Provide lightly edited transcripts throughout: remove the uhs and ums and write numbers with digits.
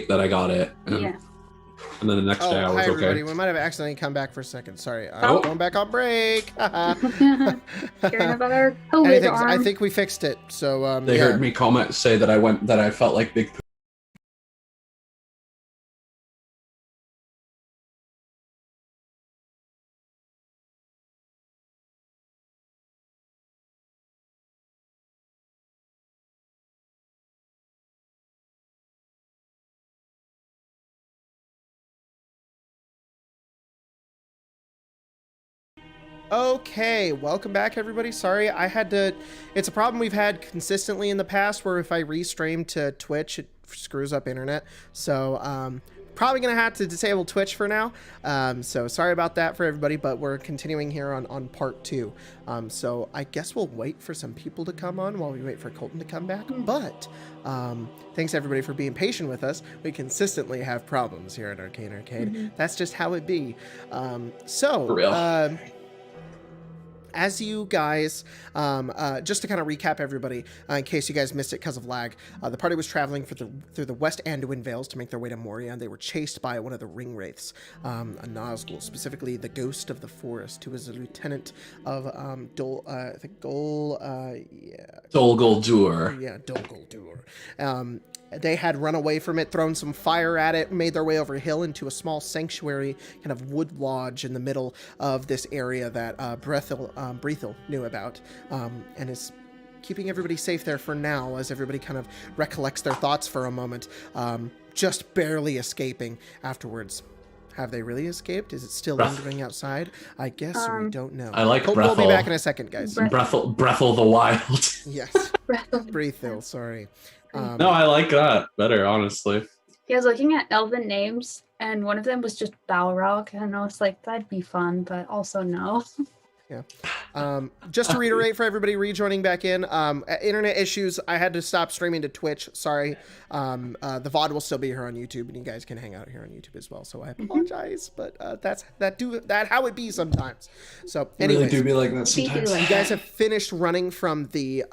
night that I got it. Yeah. And then the next day I was hi everybody. okay. We might have accidentally come back for a second. Sorry. Oh. Going back on break. Hearing about our COVID arm. I think we fixed it. So They heard me say that I felt like big poop. Okay, welcome back everybody. Sorry, it's a problem we've had consistently in the past where if I restream to Twitch, it screws up internet. So, probably gonna have to disable Twitch for now. So sorry about that for everybody, but we're continuing here on part 2. So I guess we'll wait for some people to come on while we wait for Colton to come back. But, thanks everybody for being patient with us. We consistently have problems here at Arcane Arcade. That's just how it be. For real. As you guys, just to kind of recap everybody, in case you guys missed it because of lag, the party was traveling through the West Anduin Vales to make their way to Moria, and they were chased by one of the ring wraiths, a Nazgul, specifically the Ghost of the Forest, who was a lieutenant of Dol Guldur. Yeah, Dol Guldur. They had run away from it, thrown some fire at it, made their way over a hill into a small sanctuary, kind of wood lodge in the middle of this area that Brethil knew about, and is keeping everybody safe there for now as everybody kind of recollects their thoughts for a moment, just barely escaping afterwards. Have they really escaped? Is it still lingering outside? I guess we don't know. I like Brethil. We'll be back in a second, guys. Brethil the Wild. Yes. Brethil, sorry. No, I like that better, honestly. Yeah, I was looking at elven names, and one of them was just Balrog, and I was like, that'd be fun, but also no. Yeah. Just to reiterate for everybody rejoining back in, internet issues. I had to stop streaming to Twitch. Sorry. The VOD will still be here on YouTube, and you guys can hang out here on YouTube as well. So I apologize, but that's how it be sometimes. So anyways, really do be like that sometimes. You guys have finished running from the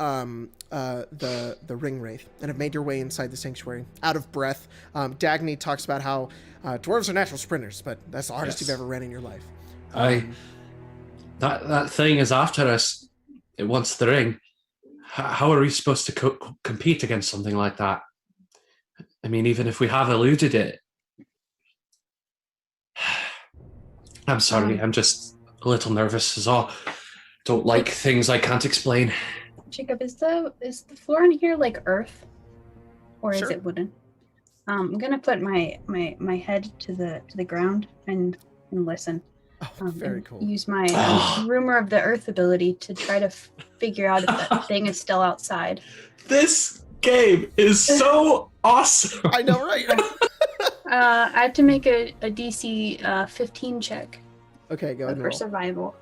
ring wraith and have made your way inside the sanctuary, out of breath. Dagny talks about how dwarves are natural sprinters, but that's the hardest you've ever ran in your life. That thing is after us. It wants the ring. How are we supposed to compete against something like that? I mean, even if we have eluded it. I'm sorry, I'm just a little nervous is all. Don't like things I can't explain. Jacob, is the floor in here like earth? Or Sure. is it wooden? I'm gonna put my head to the ground and listen. Oh, very cool. Use my rumor of the earth ability to try to figure out if that thing is still outside. This game is so awesome. I know, right? I have to make a DC 15 check Okay, go ahead and for roll. survival.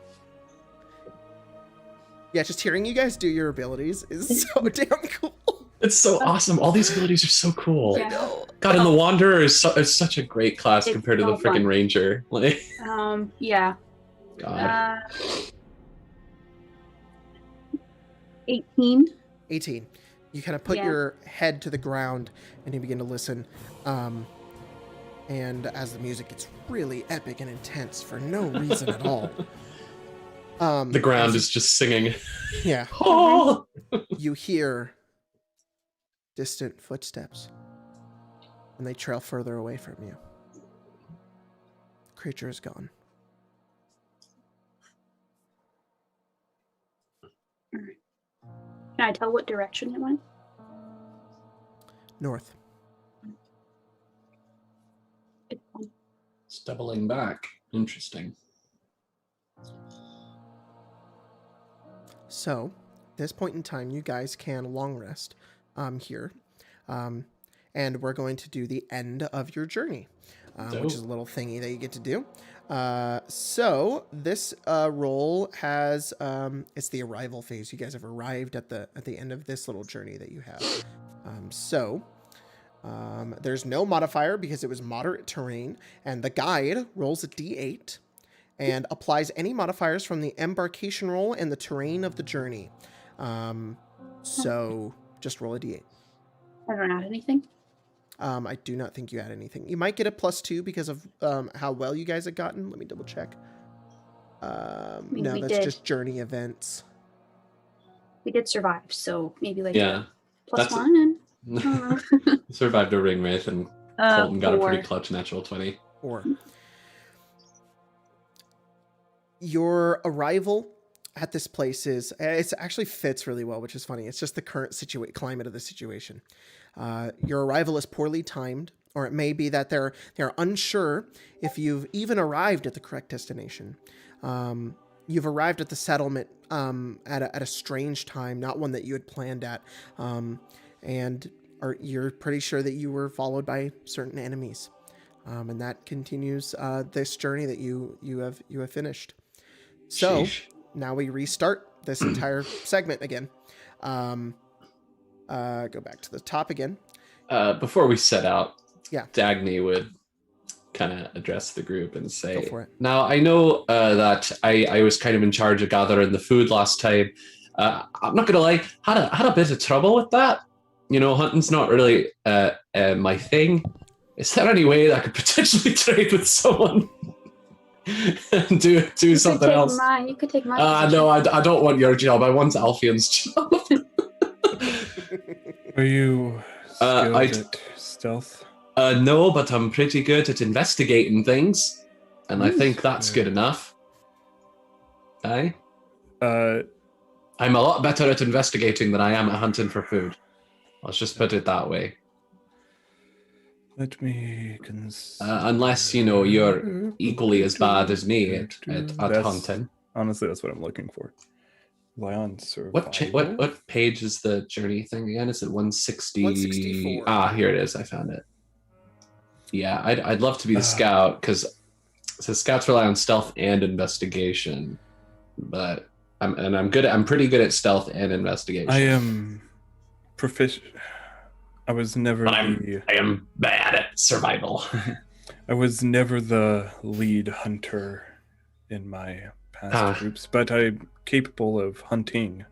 Yeah, just hearing you guys do your abilities is so damn cool. It's so awesome. All these abilities are so cool. Yeah. God, and the Wanderer is such a great class It's compared to the so freaking fun. Ranger. Like, Yeah. God. 18. 18. You kind of put your head to the ground and you begin to listen. And as the music gets really epic and intense for no reason at all. The ground is just singing. Yeah. Oh! You hear distant footsteps. And they trail further away from you. The creature is gone. Can I tell what direction it went? North. It's doubling back. Interesting. So, at this point in time, you guys can long rest here. And we're going to do the end of your journey, which is a little thingy that you get to do. So this roll has it's the arrival phase. You guys have arrived at the end of this little journey that you have. There's no modifier because it was moderate terrain, and the guide rolls a d8 and applies any modifiers from the embarkation roll and the terrain of the journey. So just roll a d8. I don't add anything. I do not think you had anything. You might get a +2 because of how well you guys had gotten. Let me double check. mean, No, we that's did. just journey events. We did survive, so maybe like Yeah. a That's- +1 and I don't know. Survived a ring wraith, and Colton got a pretty 4. clutch natural 20. Or your arrival at this place it actually fits really well, which is funny. It's just the current climate of the situation. Your arrival is poorly timed, or it may be that they're unsure if you've even arrived at the correct destination. You've arrived at the settlement at a strange time, not one that you had planned at, and you're pretty sure that you were followed by certain enemies, and that continues this journey that you have finished. So Sheesh. now we restart this entire segment again. Go back to the top again. Before we set out, Yeah. Dagny would kind of address the group and say, Go for it. now I know that I was kind of in charge of gathering the food last time. I'm not gonna lie, had a bit of trouble with that. You know, hunting's not really my thing. Is there any way that I could potentially trade with someone and do something else? You could take mine. No, I don't want your job. I want Alfion's job. Are you skilled at stealth? No, but I'm pretty good at investigating things, and I think that's Yeah. good enough. Aye? Uh, I'm a lot better at investigating than I am at hunting for food. Let's just put it that way. let me consider. Unless, you know, you're equally as bad as me at That's- hunting. Honestly, that's what I'm looking for. Rely on survival. What page is the journey thing again? Is it 160? 164. Ah, here it is. I found it. Yeah, I'd love to be the scout, because so scouts rely on stealth and investigation, but I'm pretty good at stealth and investigation. I am proficient. I was never But I am bad at survival. I was never the lead hunter in my past groups, but I'm capable of hunting.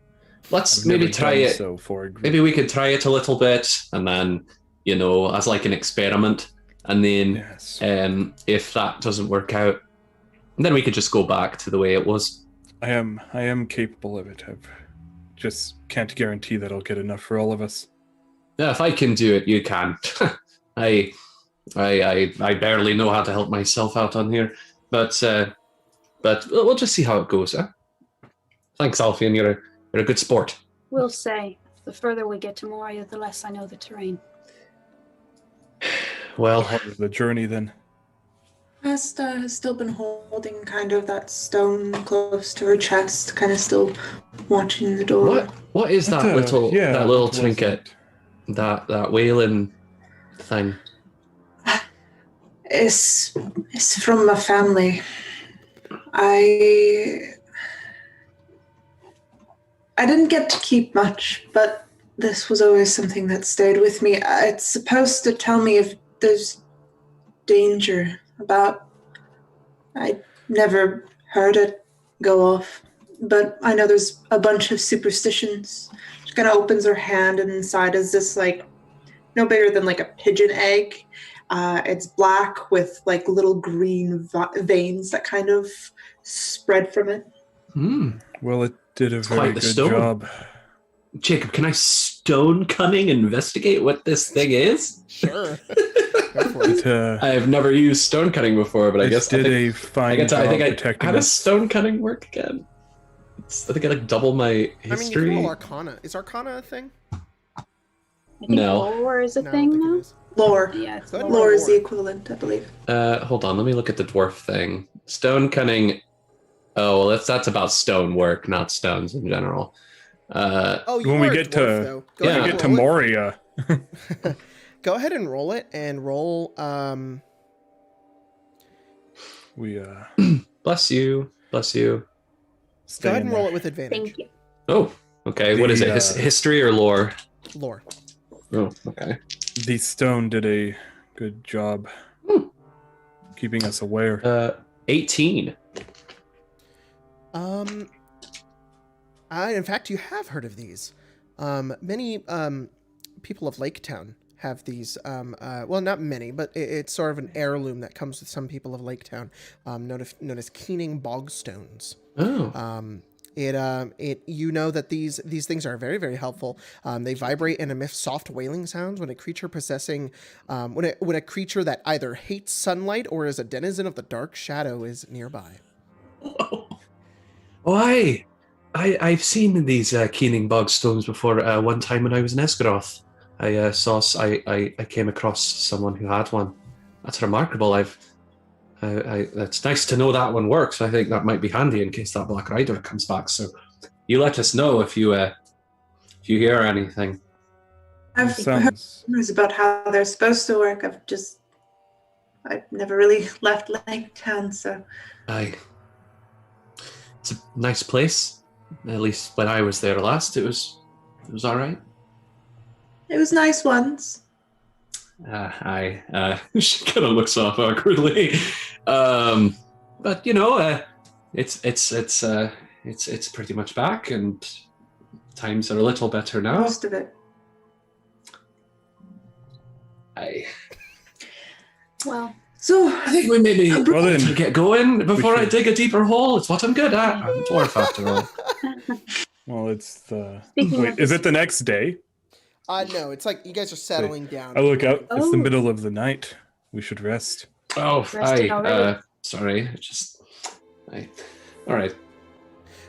Let's I've maybe never try done it. So for a group. Maybe we could try it a little bit, and then, you know, as like an experiment, and then Yes. if that doesn't work out, then we could just go back to the way it was. I am capable of it. I just can't guarantee that I'll get enough for all of us. Yeah, if I can do it, you can. I barely know how to help myself out on here, but we'll just see how it goes. Huh? Thanks, Alfian. You're a good sport. We'll say, the further we get to Moria, the less I know the terrain. Well, Part of the journey then. Asta has still been holding kind of that stone close to her chest, kind of still watching the door. what is that little what was trinket? That whaling thing. It's from my family. I didn't get to keep much, but this was always something that stayed with me. It's supposed to tell me if there's danger about. I never heard it go off, but I know there's a bunch of superstitions. She kind of opens her hand, and inside is this, like, no bigger than like a pigeon egg. It's black with like little green veins that kind of spread from it. Well, it did a very quite the good stone. job. Jacob, can I stone cunning investigate what this thing is? Sure. Go for it. It, I've never used stone cutting before, but I it guess did I a fine job think protecting how does us. stone cutting work again? I think I like double my I mean, you history. can roll Arcana. Is Arcana a thing? I think No. lore is a No, I thing don't think it now. is. Lore. Yeah, it's Go ahead and lore. Lore is lore. the equivalent, I believe. Hold on, let me look at the dwarf thing. Stone cutting. Oh, well, that's about stone work, not stones in general. Oh, you When we are a get dwarf, to- though. Go Yeah. ahead We and get to roll it. Moria. Go ahead and roll it, and roll. We Bless you. Bless you. stay Go ahead in and roll there. it with advantage. Thank you. Oh, okay. What is it? The, History or lore? Lore. Oh, okay. The stone did a good job keeping us aware. 18. In fact, you have heard of these. Many people of Lake Town have these, well, not many, but it's sort of an heirloom that comes with some people of Lake Town, known as Keening Bogstones. Oh. You know that these things are very, very helpful. They vibrate and emit soft wailing sounds when a creature possessing, when a creature that either hates sunlight or is a denizen of the dark shadow is nearby. Oh, I've seen these Keening Bogstones before. One time when I was in Esgaroth, I came across someone who had one. That's remarkable. It's nice to know that one works. I think that might be handy in case that Black Rider comes back. So, you let us know if you hear anything. I've heard rumors about how they're supposed to work. I've never really left Lake Town, so. It's a nice place. At least when I was there last, it was all right. It was nice once. She kind of looks off awkwardly, but it's pretty much back, and times are a little better now. Most of it. Well, so I think we maybe should get going before I dig a deeper hole. It's what I'm good at. I'm a dwarf after all. Well, it's the. Wait, is it the next day? No, it's like you guys are settling down. I look out. It's the middle of the night. We should rest. Oh, sorry. All right.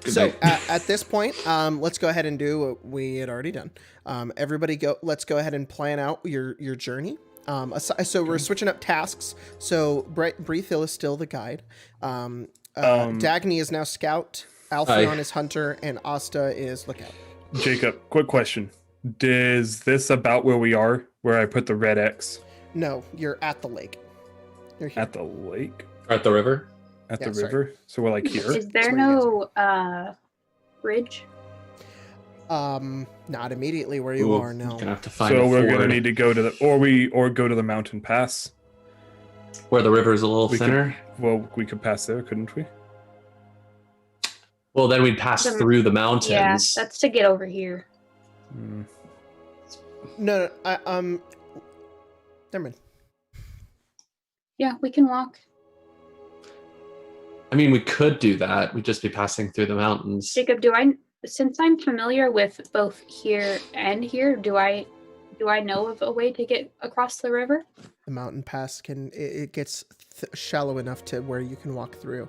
Good So night. at this point, let's go ahead and do what we had already done. Let's go ahead and plan out your journey. So we're switching up tasks. So Breathill is still the guide. Dagny is now scout. Alpheon is hunter, and Asta is lookout. Jacob, quick question. Is this about where we are, where I put the red X? No, you're at the lake. You're here. At the lake? Or at the river? At the river? So we're like here? Is there no bridge? Not immediately where you are, no. Gonna have to find So a we're ford gonna need to go to go to the mountain pass. where the river is a little thinner. We could pass there, couldn't we? Well, then we'd pass through the mountains. Yeah, that's to get over here. No, never mind. Yeah, we can walk. I mean, we could do that. We'd just be passing through the mountains. Jacob, since I'm familiar with both here and here, do I know of a way to get across the river? The mountain pass it gets shallow enough to where you can walk through.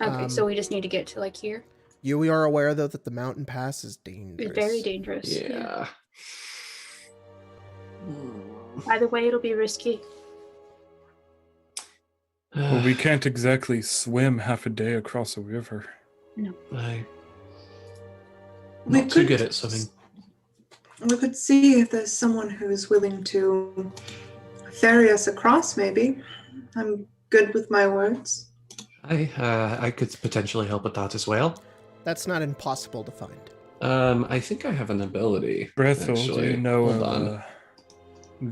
Okay, so we just need to get to like here. You are aware though that the mountain pass is dangerous. It's very dangerous. Yeah. Either way, it'll be risky. Well, we can't exactly swim half a day across a river. No. I'm not too good at swimming. We could see if there's someone who is willing to ferry us across, maybe. I'm good with my words. I could potentially help with that as well. That's not impossible to find. I think I have an ability. Brethel, actually.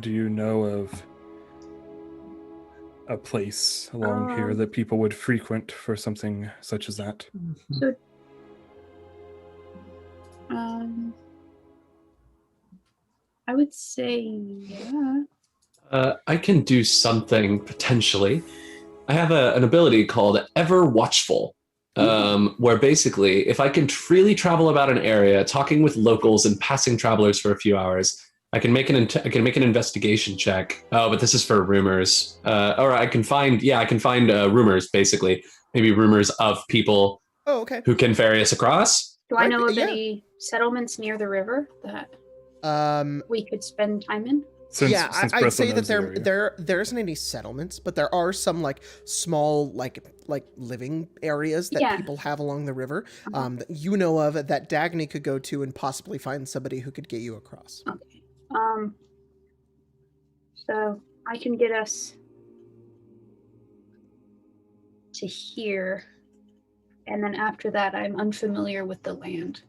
do you know of a place along here that people would frequent for something such as that? So, I would say, yeah. I can do something potentially. I have an ability called Ever Watchful, where basically, if I can freely travel about an area, talking with locals and passing travelers for a few hours, I can make an investigation check. Oh, but this is for rumors. Or I can find rumors, basically, maybe rumors of people. Oh, okay. Who can ferry us across? Do I know of any settlements near the river that we could spend time in? I'd say that there isn't any settlements, but there are some like small like living areas that people have along the river that you know of that Dagny could go to and possibly find somebody who could get you across. Okay. So I can get us to here, and then after that, I'm unfamiliar with the land.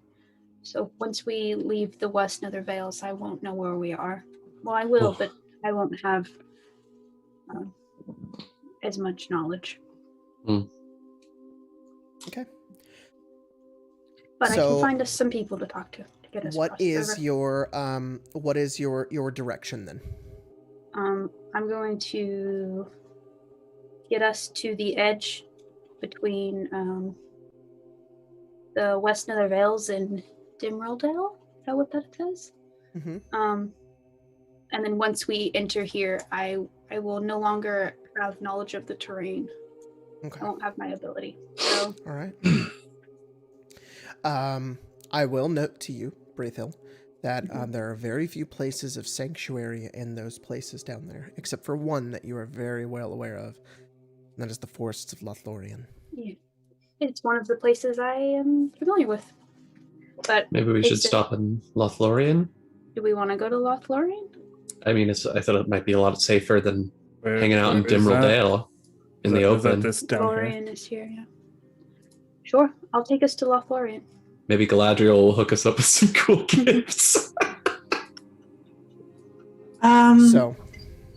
So once we leave the West Nether Vales, I won't know where we are. Well, I will, but I won't have as much knowledge. Okay. But I can find us some people to talk to get us. What is your direction then? I'm going to get us to the edge between the West Nether Vales and Dimrildale. Is that what that says? Mm-hmm. And then once we enter here, I will no longer have knowledge of the terrain. Okay. I won't have my ability. So. All right. I will note to you, Braithhill, that there are very few places of sanctuary in those places down there, except for one that you are very well aware of, and that is the forests of Lothlorien. Yeah. It's one of the places I am familiar with. But Maybe we should stop in Lothlorien. Do we want to go to Lothlorien? I mean, I thought it might be a lot safer than Where- hanging out in where is Dimrildale in the Is that open. this down here? Lothlorien is here, yeah. Sure, I'll take us to Lothlorien. Maybe Galadriel will hook us up with some cool gifts. So,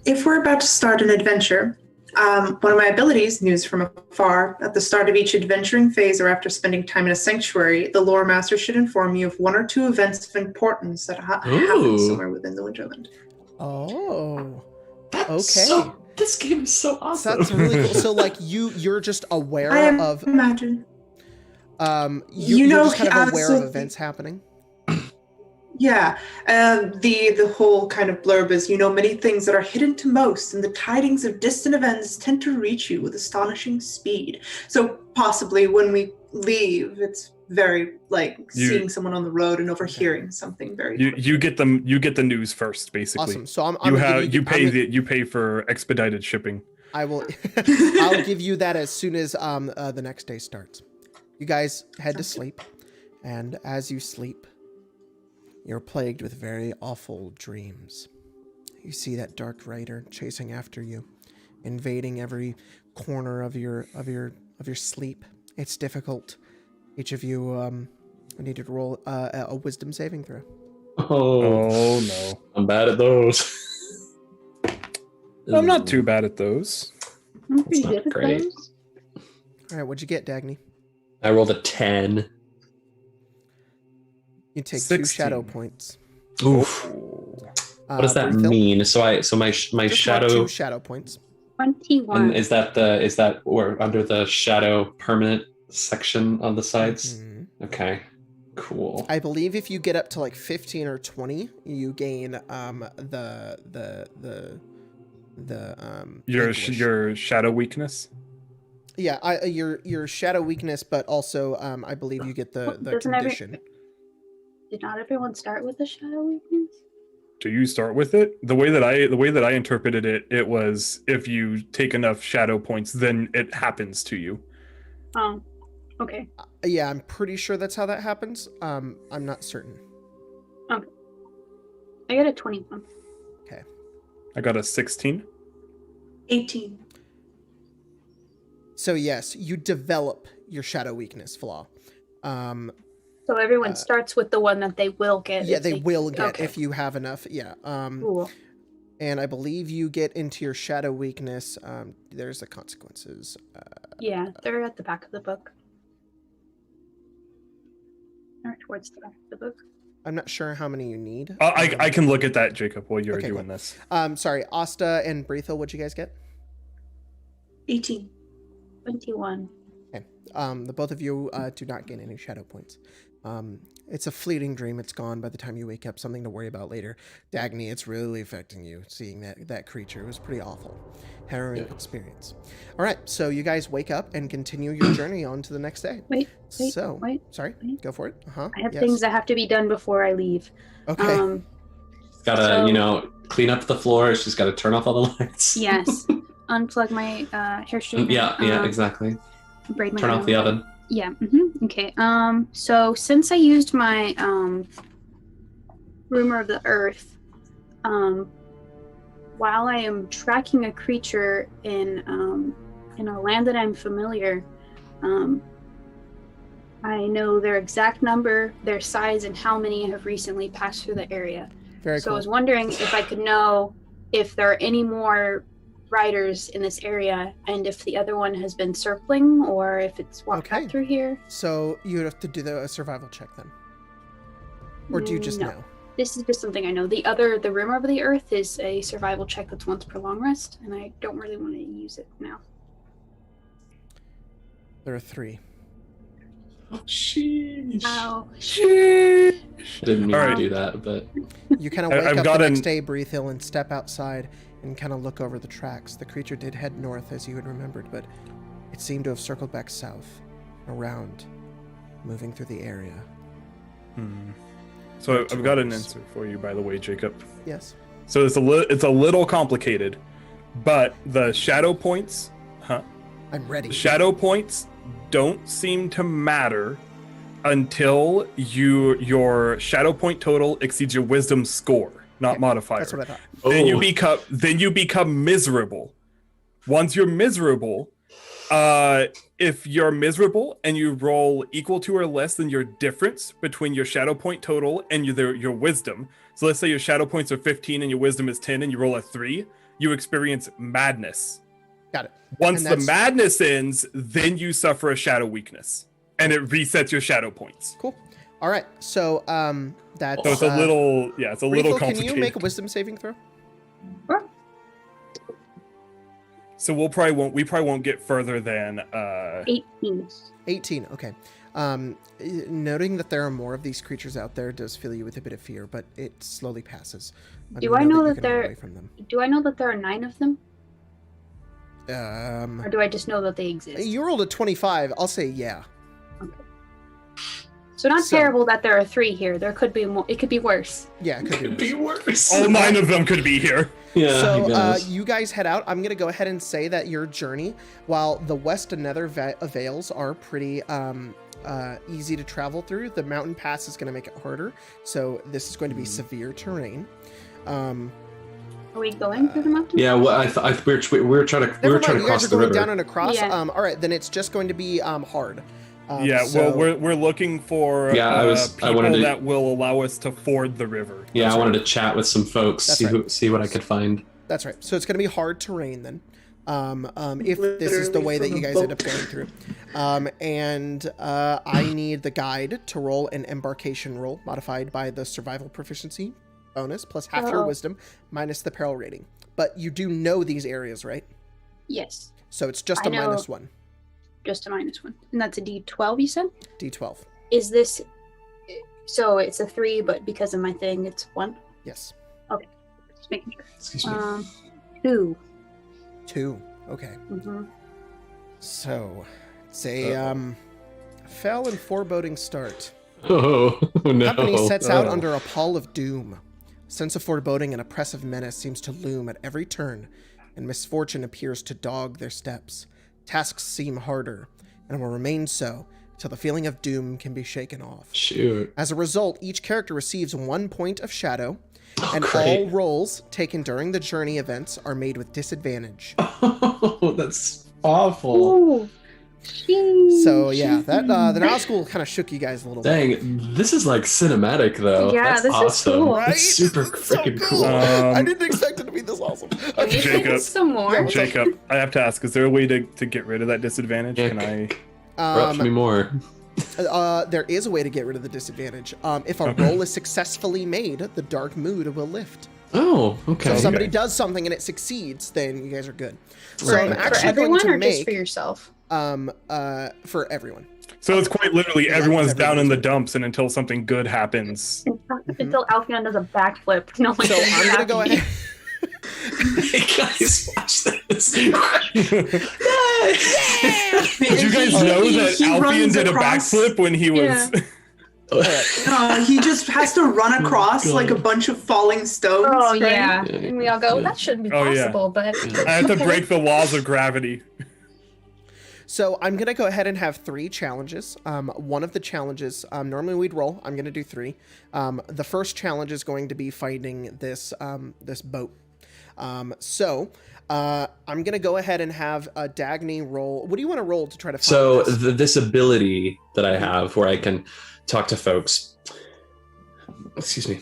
If we're about to start an adventure, one of my abilities, News from Afar, at the start of each adventuring phase or after spending time in a sanctuary, the lore master should inform you of 1 or 2 events of importance that happen Ooh. somewhere within the Winterland. oh, That's okay. so- this game is so So awesome. that's really cool. So, like, you're just aware I of, imagine. you're know, just kind of aware so of events happening. Yeah, the whole kind of blurb is, many things that are hidden to most, and the tidings of distant events tend to reach you with astonishing speed. So possibly when we leave, it's very seeing someone on the road and overhearing something very. You get them. You get the news first, basically. Awesome. So I'm You gonna have give you pay for expedited shipping. I will. I'll give you that as soon as the next day starts. You guys head to sleep, and as you sleep, you're plagued with very awful dreams. You see that dark rider chasing after you, invading every corner of your sleep. It's difficult. Each of you need to roll a wisdom saving throw. Oh, no. I'm bad at those. I'm not too bad at those. I'm pretty not good at great. those. All right, what'd you get, Dagny? I rolled a 10. You take 2 16. shadow points. Oof. What does that Refill? mean? So my Just mark shadow 2 shadow points. 21. and is that or under the shadow permanent section on the sides? Mhm. Okay. Cool. I believe if you get up to like 15 or 20, you gain anguish. Your shadow weakness. Yeah, your shadow weakness, but also I believe you get the Doesn't condition. Did not everyone start with a shadow weakness? Do you start with it? The way that I interpreted it, it was if you take enough shadow points, then it happens to you. Oh, okay. Yeah, I'm pretty sure that's how that happens. I'm not certain. I got a 21. I got a 16. 18. So yes, you develop your shadow weakness flaw. So everyone starts with the one that they will get. Yeah, if they will get okay. if you have enough. Yeah. Cool. And I believe you get into your shadow weakness. There's the consequences. Yeah, they're at the back of the book. Or towards the back of the book. I'm not sure how many you need. I can look at that, Jacob, while you're Okay, doing cool. this. Sorry, Asta and Braithhill, what'd you guys get? 18. 21. Okay. The both of you do not gain any shadow points. It's a fleeting dream. It's gone by the time you wake up. Something to worry about later. Dagny, it's really affecting you seeing that creature. It was pretty awful. Harrowing experience. All right, so you guys wake up and continue your journey on to the next day. Wait, Sorry, wait. go for it. Uh-huh. I have things that have to be done before I leave. Okay. Gotta, clean up the floor. She's gotta turn off all the lights. Yes. Unplug my hair straightener. Yeah, exactly. Braid my Turn hair. off the oven. Yeah. Okay. So since I used my Rumor of the Earth, while I am tracking a creature in a land that I'm familiar, I know their exact number, their size, and how many have recently passed through the area. Very So cool. I was wondering if I could know if there are any more riders in this area, and if the other one has been circling, or if it's walked Okay. back through here. So you have to do a survival check then. Or do you just No. know? This is just something I know. The room over the earth is a survival check that's once per long rest, and I don't really want to use it now. There are 3. Sheesh. Ow. Sheesh. I didn't mean All to right. do that, but You kind of wake up the next day, breathe in, and step outside and kind of look over the tracks. The creature did head north, as you had remembered, but it seemed to have circled back south, around, moving through the area. So I've got an answer for you, by the way, Jacob. Yes. So it's a little complicated, but the shadow points, I'm ready. the shadow points don't seem to matter until your shadow point total exceeds your wisdom score, not modifier. That's what I thought. Then you become miserable. Once you're miserable, if you're miserable and you roll equal to or less than your difference between your shadow point total and your wisdom, so let's say your shadow points are 15 and your wisdom is 10 and you roll a 3, you experience madness. Got it. Once the madness ends, then you suffer a shadow weakness and it resets your shadow points. Cool. All right. So that's. So it's a little complicated. Can you make a wisdom saving throw? Sure. So we probably won't get further than 18. 18. Okay. Noting that there are more of these creatures out there does fill you with a bit of fear, but it slowly passes. Do I know that you can run away from them. Do I know that there are 9 of them? Or do I just know that they exist? You rolled a 25. I'll say yeah. Okay. So not terrible that there are 3 here. There could be more. It could be worse. Yeah, it could be worse. all 9 of them could be here. Yeah. So you guys head out. I'm going to go ahead and say that your journey, while the west and nether vales are pretty easy to travel through, the mountain pass is going to make it harder. So this is going to be severe terrain. Are we going through the mountain? Yeah, well, we were trying to cross the river. Down and across. Yeah. All right, then it's just going to be hard. Well, we're looking for people that will allow us to ford the river. Yeah, I wanted to chat with some folks, see what I could find. That's right. So it's going to be hard terrain then. If this is the way that you guys end up going through. I need the guide to roll an embarkation roll modified by the survival proficiency bonus plus half your wisdom minus the peril rating. But you do know these areas, right? Yes. So it's just a -1. Just a -1. And that's a D12, you said? D12. Is this... So it's a 3, but because of my thing, it's 1? Yes. Okay. Just making sure. Excuse me. 2. 2. Okay. Mm-hmm. So it's a fell and foreboding start. Oh, no. Company sets out under a pall of doom. Sense of foreboding and oppressive menace seems to loom at every turn, and misfortune appears to dog their steps. Tasks seem harder, and will remain so till the feeling of doom can be shaken off. Shoot. As a result, each character receives 1 point of shadow, and great. all rolls taken during the journey events are made with disadvantage. Oh, that's awful. Ooh. So yeah, that the Now School kind of shook you guys a little bit. Dang, this is like cinematic though. Yeah, that's this is awesome. cool. Right? It's super This is so freaking cool. cool. I didn't expect it to be this awesome. Can you Jacob. think some more? Jacob, I have to ask, is there a way to get rid of that disadvantage? Yeah. Can I... Corrupt me more. There is a way to get rid of the disadvantage. If a roll is successfully made, the dark mood will lift. Oh, okay. So if somebody does something and it succeeds, then you guys are good. So Right. I'm For actually everyone going to or make just for yourself? for everyone. So it's quite literally Yeah, everyone's it's down in the everyone's. dumps, and until something good happens. Until Alfion does a backflip. No one So can I'm gonna go happy. ahead. Hey guys, watch this. Did you guys know that he Alfion runs did a across- backflip when he was... He just has to run across God. like a bunch of falling stones. Oh, right? yeah. Yeah. And we all go, that shouldn't be Oh, yeah. possible, but... I have to break the laws of gravity. So I'm gonna go ahead and have 3 challenges. One of the challenges, normally we'd roll. I'm gonna do 3. The first challenge is going to be finding this this boat. I'm gonna go ahead and have a Dagny roll. What do you want to roll to try to find So this? this ability that I have where I can talk to folks. Excuse me.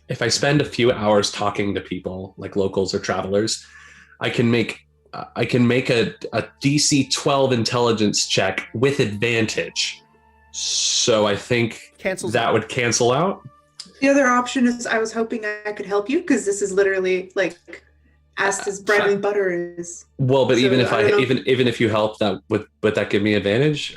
If I spend a few hours talking to people like locals or travelers, I can make a DC 12 intelligence check with advantage. So I think Cancels that out. would cancel out. The other option is I was hoping I could help you because this is literally like Asta's bread and butter is. Well, but So, even if I don't know. even if you help, that would that give me advantage?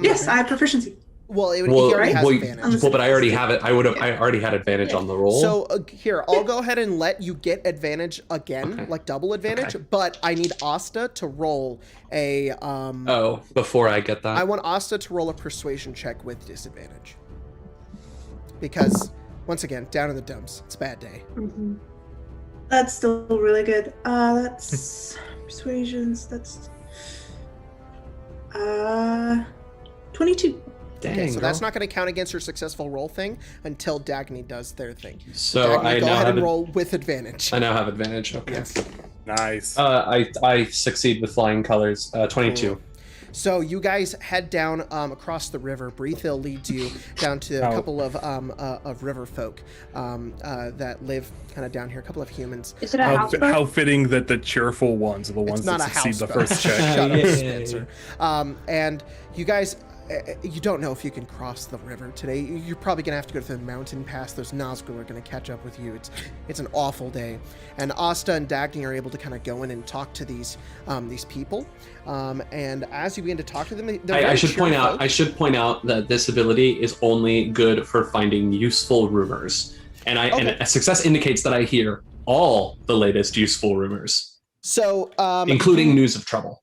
Yes, I have proficiency. Well, he Well, already has well, advantage. well, but I already have it. I already had advantage on the roll. So here, I'll go ahead and let you get advantage again, Okay. like double advantage. Okay. But I need Asta to roll a. Oh, before I get that. I want Asta to roll a persuasion check with disadvantage. Because once again, down in the dumps, it's a bad day. Mm-hmm. That's still really good. That's persuasions. That's 22. Dang, Okay, so girl. that's not going to count against your successful roll thing until Dagny does their thing. So Dagny, I go now ahead have and roll with advantage. I now have advantage. Okay. Yes. Nice. I succeed with flying colors. 22. Cool. So you guys head down across the river. Breathill leads you down to a couple of river folk that live kind of down here. A couple of humans. Is it a How, houseboat? how fitting that the cheerful ones are the ones It's not that a succeed the houseboat. first check. Shut up, Yay. Spencer. And you guys, you don't know if you can cross the river today. You're probably gonna have to go to the mountain pass. Those Nazgul are gonna catch up with you. It's an awful day. And Asta and Dagny are able to kind of go in and talk to these people. And as you begin to talk to them, they're I should point out that this ability is only good for finding useful rumors, and and a success indicates that I hear all the latest useful rumors, So, including news of trouble.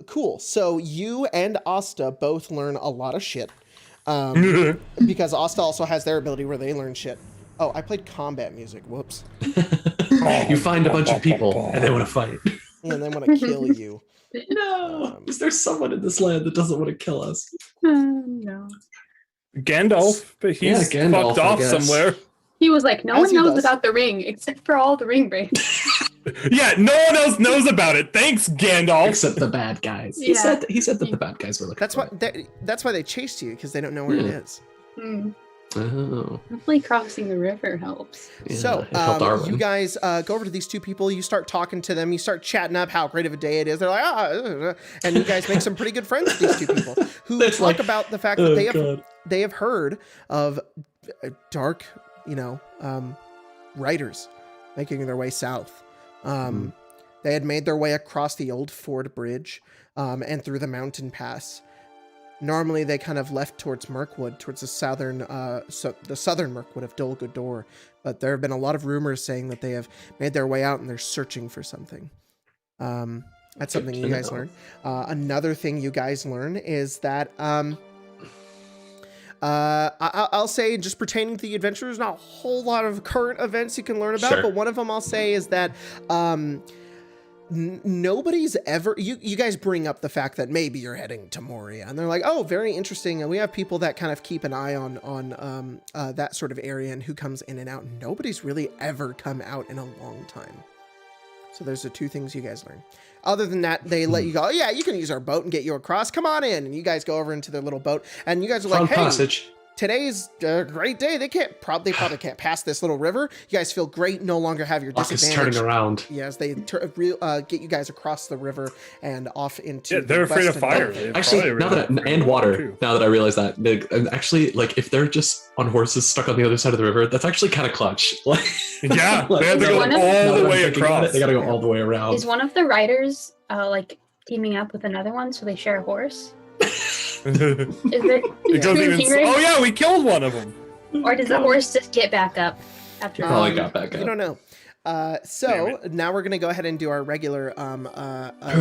Cool. So you and Asta both learn a lot of shit. Because Asta also has their ability where they learn shit. Oh, I played combat music. Whoops. You find a bunch of people and they want to fight. And they want to kill you. No, is there someone in this land that doesn't want to kill us? No. Gandalf, but he's Gandalf, fucked I off guess. somewhere. He was like, no As one he knows does. about the ring except for all the ring wraiths. Yeah, no one else knows about it. Thanks, Gandalf. Except the bad guys. Yeah. He said that the bad guys were looking. That's why they chased you, because they don't know where it Yeah. is. Hmm. Oh. Hopefully crossing the river helps. Yeah, So, it helped Darwin. you guys go over to these two people. You start talking to them. You start chatting up how great of a day it is. They're like, and you guys make some pretty good friends with these two people who That's talk like, about the fact that they have heard of dark, riders making their way south. They had made their way across the old Ford Bridge and through the mountain pass. Normally, they kind of left towards Mirkwood, towards the southern Mirkwood of Dol Guldur. But there have been a lot of rumors saying that they have made their way out and they're searching for something. That's something you guys learn. Another thing you guys learn is that I'll say, just pertaining to the adventure, there's not a whole lot of current events you can learn about. Sure. But one of them I'll say is that nobody's ever you guys bring up the fact that maybe you're heading to Moria, and they're like, oh, very interesting, and we have people that kind of keep an eye on that sort of area and who comes in and out. Nobody's really ever come out in a long time. So there's the two things you guys learn. Other than that, they let you go, oh, yeah, you can use our boat and get you across, come on in. And you guys go over into their little boat, and you guys are like, Front hey, passage. today's a great day. They probably can't pass this little river. You guys feel great. No longer have your Luck is disadvantage. turning around. Yes, they get you guys across the river and off into. Yeah, they're the afraid of western- fire. They Actually, probably now that really and water. too. Now that I realize that, and actually, like if they're just on horses stuck on the other side of the river, that's actually kind of clutch. Like, Yeah, like, they have to Is go one of- all now the that I'm way thinking about it, across. They gotta go all the way around. Is one of the riders like teaming up with another one so they share a horse? Is it It doesn't even. Leary? Oh yeah, we killed one of them. Or does the horse just get back up after? Probably got back You up. don't know. Damn So now we're gonna go ahead and do our regular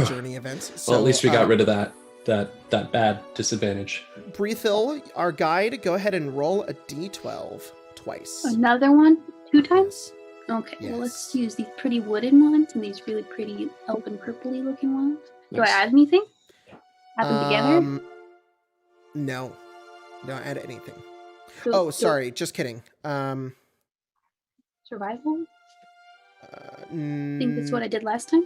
journey events. So, Well, at least we got rid of that bad disadvantage. Breathill, our guide, go ahead and roll a d12 twice. Another one? 2 times? Yes. Okay, well, Yes. let's use these pretty wooden ones and these really pretty elven purpley looking ones. Do I Nice. add anything? Add them together? No. Don't add anything. Do- Sorry. Just kidding. Survival? I think that's what I did last time.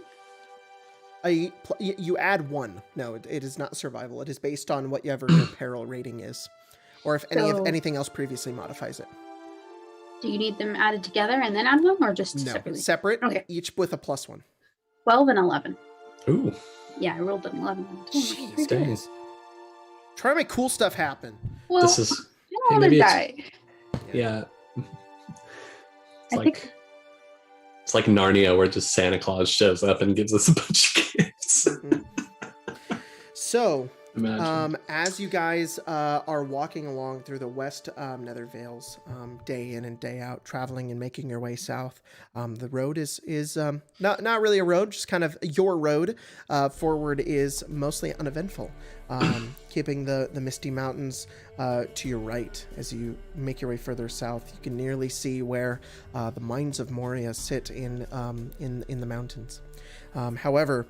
You add 1. No, it is not survival. It is based on whatever your peril rating is, or if So- anything else previously modifies it. Do you need them added together and then add them, or just No, separately? separate. Okay. Each with a +1. 12 and 11. Ooh, Yeah, I rolled an 11. Jeez, dang. guys. Try to make cool stuff happen. Well, this is I all maybe to it's- die. Yeah. It's I like think it's like Narnia, where just Santa Claus shows up and gives us a bunch of gifts. So, Imagine. as you guys are walking along through the West Nether Vales, day in and day out, traveling and making your way south, the road is not really a road, just kind of your road. Forward is mostly uneventful, keeping the Misty Mountains to your right. As you make your way further south, you can nearly see where the mines of Moria sit in the mountains. However,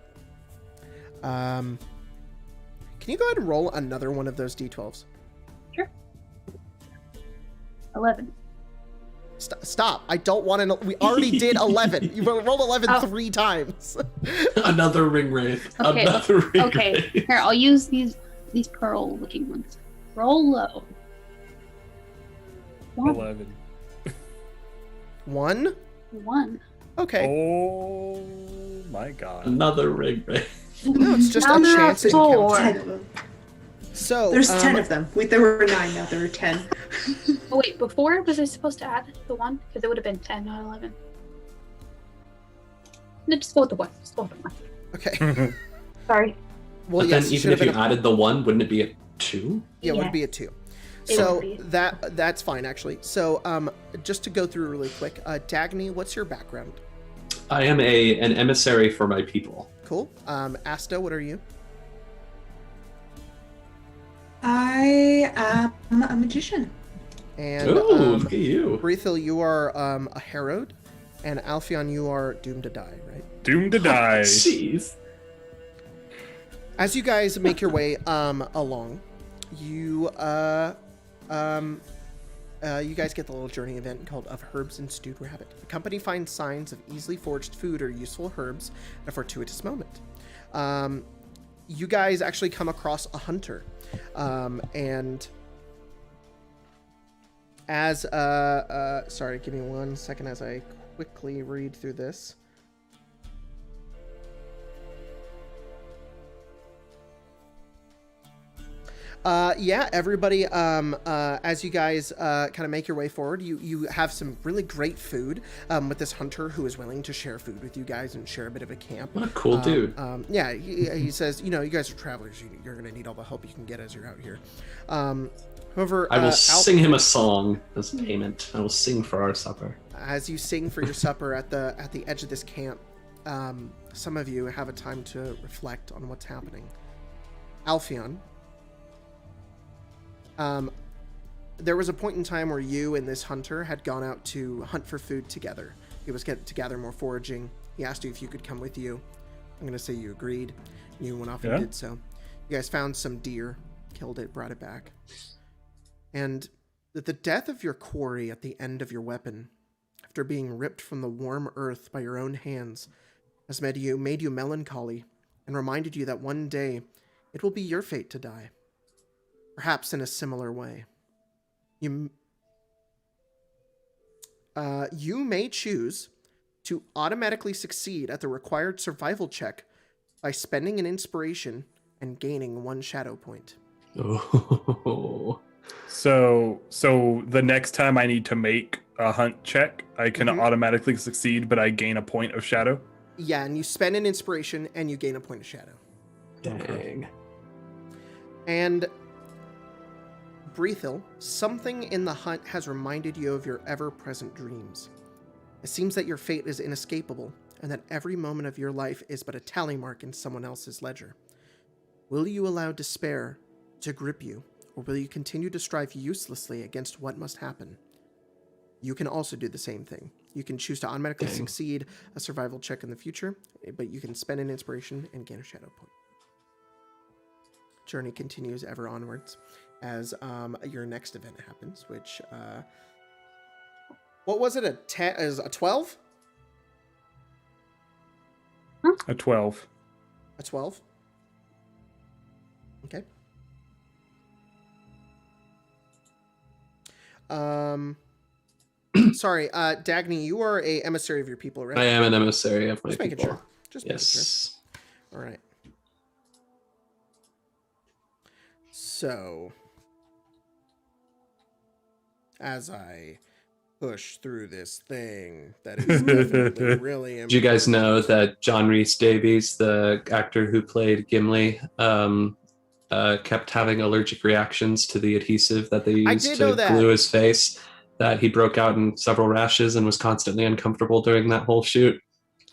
can you go ahead and roll another one of those d12s? Sure. 11. Stop. I don't want to. We already did 11. You rolled 11 Oh. 3 times. Another ring wraith. Okay, Another ring Okay, wraith. here, I'll use these pearl-looking ones. Roll low. 1. 11. 1? 1. Okay. Oh my god. Another ring wraith. No, it's just a Now chance there's encounter. 4. 10 of them. So, There's 10 of them. There were 9, now there are 10. Oh, wait, before was I supposed to add the 1? Because it would have been 10, not 11. No, just go with the 1. Just go with the 1. Okay. Sorry. Well, But yes, then it even should if have you been added the 1, wouldn't it be a 2? Yeah, it would Yeah. be a 2. It So would be. that's fine, actually. So, just to go through really quick, Dagny, what's your background? I am an emissary for my people. Cool. Asta, what are you? I am a magician. And Ooh, look at you. Brethil, you are a herald, and Alphion, you are doomed to die, right? Doomed to die. Jeez. As you guys make your way along, you you guys get the little journey event called Of Herbs and Stewed Rabbit. The company finds signs of easily foraged food or useful herbs at a fortuitous moment. You guys actually come across a hunter, and as sorry, give me 1 second as I quickly read through this. Yeah, everybody, as you guys kind of make your way forward, you have some really great food with this hunter who is willing to share food with you guys and share a bit of a camp. What a cool dude. Yeah, he says, you guys are travelers. You're going to need all the help you can get as you're out here. However, I will sing him a song as payment. I will sing for our supper. as you sing for your supper at the edge of this camp, some of you have a time to reflect on what's happening. Alphion, there was a point in time where you and this hunter had gone out to hunt for food together. He was getting to gather more foraging. He asked you if you could come with you. I'm going to say you agreed. You went off and did so. You guys found some deer, killed it, brought it back. And the death of your quarry at the end of your weapon, after being ripped from the warm earth by your own hands, has made you melancholy and reminded you that one day it will be your fate to die. Perhaps in a similar way. You may choose to automatically succeed at the required survival check by spending an inspiration and gaining 1 shadow point. Oh. So the next time I need to make a hunt check, I can automatically succeed, but I gain a point of shadow. Yeah, and you spend an inspiration and you gain a point of shadow. Dang. And Brethil, something in the hunt has reminded you of your ever-present dreams. It seems that your fate is inescapable, and that every moment of your life is but a tally mark in someone else's ledger. Will you allow despair to grip you, or will you continue to strive uselessly against what must happen? You can also do the same thing. You can choose to automatically succeed a survival check in the future, but you can spend an inspiration and gain a shadow point. Journey continues ever onwards as your next event happens, which what was it? Is a 12? A 12. A 12? Okay. Sorry, Dagny, you are a emissary of your people, right? I am an emissary of my Just making people. sure. Just making sure. Yes. All right. So, as I push through this thing that is definitely really important. Do you guys know that John Rhys Davies, the actor who played Gimli, kept having allergic reactions to the adhesive that they used to glue his face? That he broke out in several rashes and was constantly uncomfortable during that whole shoot.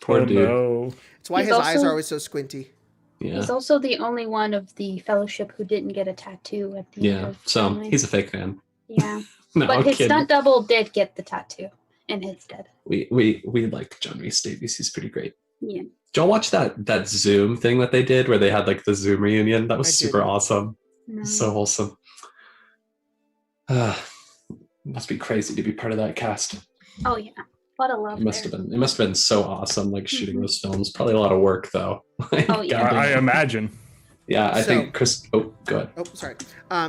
Poor dude. No. That's why his eyes are always so squinty. Yeah. He's also the only one of the fellowship who didn't get a tattoo at the end of so filming. he's a fake fan. Yeah. No, but his kidding. stunt double did get the tattoo, and it's dead. We like John Rhys Davies. He's pretty great. Yeah. Did y'all watch that Zoom thing that they did where they had like the Zoom reunion? That was super awesome. No. So wholesome. Must be crazy to be part of that cast. Oh yeah. What a love. It must have been so awesome, like shooting those films. Probably a lot of work though. Oh, yeah. I imagine. Yeah, I think Chris. Oh, go ahead. Oh, sorry.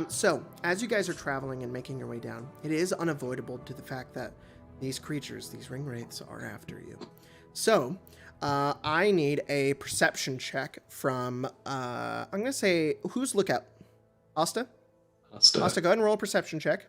So as you guys are traveling and making your way down, it is unavoidable to the fact that these creatures, these ring wraiths, are after you. So I need a perception check from. I'm gonna say who's lookout. Asta, go ahead and roll a perception check.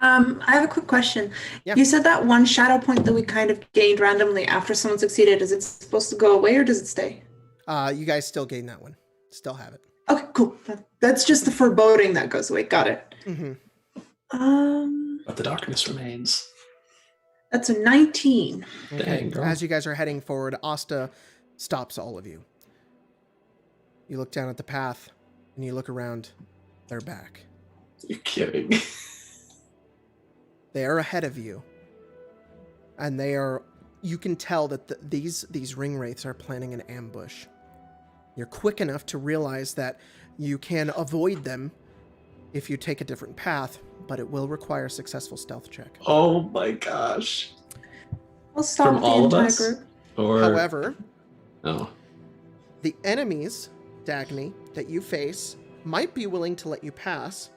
I have a quick question. Yeah. You said that one shadow point that we kind of gained randomly after someone succeeded. Is it supposed to go away or does it stay? You guys still gain that one. Still have it. Okay, cool. That's just the foreboding that goes away. Got it. Mm-hmm. But the darkness remains. That's a 19. Okay. Dang, girl. As you guys are heading forward, Asta stops all of you. You look down at the path and you look around. They're back. You're kidding. They are ahead of you. And you can tell that these ring wraiths are planning an ambush. You're quick enough to realize that you can avoid them if you take a different path, but it will require a successful stealth check. Oh my gosh. We'll stop From the all of entire us? group. Or However, the enemies, Dagny, that you face might be willing to let you pass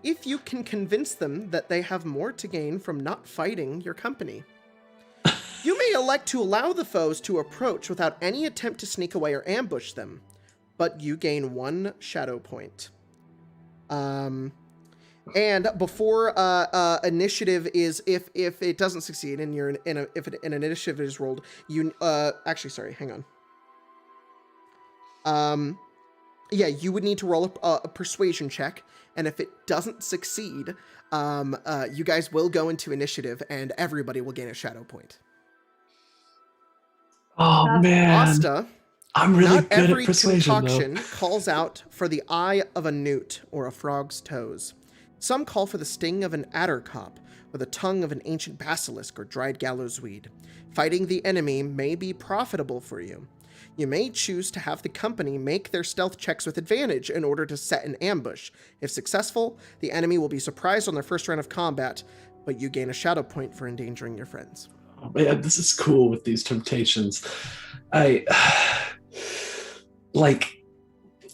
if you can convince them that they have more to gain from not fighting your company. You may elect to allow the foes to approach without any attempt to sneak away or ambush them, but you gain 1 shadow point. And before initiative is, if it doesn't succeed and you're if an initiative is rolled, you actually sorry, hang on. Yeah, you would need to roll a persuasion check, and if it doesn't succeed, you guys will go into initiative, and everybody will gain a shadow point. oh man, Asta, I'm really not good every at persuasion concoction though. calls out for the eye of a newt or a frog's toes. Some call for the sting of an addercop or the tongue of an ancient basilisk or dried gallows weed. Fighting the enemy may be profitable for you. You may choose to have the company make their stealth checks with advantage in order to set an ambush. If successful, the enemy will be surprised on their first round of combat, but you gain a shadow point for endangering your friends. Oh man, this is cool with these temptations. It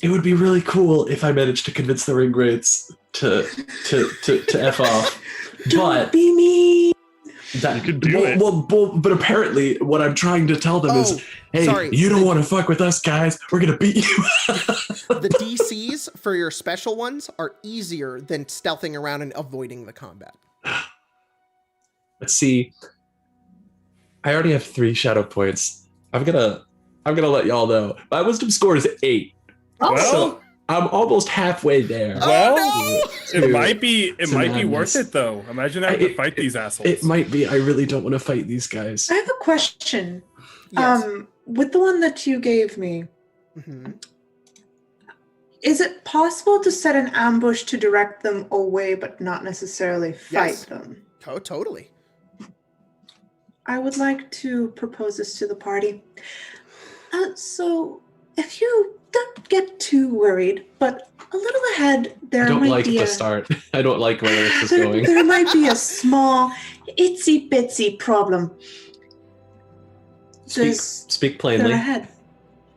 would be really cool if I managed to convince the ring wraiths to F off. Don't be mean. That, you could do it. But apparently what I'm trying to tell them is, hey, you don't want to fuck with us, guys. We're going to beat you. The DCs for your special ones are easier than stealthing around and avoiding the combat. Let's see. I already have 3 shadow points. I'm gonna let y'all know. My wisdom score is 8. Oh, So I'm almost halfway there. Well, no! it might be madness. worth it though. Imagine having to fight these assholes. It might be. I really don't want to fight these guys. I have a question. Yes. With the one that you gave me, Mm-hmm. is it possible to set an ambush to direct them away but not necessarily fight Yes. them? Oh, totally. I would like to propose this to the party. So, if you don't get too worried, but a little ahead, there I don't might like be the start. I don't like where this is there, going. there might be a small, itsy bitsy problem. Speak They're plainly. ahead.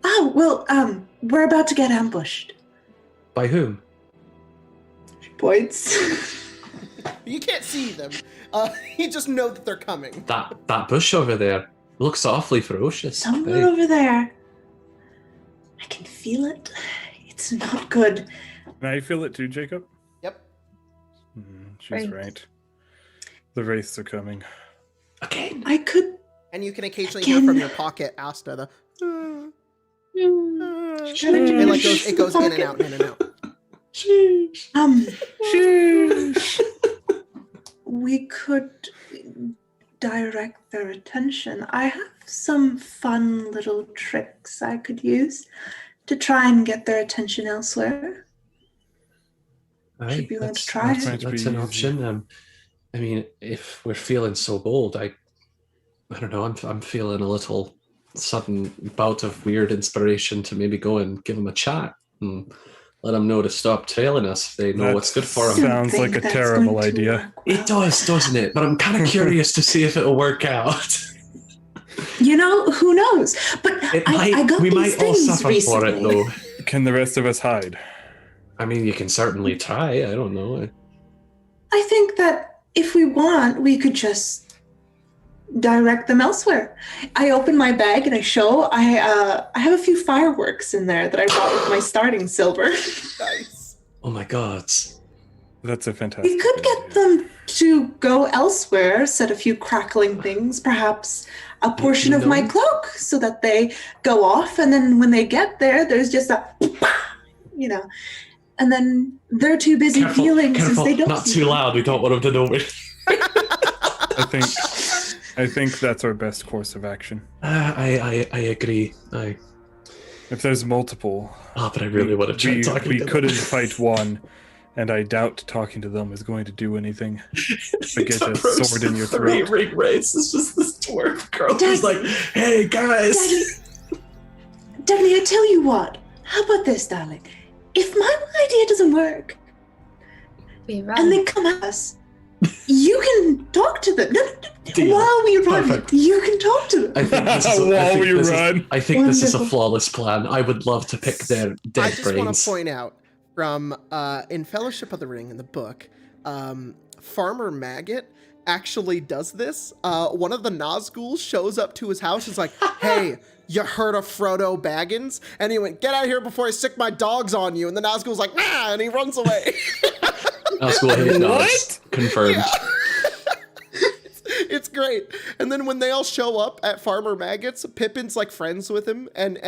Oh well, we're about to get ambushed. By whom? Points. You can't see them. You just know that they're coming. That bush over there looks awfully ferocious. Somewhere Hey. over there. I can feel it. It's not good. Can I feel it too, Jacob? Yep. She's right. The wraiths are coming. Again. I could. And you can occasionally hear from your pocket, Asta, the... it goes in and out, in and out. We could direct their attention. I have some fun little tricks I could use to try and get their attention elsewhere. Should be willing to try it. That's an option. I mean, if we're feeling so bold, I don't know. I'm feeling a little sudden bout of weird inspiration to maybe go and give them a chat and let them know to stop trailing us if they know what's good for them. Sounds like a terrible idea. It does, doesn't it? But I'm kind of curious to see if it'll work out. You know, who knows? But I got we these might all things suffer recently. for it, though. Can the rest of us hide? I mean, you can certainly try. I don't know. I think that if we want, we could just direct them elsewhere. I open my bag and I show I have a few fireworks in there that I bought with my starting silver. Nice. Oh my god. That's a fantastic We could get them to go elsewhere, set a few crackling things, perhaps a portion of my cloak, so that they go off, and then when they get there, there's just a, you know, and then they're too busy feeling since they don't not see too them. loud. We don't want them to know it. I think that's our best course of action. I agree. If there's multiple, but I really want to try talking we to them. couldn't fight one, and I doubt talking to them is going to do anything. To get a sword in your throat. Ring race. It's just this dwarf girl who's like, "Hey guys." Daddy, I tell you what. How about this, darling? If my idea doesn't work, and they come at us, you can talk to them. While we run, Perfect. you can talk to them. I think this is I think this is a flawless plan. I would love to pick their dead I just want brains. to point out from in Fellowship of the Ring in the book, Farmer Maggot actually does this. One of the Nazgûl shows up to his house and is like, "Hey, you heard of Frodo Baggins?" And he went, "Get out of here before I sick my dogs on you." And the Nazgûl's like, "Nah," and he runs away. Nazgûl hate dogs. Confirmed. Yeah. It's great. And then when they all show up at Farmer Maggot's, Pippin's like friends with him, and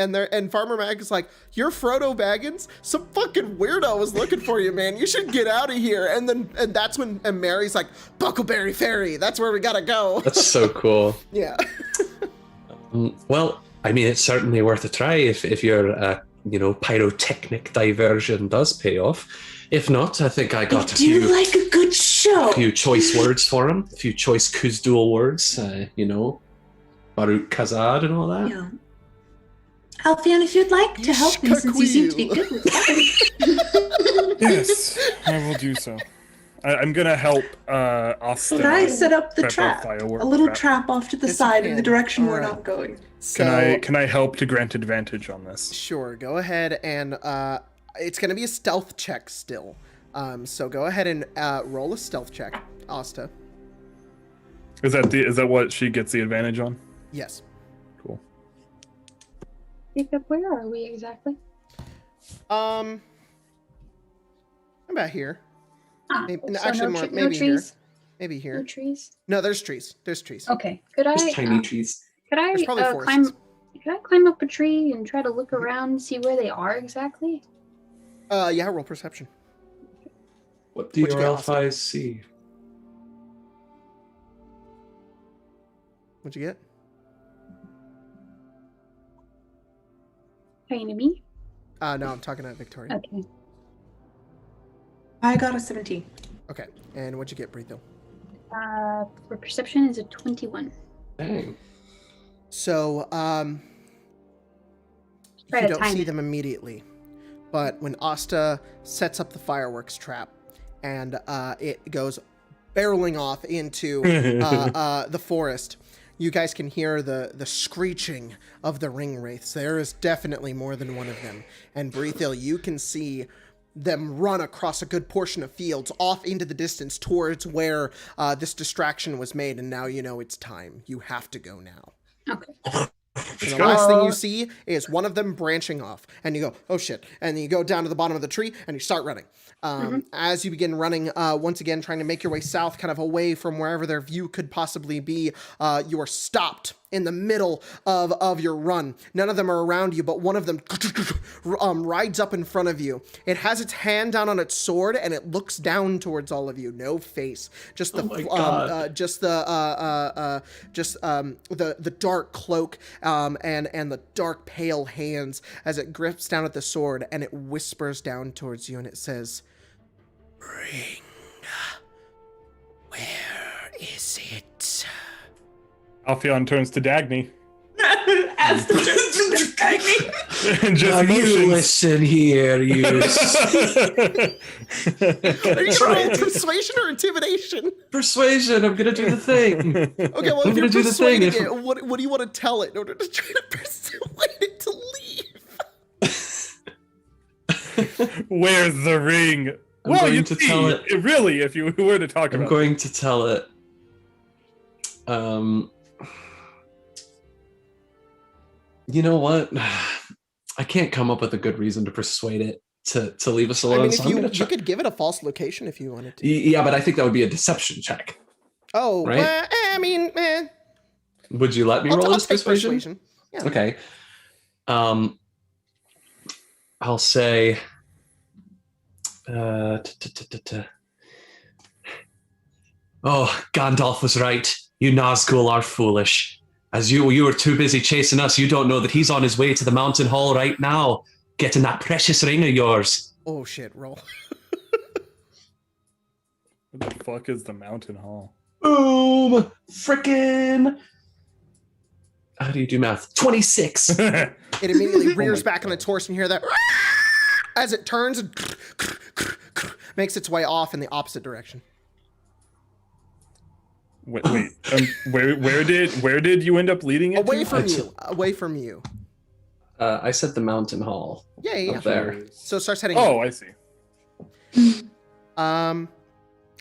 Farmer Maggot's like, "You're Frodo Baggins? Some fucking weirdo is looking for you, man. You should get out of here." And that's when Mary's like, "Buckleberry Ferry, that's where we gotta go." That's so cool. Yeah. Well, I mean, it's certainly worth a try if your pyrotechnic diversion does pay off. If not, I think I got a like a good show. few choice words for him, a few choice Khuzdul words, Baruch Khazad and all that. Yeah. Alfian, if you'd like to help me, since you seem to be good with that. Yes, I will do so. I'm gonna help Asta. Could I set up the prep trap? firework A little trap off to the Yes, you side in the can. direction we're Alright. not going. So, Can I help to grant advantage on this? Sure, go ahead and it's gonna be a stealth check still. So go ahead and roll a stealth check, Asta. Is that what she gets the advantage on? Yes. Cool. Jacob, where are we exactly? About here. Maybe, So actually, no more, no maybe here. trees? Maybe No here. trees? No, there's trees. There's trees. Okay. Could I Just tiny trees. Could I There's probably forests. climb up a tree and try to look around and see where they are exactly? Yeah, roll perception. What do What'd your you elf get, eyes see? What'd you get? Talking to me? No, I'm talking to Victoria. Okay. I got a 17. Okay. And what'd you get, Breathill? For perception is a 21. Dang. So, Try you to don't time see it. them immediately, but when Asta sets up the fireworks trap and it goes barreling off into the forest, you guys can hear the screeching of the ring wraiths. There is definitely more than one of them. And Breathill, you can see them run across a good portion of fields off into the distance towards where this distraction was made, and now you know it's time. You have to go now. Okay. And the last thing you see is one of them branching off, and you go, oh shit. And then you go down to the bottom of the tree and you start running. As you begin running, once again, trying to make your way south, kind of away from wherever their view could possibly be, you are stopped in the middle of your run. None of them are around you, but one of them rides up in front of you. It has its hand down on its sword, and it looks down towards all of you. No face, just the the dark cloak and the dark pale hands as it grips down at the sword, and it whispers down towards you, and it says, "Ring, where is it?" Alphion turns to Dagny. As the turns to Dagny. And just Now you motions. listen here, you. Are you gonna roll persuasion or intimidation? Persuasion. I'm gonna do the thing. Okay, well, I'm if you're gonna do the thing. persuading it, what do you want to tell it in order to try to persuade it to leave? Where's the ring? I'm well, going you to see, tell it. Really, if you were to talk I'm about going to tell it. You know what? I can't come up with a good reason to persuade it to leave us alone. I mean, so if I'm gonna you could give it a false location if you wanted to. Yeah, but I think that would be a deception check. Oh, Right? I mean, Would you let me roll I'll this take persuasion? Yeah. Okay. I'll say. Oh, Gandalf was right. You Nazgul are foolish. As you were too busy chasing us, you don't know that he's on his way to the mountain hall right now, getting that precious ring of yours. Oh shit, roll. What the fuck is the mountain hall? Boom! Frickin'! How do you do math? 26. It immediately rears back on its horse, and you hear that as it turns and makes its way off in the opposite direction. wait, where did you end up leading it Away to? from you. Away from you. I said the mountain hall. Yeah. Up there. So it starts heading. Oh, I see.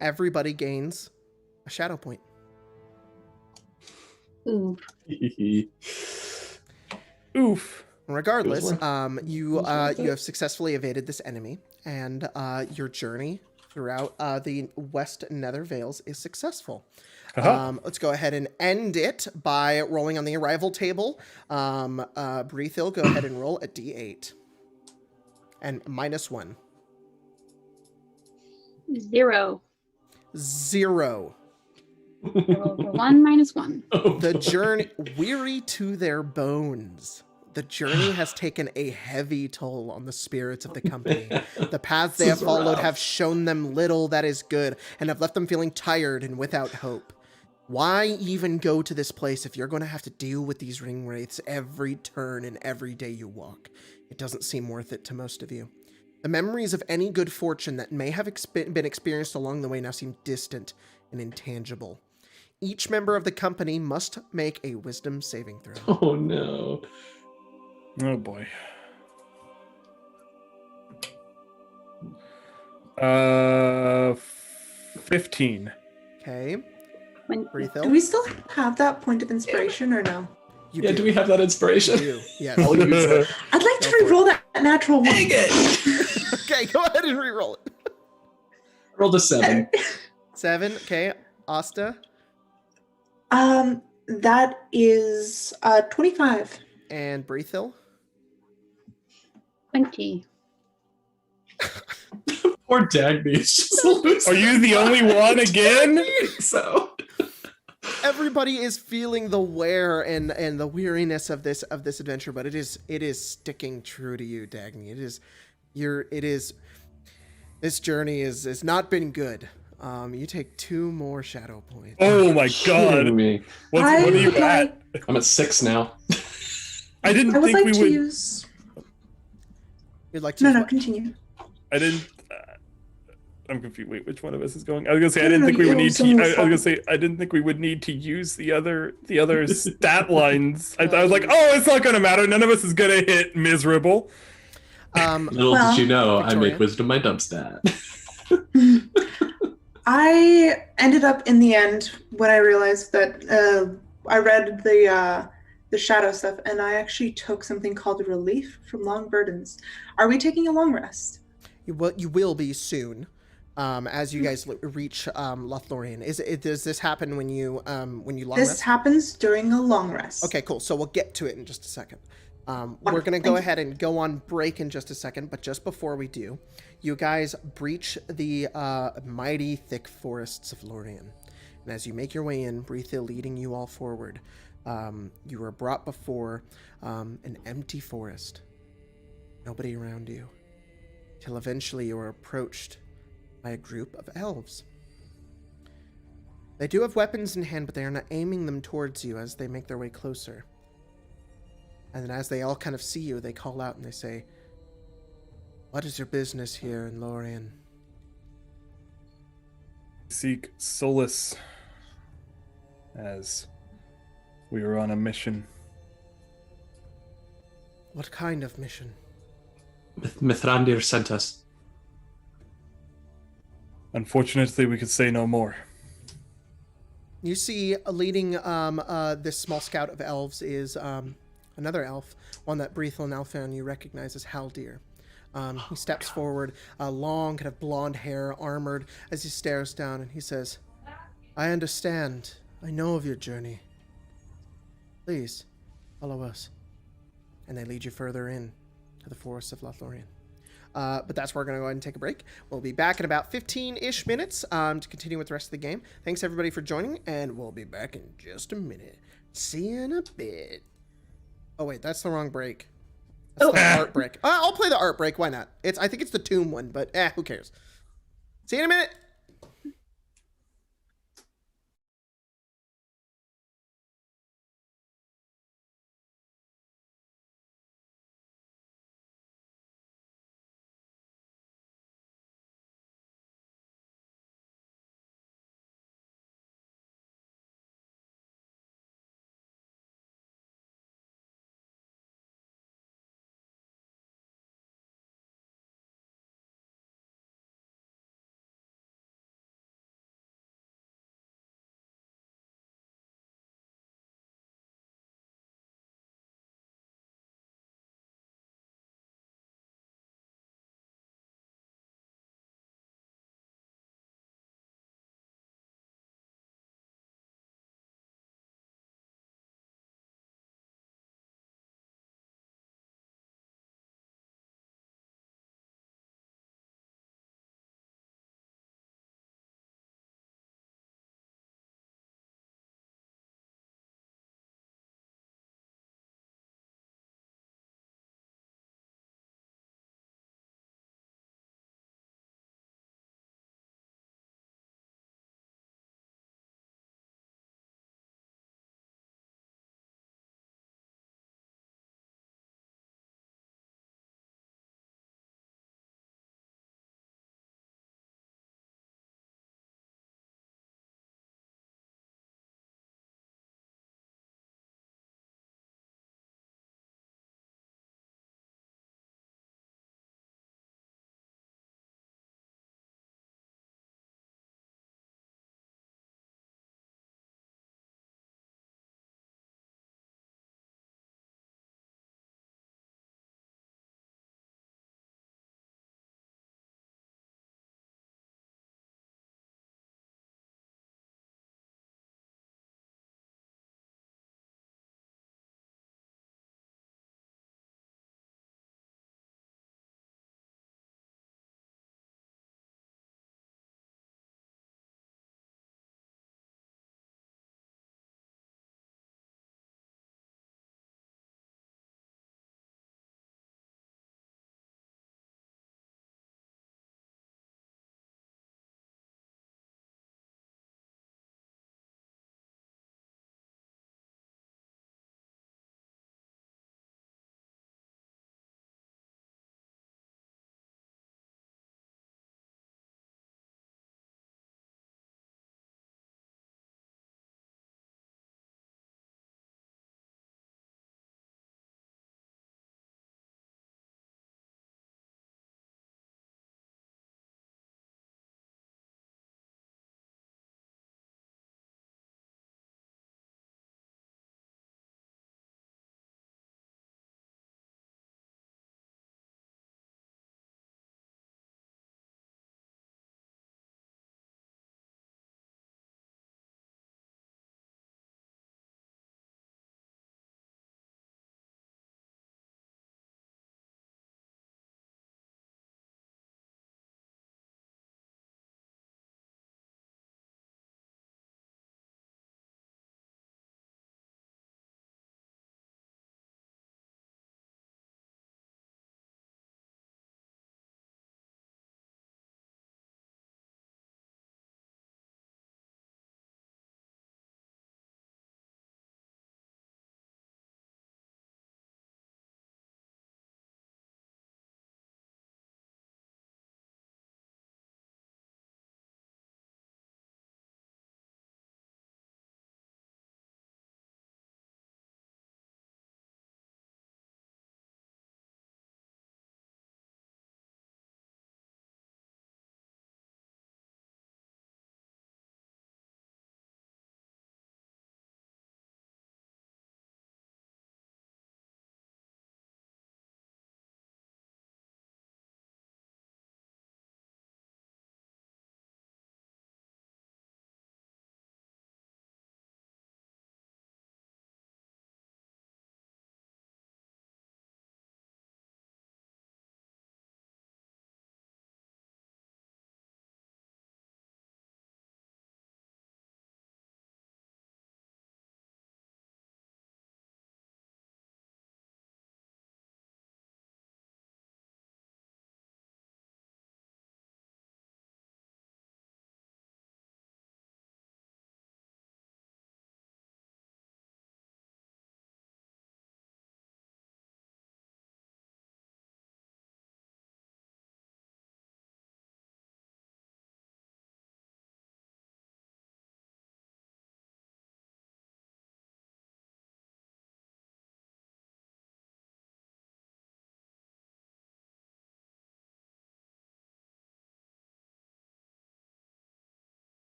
Everybody gains a shadow point. Ooh. Oof. Regardless, you have successfully evaded this enemy, and your journey throughout the West Nether Vales is successful. Let's go ahead and end it by rolling on the arrival table. Breathil, go ahead and roll a d8. And -1. 0. 0. Roll the 1 minus 1. The journey, weary to their bones. The journey has taken a heavy toll on the spirits of the company. The paths they have followed have shown them little that is good and have left them feeling tired and without hope. Why even go to this place if you're going to have to deal with these ring wraiths every turn and every day you walk? It doesn't seem worth it to most of you. The memories of any good fortune that may have been experienced along the way now seem distant and intangible. Each member of the company must make a wisdom saving throw. Oh no. Oh boy. 15. Okay. Breathil? Do we still have that point of inspiration or no? You Do we have that inspiration? do. Yes. I'll use it. I'd like to re-roll that natural one. Dang it! Okay, go ahead and re-roll it. Rolled a 7. 7. Okay. Asta That is 25. and Breathil. 20. Poor Dagny is just losing. Are you the only one again? So. Everybody is feeling the wear and the weariness of this adventure, but it is sticking true to you, Dagny. This journey has not been good. You take 2 more shadow points. Oh my god. Kidding me. What are you would at? I'm at 6 now. I didn't I would think like we to would. use. You'd like to? No, continue. I didn't. I'm confused. Wait, which one of us is going? I was gonna say I No, didn't no, think we would it need was to. only I was fun. gonna say I didn't think we would need to use the other stat lines. I was like, oh, it's not gonna matter. None of us is gonna hit miserable. Little Well, did you know, I Victoria. make wisdom my dump stat. I ended up in the end when I realized that I read the the shadow stuff, and I actually took something called relief from long burdens. Are we taking a long rest? You will be soon, as you guys reach Lothlorien. Does this happen when you long This rest? happens during a long rest. Okay, cool. So we'll get to it in just a second. We're Wonderful. going to go Thank you. ahead and go on break in just a second, but just before we do, you guys breach the mighty thick forests of Lorien. And as you make your way in, Breathill leading you all forward, you are brought before an empty forest. Nobody around you. Till eventually you are approached by a group of elves. They do have weapons in hand, but they are not aiming them towards you as they make their way closer. And then as they all kind of see you, they call out and they say, "What is your business here in Lorien?" Seek solace, as we are on a mission. What kind of mission? Mithrandir sent us. Unfortunately, we could say no more. You see, leading this small scout of elves is another elf, one that Breathel and Alphan you recognize as Haldir. He steps forward, long, kind of blonde hair, armored, as he stares down, and he says, "I understand. I know of your journey. Please, follow us." And they lead you further in to the forests of Lothlorien. But that's where we're going to go ahead and take a break. We'll be back in about 15-ish minutes to continue with the rest of the game. Thanks, everybody, for joining, and we'll be back in just a minute. See you in a bit. Oh, wait, that's the wrong break. That's the art break. I'll play the art break. Why not? I think it's the tomb one, but who cares? See you in a minute.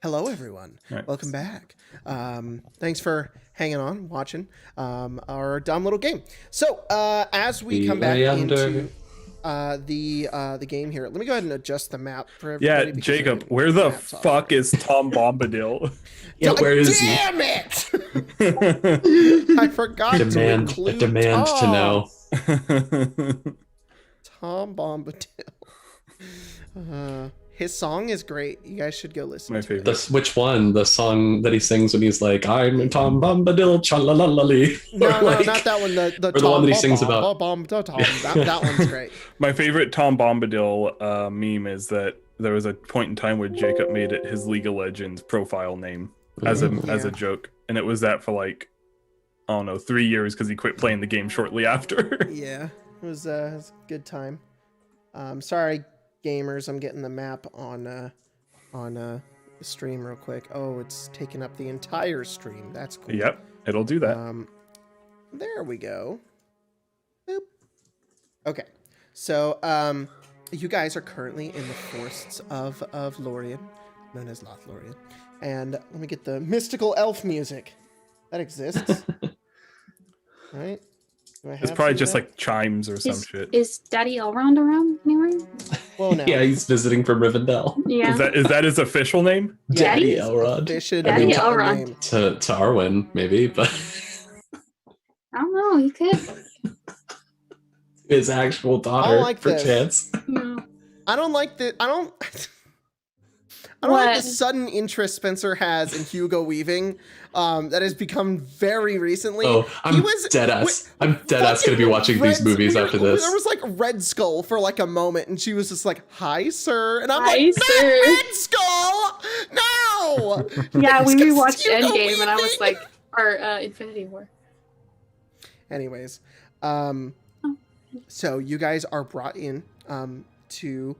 Hello, everyone. Right. Welcome back. Thanks for hanging on, watching our dumb little game. So, as we come back into the game here, let me go ahead and adjust the map for everybody. Yeah, Jacob, where the fuck is Tom Bombadil? Yeah, where is he? Damn it! I forgot to include demand to Tom. know. Tom Bombadil. His song is great. You guys should go listen My to favorite. it. Which one? The song that he sings when he's like, "I'm Tom Bombadil, cha-la-la-la-lee." No, Like- not that one. The or the one that he sings about. That one's great. My favorite Tom Bombadil meme is that there was a point in time where Jacob made it his League of Legends profile name as a joke, and it was that for like, I don't know, 3 years because he quit playing the game shortly after. Yeah, it was a good time. Sorry, gamers, I'm getting the map on the stream real quick. Oh, it's taking up the entire stream. That's cool. Yep, it'll do that. There we go. Boop. Okay, so you guys are currently in the forests of Lorien, known as Lothlorien, and let me get the mystical elf music that exists. Right? Do I have It's probably some of just that? like chimes or some shit. Is Daddy Elrond around anywhere? Well, no. Yeah, he's visiting from Rivendell. Yeah. Is that his official name? Daddy Daddy? Elrond. They should Daddy make up a Elrond. name. To Arwen, maybe, but I don't know. He could. his actual daughter, like this. perchance. No. I don't like the I don't like the What? sudden interest Spencer has in Hugo Weaving that has become very recently. Oh, I'm He was- dead ass. I'm dead ass gonna be Fucking watching these movies after this. There was like Red Skull for like a moment, and she was just like, "Hi, sir," and I'm Hi, like, sir. "Not Red Skull, no!" Yeah, we It's 'cause rewatched Hugo Endgame, and I was Weaving. like, or Infinity War. Anyways, so you guys are brought in to.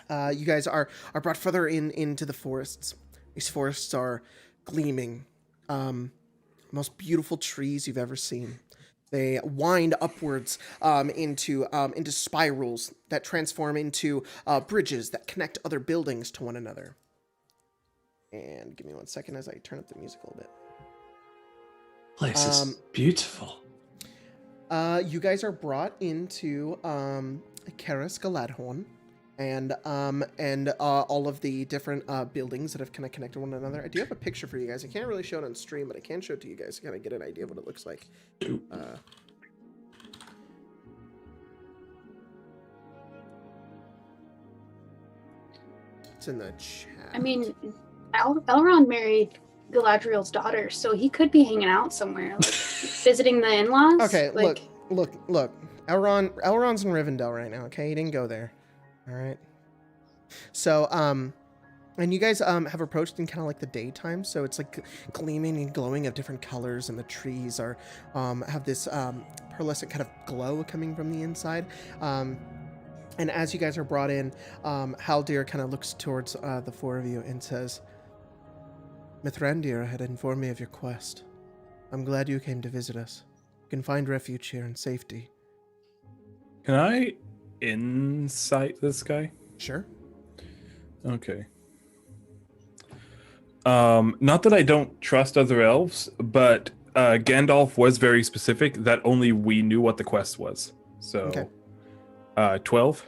You guys are brought further into the forests. These forests are gleaming, most beautiful trees you've ever seen. They wind upwards into spirals that transform into bridges that connect other buildings to one another. And give me 1 second as I turn up the music a little bit. Place is beautiful. You guys are brought into Karis Galadhorn. And all of the different buildings that have kind of connected to one another. I do have a picture for you guys. I can't really show it on stream, but I can show it to you guys to kind of get an idea of what it looks like. It's in the chat. I mean, Elrond married Galadriel's daughter, so he could be hanging out somewhere, like visiting the in-laws. Okay, like, look. Elrond's in Rivendell right now. Okay, he didn't go there. All right. So, and you guys have approached in kind of like the daytime, so it's like gleaming and glowing of different colors, and the trees are have this pearlescent kind of glow coming from the inside. And as you guys are brought in, Haldir kind of looks towards the four of you and says, "Mithrandir had informed me of your quest. I'm glad you came to visit us. You can find refuge here in safety." Can I insight this guy? Sure. Okay. Not that I don't trust other elves, but Gandalf was very specific that only we knew what the quest was. So, Okay. 12.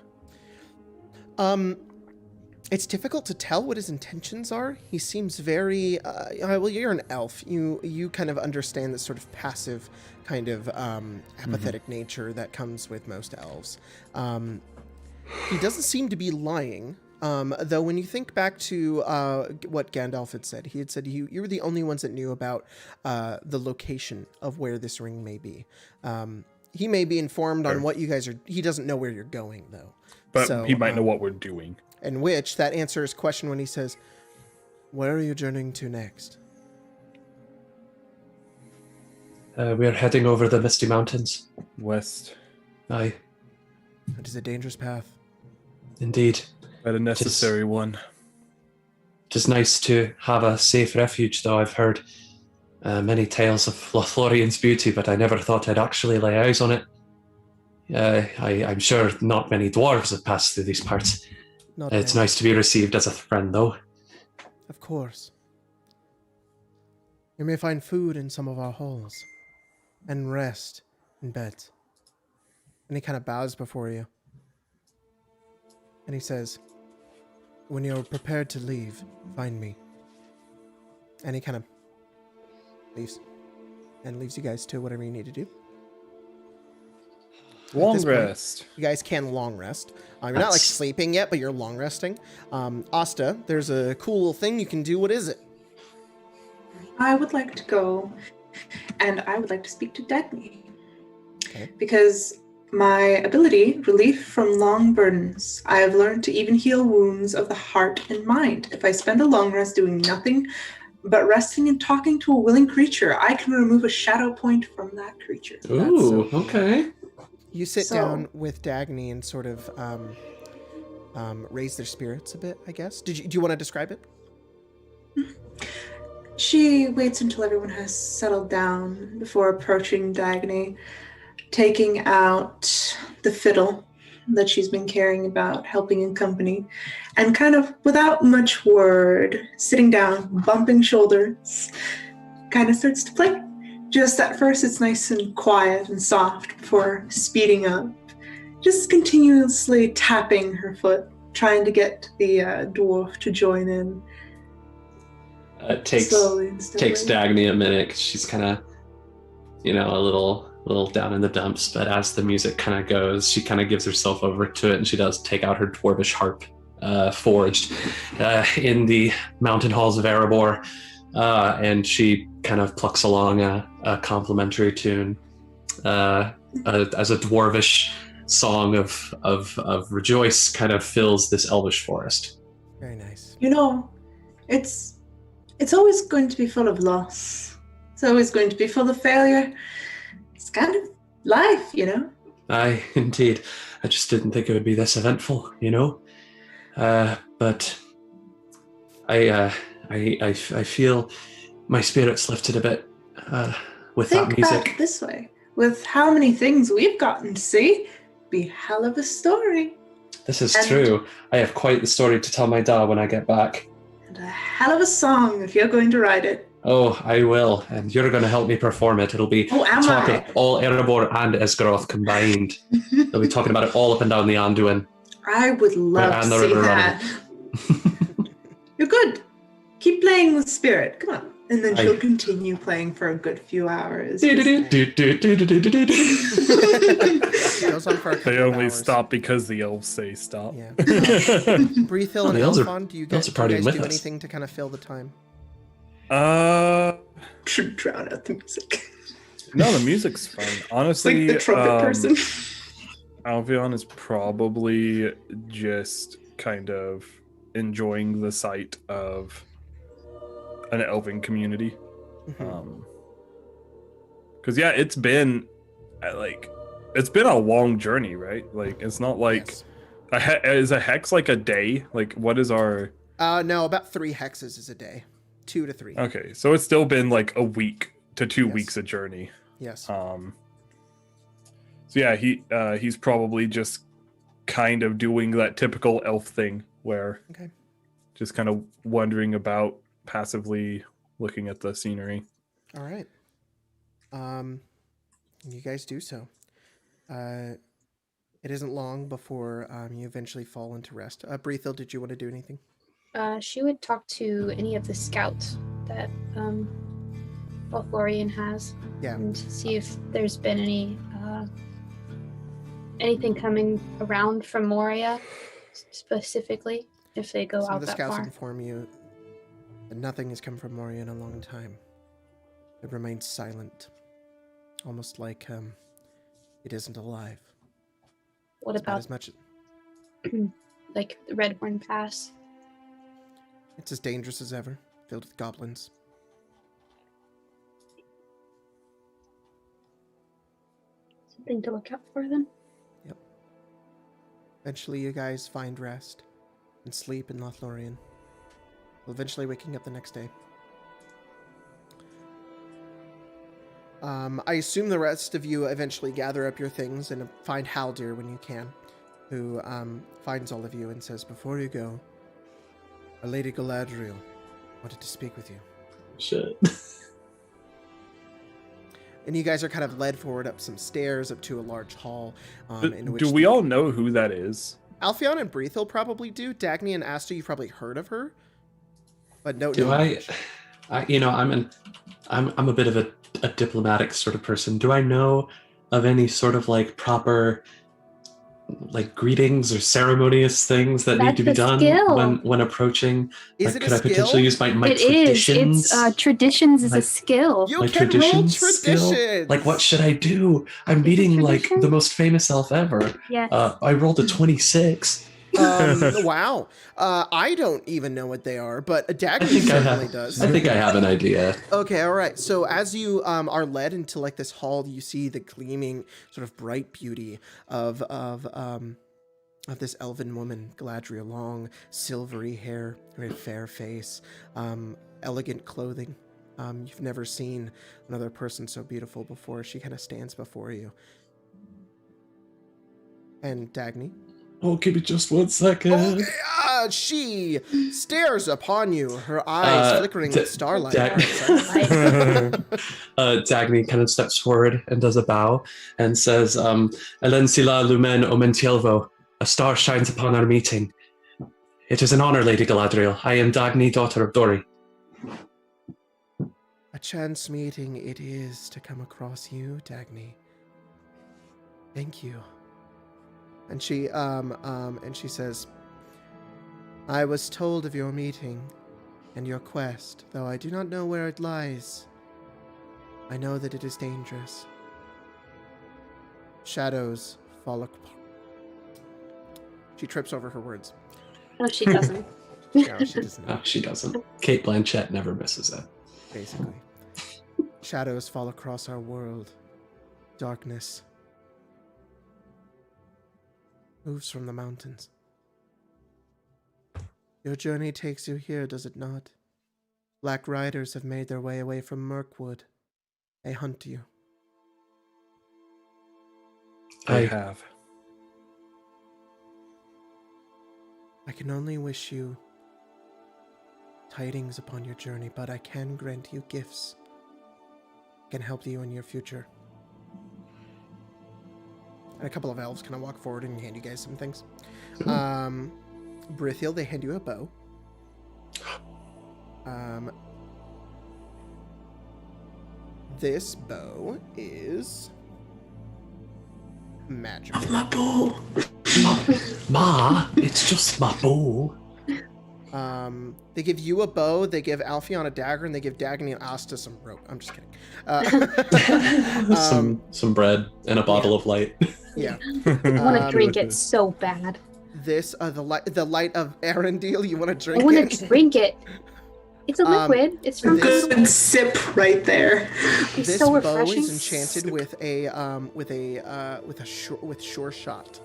It's difficult to tell what his intentions are. He seems very well, you're an elf. You kind of understand this sort of passive kind of apathetic nature that comes with most elves. He doesn't seem to be lying. Though when you think back to what Gandalf had said, he had said you were the only ones that knew about the location of where this ring may be. He may be informed on what you guys are. He doesn't know where you're going, though. But So, he might know what we're doing. In which that answers his question when he says, "Where are you journeying to next?" We're heading over the Misty Mountains. West. Aye, It is a dangerous path. indeed. But a necessary one. It is nice to have a safe refuge, though. I've heard many tales of Lothlorien's beauty, but I never thought I'd actually lay eyes on it. I'm sure not many dwarves have passed through these parts. Not It's many. nice to be received as a friend, though. Of course. You may find food in some of our halls, and rest in beds. And he kind of bows before you. And he says, when you're prepared to leave, find me. And he kind of leaves. And leaves you guys to whatever you need to do. Long rest. You guys can long rest. You're not like sleeping yet, but you're long resting. Asta, there's a cool little thing you can do. What is it? I would like to go, and I would like to speak to Dagny. Okay. Because my ability, relief from long burdens, I have learned to even heal wounds of the heart and mind. If I spend a long rest doing nothing but resting and talking to a willing creature, I can remove a shadow point from that creature. Ooh, okay. You sit down with Dagny and sort of raise their spirits a bit, I guess. Do you want to describe it? She waits until everyone has settled down before approaching Dagny, taking out the fiddle that she's been carrying about, helping in company, and kind of without much word, sitting down, bumping shoulders, kind of starts to play. Just at first it's nice and quiet and soft before speeding up, just continuously tapping her foot, trying to get the dwarf to join in. It takes Slowly and steadily. takes Dagny a minute. 'Cause she's kind of, a little down in the dumps. But as the music kind of goes, she kind of gives herself over to it, and she does take out her dwarvish harp, forged in the mountain halls of Erebor, and she kind of plucks along a complimentary tune as a dwarvish song of rejoice kind of fills this elvish forest. Very nice. It's always going to be full of loss. It's always going to be full of failure. It's kind of life, Aye, indeed. I just didn't think it would be this eventful, but I feel my spirits lifted a bit with that Think music. back this way. With how many things we've gotten to see, be hell of a story. This is And- true. I have quite the story to tell my dad when I get back. And a hell of a song if you're going to write it. Oh, I will, and you're going to help me perform it. It'll be Oh, am talk I? of all Erebor and Esgaroth combined. They'll be talking about it all up and down the Anduin. I would love And to the see river that. You're good. Keep playing with spirit. Come on. And then she'll continue playing for a good few hours. It goes on for a couple They of only hours. stop because the elves say stop. Yeah. Breathe Hill and the elves are- Elfon, do you the elves guys, are partying do with us. anything to kind of fill the time? Drown out the music. No, the music's fine. It's Honestly, like the trumpet person. Alvion is probably just kind of enjoying the sight of an elven community. Mhm. Because it's been a long journey, right? Like it's not like Yes. is a hex like a day? Like what is our? No, about 3 hexes is a day. 2 to 3. Okay, so it's still been like a week to 2 Yes. weeks a journey. Yes. So yeah, he's probably just kind of doing that typical elf thing where Okay. just kind of wandering about, passively looking at the scenery. All right. You guys do so. It isn't long before you eventually fall into rest. Breathil, did you want to do anything? She would talk to any of the scouts that Lothlorien has, Yeah. and see if there's been anything coming around from Moria specifically. If they go Some out of the that scouts far. inform you that nothing has come from Moria in a long time. It remains silent, almost like it isn't alive. What It's about about as much? like the Redhorn Pass? It's as dangerous as ever, filled with goblins. Something to look out for then. Eventually, you guys find rest and sleep in Lothlorien. Eventually, waking up the next day. I assume the rest of you eventually gather up your things and find Haldir when you can, who finds all of you and says, "Before you go, a Lady Galadriel wanted to speak with you. Shit. And you guys are kind of led forward up some stairs up to a large hall. In which Do we all know who that is? Alpheon and Breathil probably do. Dagny and Asta, you've probably heard of her, but no. Do no I I'm a bit of a diplomatic sort of person. Do I know of any sort of like proper like greetings or ceremonious things that need to be done when approaching? Is like, it could a I potentially skill? use my It traditions? is. It's traditions is a Like- skill. You my can roll traditions skill? traditions. Like, what should I do? I'm meeting like tradition? the most famous elf ever. Yes. I rolled a 26. Wow. I don't even know what they are, but Dagny certainly does. I think I have an idea. Okay, all right. So as you are led into like this hall, you see the gleaming, sort of bright beauty of this elven woman, Galadriel. Long, silvery hair, very fair face, elegant clothing. You've never seen another person so beautiful before. She kind of stands before you. And Dagny? Oh, give me just 1 second. Okay, she stares upon you, her eyes flickering with starlight. Dagny kind of steps forward and does a bow and says, Elensila lumen omentielvo, a star shines upon our meeting. It is an honor, Lady Galadriel. I am Dagny, daughter of Dori. A chance meeting it is to come across you, Dagny. Thank you. And she says, I was told of your meeting and your quest, though I do not know where it lies. I know that it is dangerous. Shadows fall apart. She trips over her words. No, she doesn't. No, she doesn't. No, she doesn't. Kate Blanchett never misses it. Basically. Shadows fall across our world. Darkness moves from the mountains. Your journey takes you here, does it not? Black riders have made their way away from Mirkwood. They hunt you. I have. I can only wish you tidings upon your journey, but I can grant you gifts. I can help you in your future. And a couple of elves kind of walk forward and hand you guys some things. Brithil, they hand you a bow. This bow is magical. My bow. Ma, it's just my bow. They give you a bow, they give Alpheon a dagger, and they give Dagny and Asta some rope. I'm just kidding. Some bread and a bottle of light. Yeah. I want to drink it so bad. This, the light of Arendelle, you want to drink I want it? to drink it. It's a liquid. It's from this- Google. Good sip right there. It's This so bow refreshing. is enchanted with sure shot.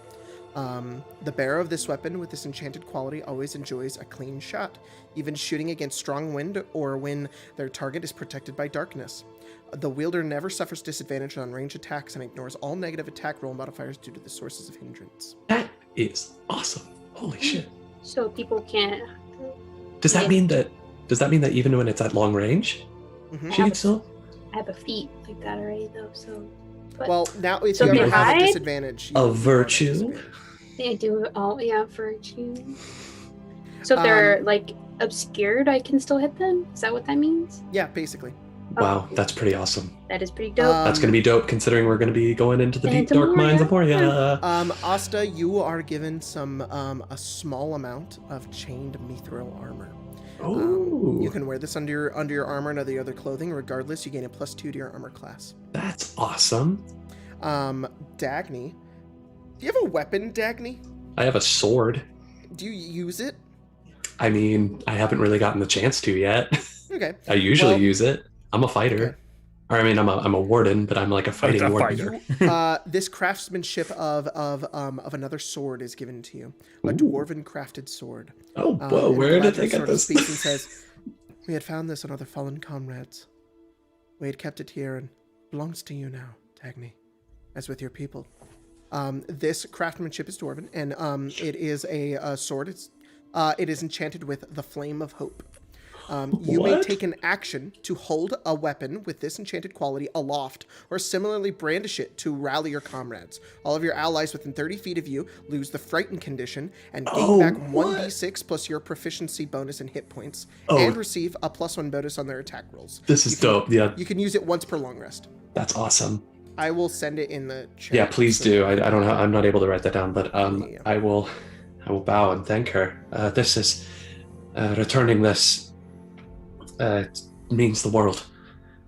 The bearer of this weapon with this enchanted quality always enjoys a clean shot, even shooting against strong wind or when their target is protected by darkness. The wielder never suffers disadvantage on range attacks and ignores all negative attack roll modifiers due to the sources of hindrance. That is awesome. Holy shit. So people can't. Does that mean that even when it's at long range, Mhm. she can still? I have a feat like that already, though. So. But Well, now if So you they ever have a hide? disadvantage, you A have a virtue? disadvantage. they do it all. Yeah, virtue. So if they're like obscured, I can still hit them. Is that what that means? Yeah, basically. Wow, that's pretty awesome. That is pretty dope. That's going to be dope considering we're going to be going into the And deep into dark mines of Moria. Asta, you are given some a small amount of chained mithril armor. Ooh, You can wear this under your armor and other clothing. Regardless, you gain a +2 to your armor class. that's awesome. Dagny, do you have a weapon, Dagny? I have a sword. Do you use it? I mean, I haven't really gotten the chance to yet. Okay. I usually Well- use it. I'm a fighter. Okay. Or I mean, I'm a warden, but I'm like a fighting A warden. fighter. This craftsmanship of another sword is given to you. A Ooh. dwarven crafted sword. Oh, whoa, And where did Galadriel they get sort of this? speaks and says, "We had found this on other fallen comrades. We had kept it here and belongs to you now, Dagny, as with your people." This craftsmanship is dwarven, and it is a sword. It is enchanted with the flame of hope. You may What? take an action to hold a weapon with this enchanted quality aloft, or similarly brandish it to rally your comrades. All of your allies within 30 feet of you lose the frightened condition and gain back 1d6 plus your proficiency bonus and hit points, and receive a +1 bonus on their attack rolls. This is dope. Yeah, You can use it once per long rest. that's awesome. I will send it in the chat. Yeah, please so- do. I don't know. I'm not able to write that down, but Yeah. I will bow and thank her. This is returning this. It means the world.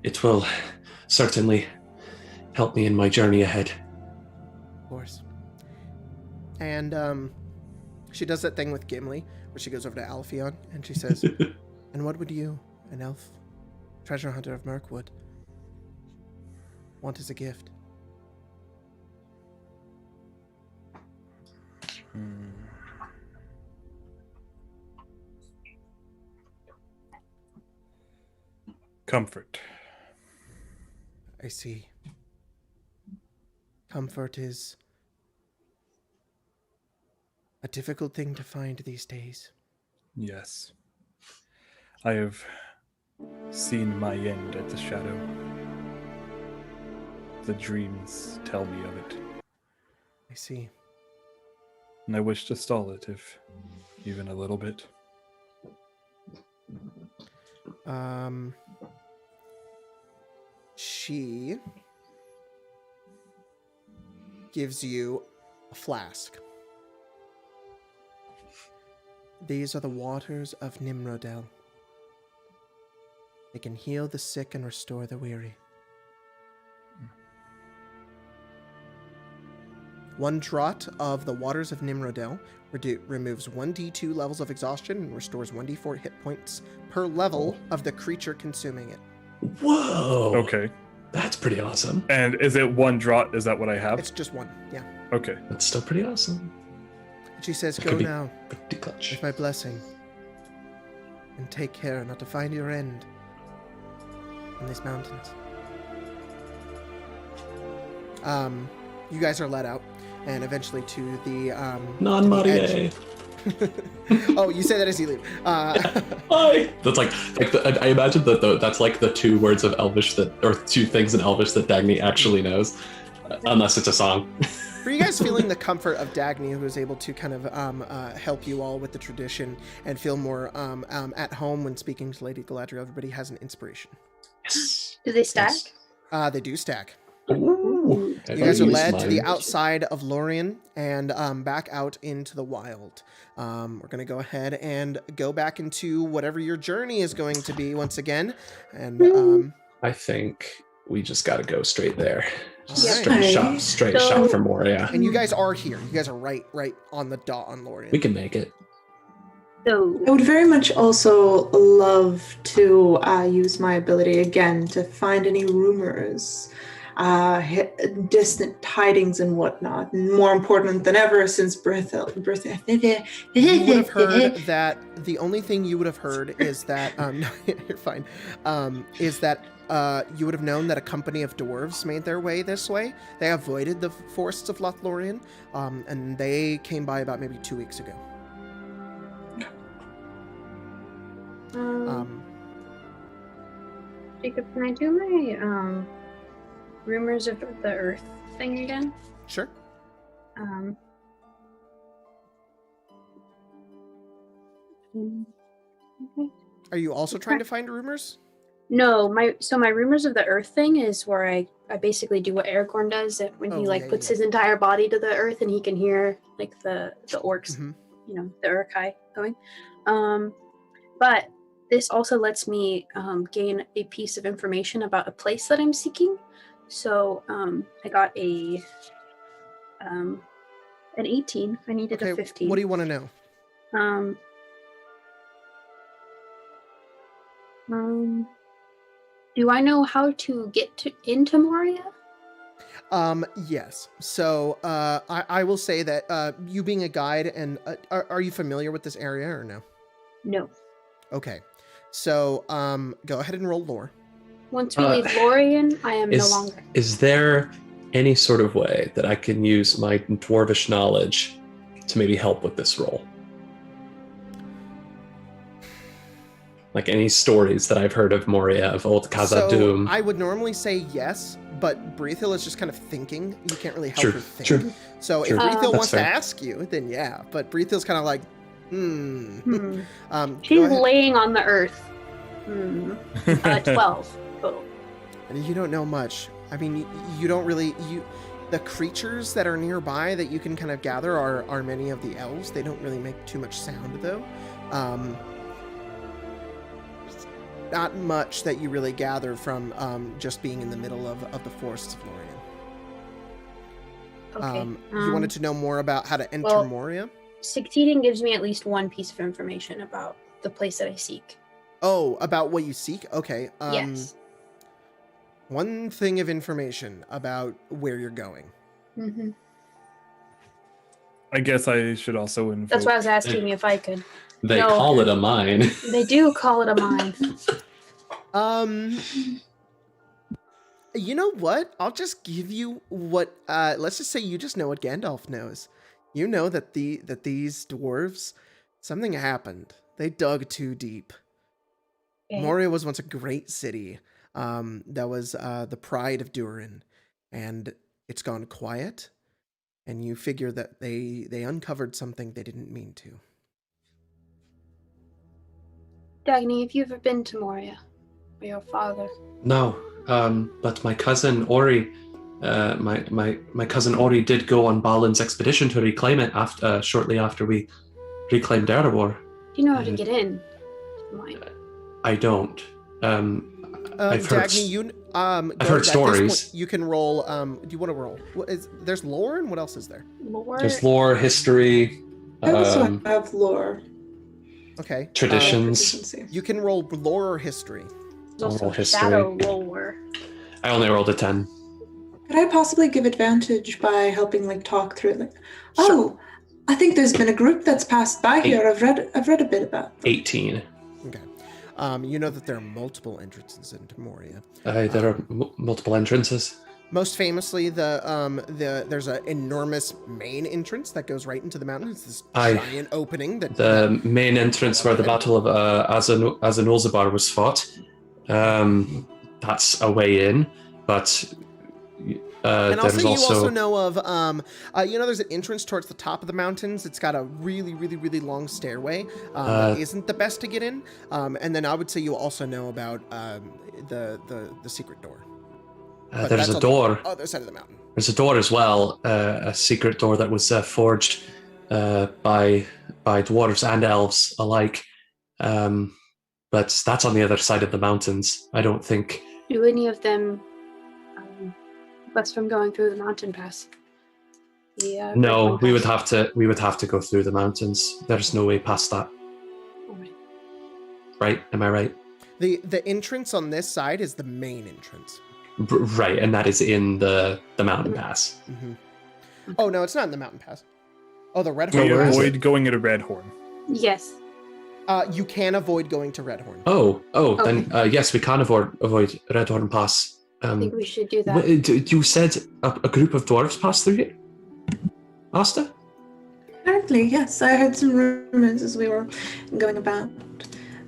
It will certainly help me in my journey ahead. Of course. And she does that thing with Gimli, where she goes over to Alfeon, and she says, "And what would you, an elf, treasure hunter of Mirkwood, want as a gift?" Comfort. I see. Comfort is a difficult thing to find these days. Yes. I have seen my end at the shadow. The dreams tell me of it, I see. and I wish to stall it, if even a little bit. She gives you a flask. These are the waters of Nimrodel. They can heal the sick and restore the weary. One draught of the waters of Nimrodel removes 1d2 levels of exhaustion and restores 1d4 hit points per level of the creature consuming it. Whoa. Okay. That's pretty awesome. And is it one draught? Is that what I have? It's just one, yeah. Okay. That's still pretty awesome. She says, That "Go could be now pretty clutch. with my blessing, and take care not to find your end in these mountains." You guys are let out, and eventually to the Non-Marie. Oh, you say that as you leave. Hi. That's I imagine that that's like the two words of Elvish or two things in Elvish that Dagny actually knows, unless it's a song. For you guys feeling the comfort of Dagny, who is able to kind of help you all with the tradition and feel more at home when speaking to Lady Galadriel, everybody has an inspiration. Yes. Do they stack? Yes. They do stack. Ooh. You guys are led to the outside of Lorien and back out into the wild. We're going to go ahead and go back into whatever your journey is going to be once again. And I think we just got to go straight there. Just Alright. straight shot for Moria. and you guys are here. You guys are right on the dot on Lorien. We can make it. So I would very much also love to use my ability again to find any rumors, distant tidings and whatnot. And more important than ever, since You would have heard that the only thing you would have heard is that no, you're fine. Is that you would have known that a company of dwarves made their way this way. They avoided the forests of Lothlorien, and they came by about maybe 2 weeks ago. Jacob, can I do my rumors of the earth thing again? Sure. Okay. Are you also trying to find rumors? No, my rumors of the earth thing is where I basically do what Aragorn does when he puts his entire body to the earth and he can hear like the orcs, Mhm. The Uruk-hai going. But this also lets me gain a piece of information about a place that I'm seeking. So I got an 18. I needed a 15. What do you want to know? Do I know how to get into Moria? Yes. So I will say that you being a guide, and are you familiar with this area or no? No. Okay. So go ahead and roll lore. Once we leave Lorien, I am no longer. Is there any sort of way that I can use my dwarvish knowledge to maybe help with this role? Like any stories that I've heard of Moria, of old Khazad-dûm? So I would normally say yes, but Breathill is just kind of thinking. You can't really help Sure, her think. sure. So Sure. if Breathill That's wants to fair. ask you, then yeah. But Breathill's kind of like, go She's ahead. laying on the earth. 12 total. And you don't know much. I mean, you don't really the creatures that are nearby that you can kind of gather are many of the elves. They don't really make too much sound though. Not much that you really gather from just being in the middle of the forests of Lorien. Okay. You wanted to know more about how to enter well- Moria? Succeeding gives me at least one piece of information about the place that I seek. Oh, about what you seek? Okay. Yes. One thing of information about where you're going. Mm-hmm. I guess I should also invoke. That's why I was asking if I could. They No. call it a mine. They do call it a mine. You know what? I'll just give you what. Let's just say you just know what Gandalf knows. You know that these dwarves, something happened. They dug too deep. Okay. Moria was once a great city. That was the pride of Durin, and it's gone quiet. And you figure that they uncovered something they didn't mean to. Dagny, have you ever been to Moria? Or your father? No, but my cousin Ori, my cousin Ori did go on Balin's expedition to reclaim it shortly after we reclaimed Erebor. Do you know how to get in? To the mine? I don't. I've heard. Dagny, I've at heard this stories. point, you can roll. Do you want to roll? There's lore, and what else is there? Lore? There's lore, history, I also have lore. Okay. traditions. Proficiency. You can roll lore or history. There's also Roll history. shadow lore. I only rolled a 10. Could I possibly give advantage by helping talk through it? Oh, I think there's been a group that's passed by here. I've read a bit about them. 18. Okay. You know that there are multiple entrances into Moria. There are multiple entrances. Most famously, there's an enormous main entrance that goes right into the mountain. It's this giant opening that The main entrance where the Battle of Azanulzabar was fought. That's a way in, but and there's you also also know of there's an entrance towards the top of the mountains. It's got a really, really, really long stairway that isn't the best to get in. And then I would say you also know about the secret door. But there's that's a door. on the other side of the mountain. There's a door as well, a secret door that was forged by dwarves and elves alike. But that's on the other side of the mountains. I don't think. Do any of them us from going through the mountain pass? Yeah. No, we would have to go through the mountains. There's no way past that. Right? Am I right? The entrance on this side is the main entrance. Right, and that is in the mountain pass. Mm-hmm. Oh no, it's not in the mountain pass. Oh, the Red So Horn. you where is avoid going into Redhorn. Yes. You can avoid going to Red Horn. Then yes, we can avoid Redhorn Pass. I think we should do that. You said a group of dwarves passed through here? Asta? Apparently, yes. I heard some rumors as we were going about.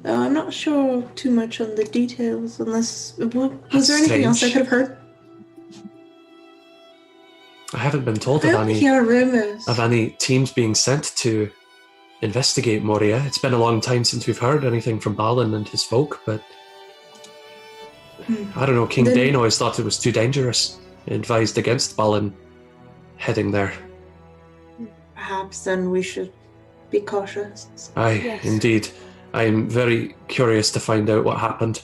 Though I'm not sure too much on the details, unless... Was there anything else I could have heard? I haven't been told I of only any hear rumors. teams being sent to investigate Moria. It's been a long time since we've heard anything from Balin and his folk, but I don't know. King Then- Dane always thought it was too dangerous. He advised against Balin heading there. Perhaps then we should be cautious. Aye, Yes. indeed. I'm very curious to find out what happened.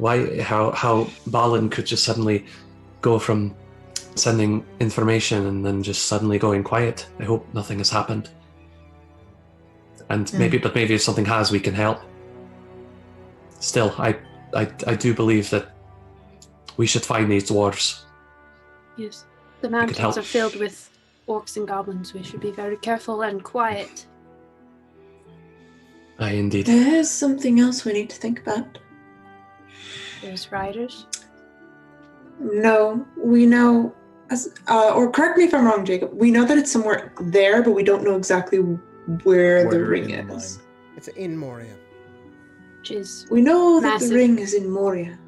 How Balin could just suddenly go from sending information and then just suddenly going quiet. I hope nothing has happened. And maybe if something has, we can help. Still, I do believe that we should find these dwarves. Yes. The help. mountains are filled with orcs and goblins. We should be very careful and quiet. Aye, indeed. There's something else we need to think about. There's riders. No, we know, or correct me if I'm wrong, Jacob, we know that it's somewhere there, but we don't know exactly where the ring in the is. It's in Moria. which is We know that massive. the ring is in Moria.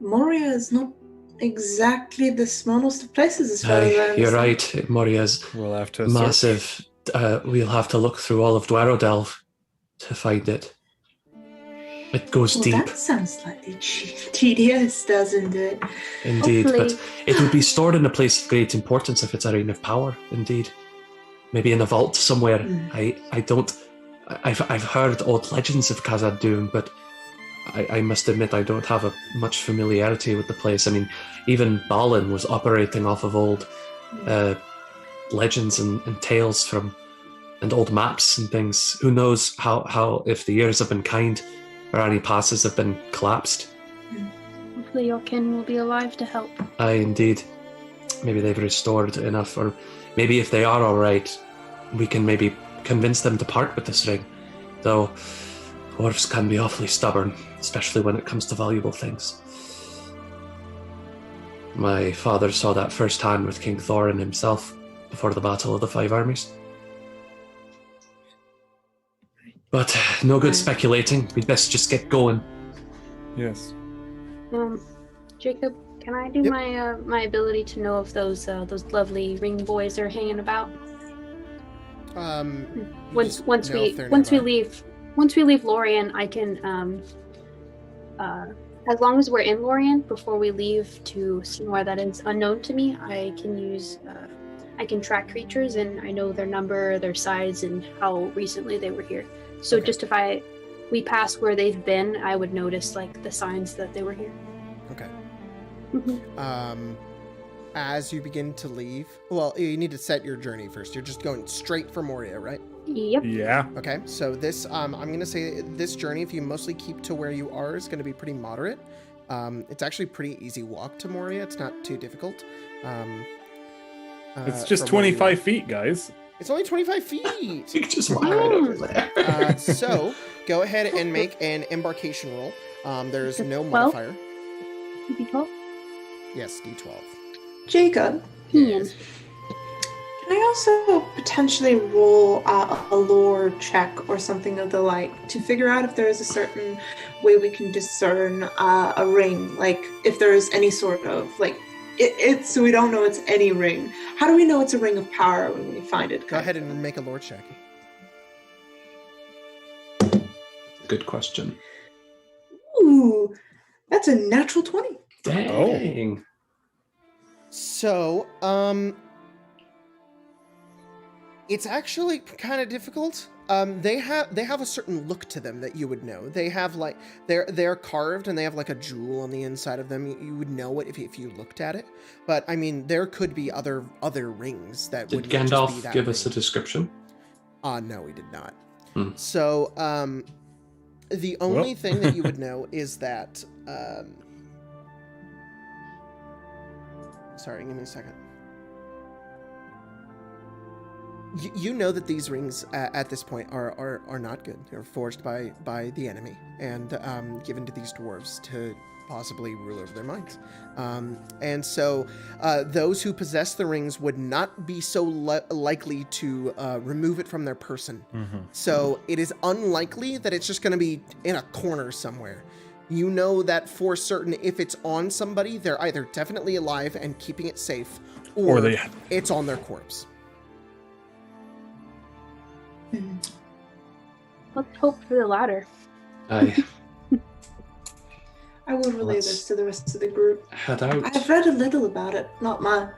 Moria is not exactly the smallest of places as far as I Aye, understand. you're right. Moria's We'll have to search. massive. We'll have to look through all of Dwerodelv to find it. It goes Well, deep, that sounds slightly tedious, doesn't it? indeed. Hopefully. But it would be stored in a place of great importance if it's a ring of power, indeed. Maybe in a vault somewhere. I don't. I've heard odd legends of Khazad Dûm, but I must admit I don't have much familiarity with the place. I mean, even Balin was operating off of old legends and tales and old maps and things. Who knows how if the years have been kind or any passes have been collapsed. Hopefully your kin will be alive to help. Aye, indeed. Maybe they've restored enough, or maybe if they are all right, we can maybe convince them to part with this ring. Though dwarves can be awfully stubborn, especially when it comes to valuable things. My father saw that firsthand with King Thorin himself before the Battle of the Five Armies. But no good speculating. We'd best just get going. Yes. Jacob, can I do Yep. my ability to know if those lovely ring boys are hanging about? Once we leave Lorien, I can as long as we're in Lorien before we leave to somewhere that is unknown to me, I can use I can track creatures and I know their number, their size, and how recently they were here. So Okay. just if we pass where they've been, I would notice like the signs that they were here. Okay. Mhm. As you begin to leave, well, you need to set your journey first. You're just going straight for Moria, right? Yep. Yeah. Okay, so this, I'm going to say this journey, if you mostly keep to where you are, is going to be pretty moderate. It's actually pretty easy walk to Moria. It's not too difficult. It's just from where you 25 are. feet, guys. It's only 25 feet. You can just walk right over there. So go ahead and make an embarkation roll. There's no 12? modifier. D12? Yes, D12. Jacob, Ian. can I also potentially roll a lore check or something of the like to figure out if there is a certain way we can discern a ring? Like, if there is any sort of, like, it's so we don't know it's any ring. How do we know it's a ring of power when we find it? Go ahead and make a lore check. Good question. Ooh, that's a natural 20. Dang. So, it's actually kind of difficult. They have a certain look to them that you would know. They have like they're carved and they have like a jewel on the inside of them. You would know it if you looked at it. But I mean, there could be other rings that Did would just be Gandalf that give us a ring. description? No, he did not. Hmm. So, the only thing that you would know is that. Sorry, give me a second. You know that these rings at this point are not good. They're forged by the enemy and given to these dwarves to possibly rule over their minds. And so those who possess the rings would not be so likely to remove it from their person. So it is unlikely that it's just going to be in a corner somewhere. You know that for certain, if it's on somebody, they're either definitely alive and keeping it safe, or it's on their corpse. Let's hope for the latter. Aye. I will relay Let's this to the rest of the group. Head out. I've read a little about it, not much.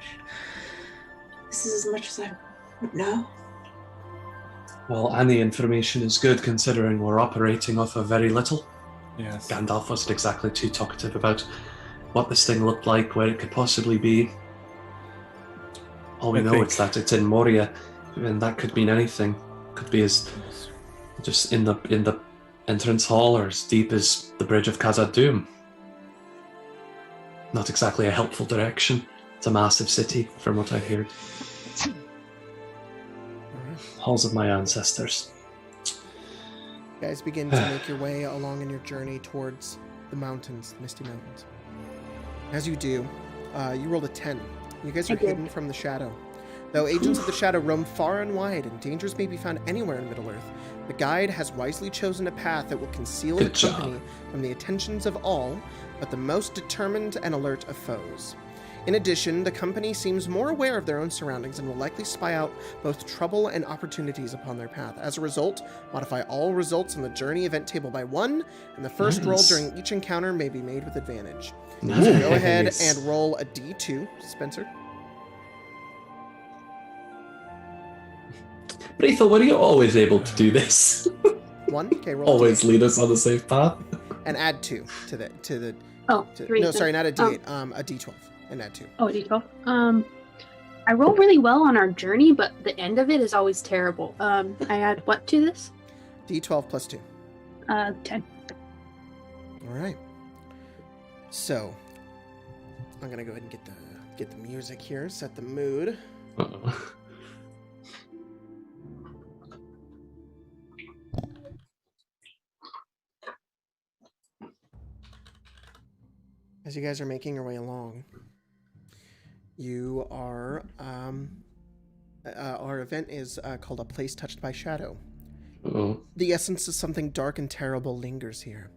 This is as much as I would know. Well, any information is good considering we're operating off of very little. Yes. Gandalf wasn't exactly too talkative about what this thing looked like, where it could possibly be. All we know is that it's in Moria, and that could mean anything. Could be as just in the entrance hall, or as deep as the bridge of Khazad Dûm. Not exactly a helpful direction. It's a massive city, from what I've heard. Halls of my ancestors. You guys begin to make your way along in your journey towards the mountains, the Misty Mountains. As you do, you rolled a 10. You guys are I did. hidden from the shadow. Though agents of the shadow roam far and wide, and dangers may be found anywhere in Middle-earth, the guide has wisely chosen a path that will conceal the company from the attentions of all but the most determined and alert of foes. In addition, the company seems more aware of their own surroundings and will likely spy out both trouble and opportunities upon their path. As a result, modify all results on the journey event table by 1, and the first roll during each encounter may be made with advantage. Nice. So go ahead and roll a d2, Spencer. Rachel, were you always able to do this? 1. Okay, roll. Always lead us on the safe path. And add 2 to the. Oh, 3. No, sorry, not a d8. A d12, and add 2. Oh, D12. I roll really well on our journey, but the end of it is always terrible. I add what to this? d12 plus 2. 10. All right. So, I'm gonna go ahead and get the music here, set the mood. Uh-oh. As you guys are making your way along, you are, our event is called A Place Touched by Shadow. Uh-oh. The essence of something dark and terrible lingers here.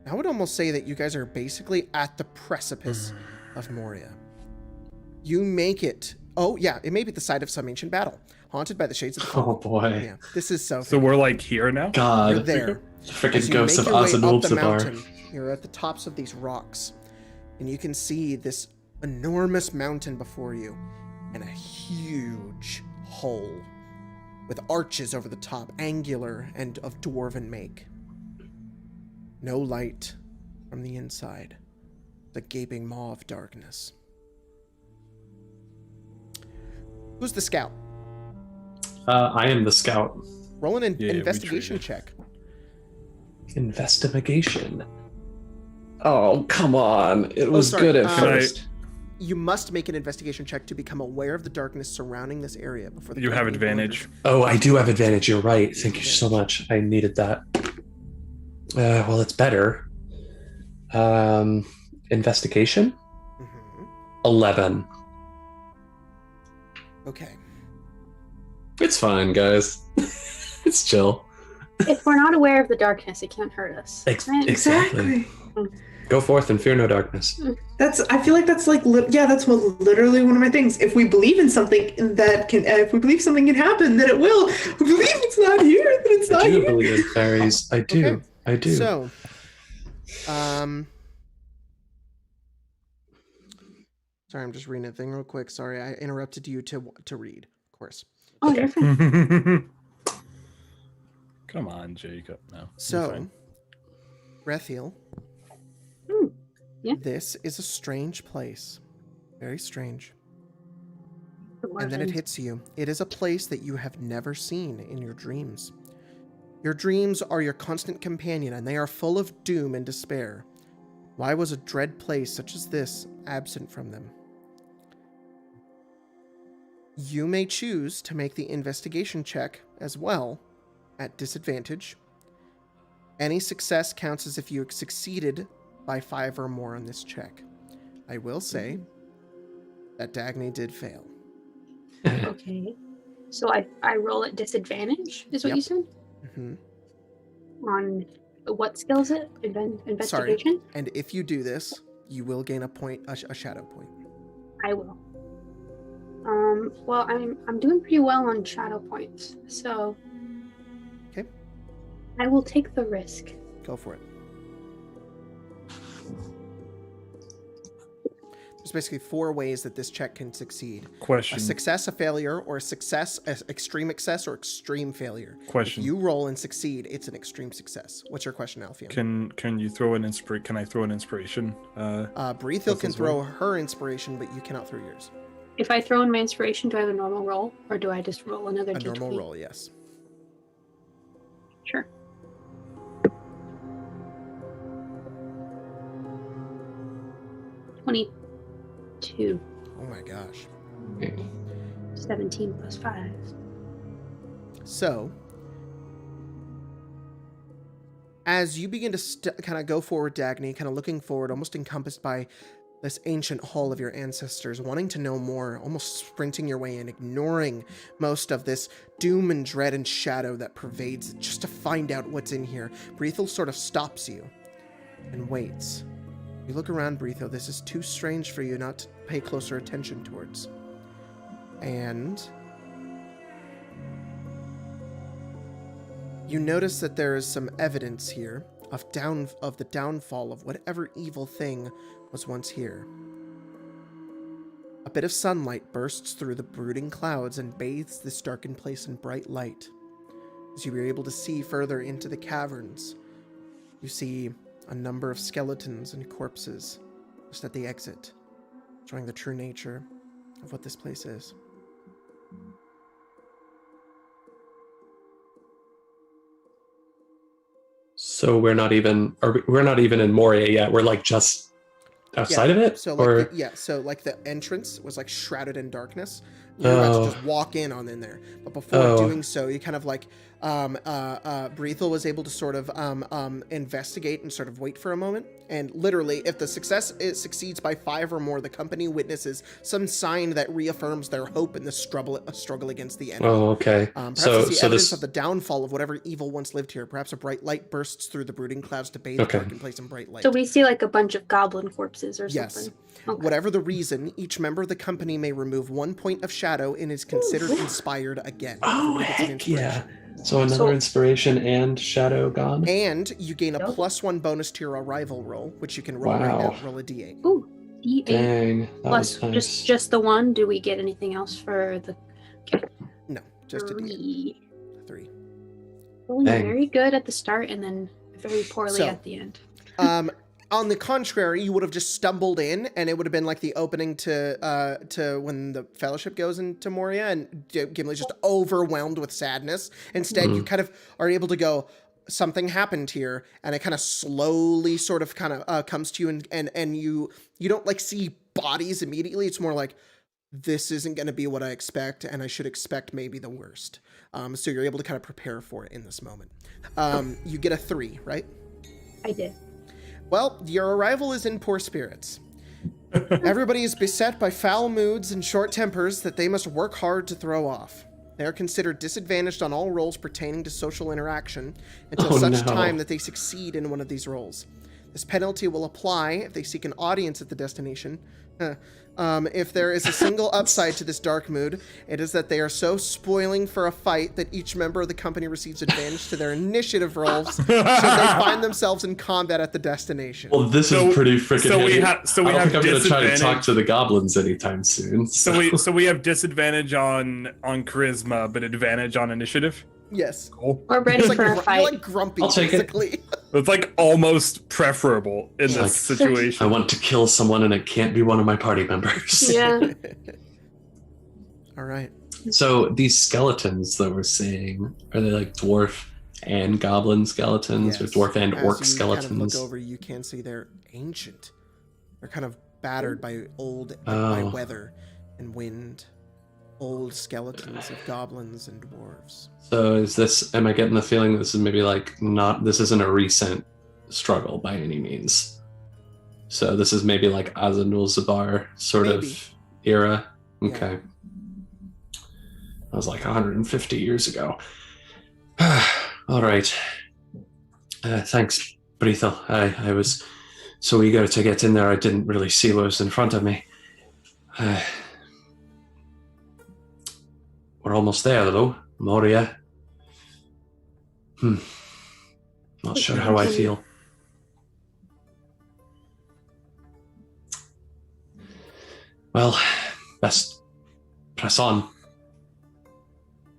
I would almost say that you guys are basically at the precipice of Moria. You make it. Oh, yeah, it may be the site of some ancient battle, haunted by the shades of the Oh, boy. Yeah, this is so. So we're like here now? God. You're there. The As freaking you ghosts make of your way Oz and up the Ulzabar. mountain, you're at the tops of these rocks, and you can see this enormous mountain before you, and a huge hole with arches over the top, angular and of dwarven make. No light from the inside. The gaping maw of darkness. Who's the scout? I am the scout. Roll an Yeah, we investigation traded. check. Investigation. Oh, come on. It was sorry. good at Can first. You must make an investigation check to become aware of the darkness surrounding this area before the You have company advantage. wanders. Oh, I do have advantage. You're right. Thank you so much. I needed that. Well, it's better. Investigation? Mhm. 11. Okay. It's fine, guys. It's chill. If we're not aware of the darkness, it can't hurt us. Right? Exactly. Go forth and fear no darkness. I feel like that's like, that's literally one of my things. If we believe in something that can, if we believe something can happen, then it will. If we believe it's not here, then it's not I do here. believe in fairies. I do. Okay. I do. So, sorry, I'm just reading a thing real quick. Sorry, I interrupted you to read, of course. Oh, Okay. you're fine. Come on, Jacob. No. you're So, fine. Rethiel, yeah. this is a strange place. Very strange. The And then it legend. hits you. It is a place that you have never seen in your dreams. Your dreams are your constant companion, and they are full of doom and despair. Why was a dread place such as this absent from them? You may choose to make the investigation check as well, at disadvantage. Any success counts as if you succeeded by 5 or more on this check. I will say that Dagny did fail. Okay. So I roll at disadvantage, is what Yep. you said? Mhm. On what skill is it? Investigation? And if you do this, you will gain a point, a shadow point. I will. Well, I'm doing pretty well on shadow points, so Okay. I will take the risk. Go for it. There's basically 4 ways that this check can succeed. Question. A success, a failure, or a success, extreme success, or extreme failure. Question. If you roll and succeed, it's an extreme success. What's your question, Alfian? Can you throw an inspiration? Can I throw an inspiration? Breathil can as throw well? her inspiration, but you cannot throw yours. If I throw in my inspiration, do I have a normal roll, or do I just roll another A d20? normal roll, yes. Sure. $22. Oh my gosh. 17 plus 5. So, as you begin to kind of go forward, Dagny, kind of looking forward, almost encompassed by this ancient hall of your ancestors, wanting to know more, almost sprinting your way in, ignoring most of this doom and dread and shadow that pervades it, just to find out what's in here. Breathel sort of stops you and waits. You look around, Breathel. This is too strange for you not to pay closer attention towards. And you notice that there is some evidence here of the downfall of whatever evil thing was once here. A bit of sunlight bursts through the brooding clouds and bathes this darkened place in bright light. As you are able to see further into the caverns, you see a number of skeletons and corpses just at the exit, showing the true nature of what this place is. So we're not even in Moria yet. We're like just outside of it? So or... so like the entrance was like shrouded in darkness. You're about to just walk in there. But before doing so, you kind of like Breathel was able to sort of investigate and sort of wait for a moment. And literally, if the succeeds by 5 or more, the company witnesses some sign that reaffirms their hope in the struggle against the enemy. Oh, okay. Perhaps it's the evidence of the downfall of whatever evil once lived here. Perhaps a bright light bursts through the brooding clouds to bathe the darkened place in bright light. So we see like a bunch of goblin corpses or something. Yes. Okay. Whatever the reason, each member of the company may remove 1 point of shadow and is considered inspired again. Oh, heck yeah. So another inspiration and shadow gone? And you gain a +1 bonus to your arrival roll, which you can roll right now. Roll a d8. Ooh, d8. Dang, that Plus was nice. just the one. Do we get anything else for the... No, just a d8. 3. Rolling very good at the start and then very poorly at the end. On the contrary, you would have just stumbled in, and it would have been like the opening to when the Fellowship goes into Moria, and Gimli's just overwhelmed with sadness. Instead, you kind of are able to go, something happened here, and it kind of slowly sort of comes to you, and you don't like see bodies immediately. It's more like, this isn't going to be what I expect, and I should expect maybe the worst. So you're able to kind of prepare for it in this moment. You get a 3, right? I did. Well, your arrival is in poor spirits. Everybody is beset by foul moods and short tempers that they must work hard to throw off. They are considered disadvantaged on all roles pertaining to social interaction until time that they succeed in one of these roles. This penalty will apply if they seek an audience at the destination. If there is a single upside to this dark mood, it is that they are so spoiling for a fight that each member of the company receives advantage to their initiative rolls should they find themselves in combat at the destination. Well, this is pretty freaking heavy. I don't think I'm going to try to talk to the goblins anytime soon. So we have disadvantage on charisma, but advantage on initiative? Yes. Cool. We're ready for a fight. You're like grumpy, I'll take basically. It's like almost preferable in this situation. I want to kill someone and it can't be one of my party members. Yeah. All right. So these skeletons that we're seeing, are they like dwarf and goblin skeletons, or dwarf and orc skeletons? Kind of look over, you can see they're ancient. They're kind of battered by by weather and wind. Old skeletons of goblins and dwarves. So am I getting the feeling this is maybe like this isn't a recent struggle by any means? So this is maybe like Azanul Zabar sort of era? Okay. Yeah. That was like 150 years ago. All right. Thanks, Breathel. I was so eager to get in there, I didn't really see what was in front of me. We're almost there, though. Moria. Not sure how I feel. Well, best press on.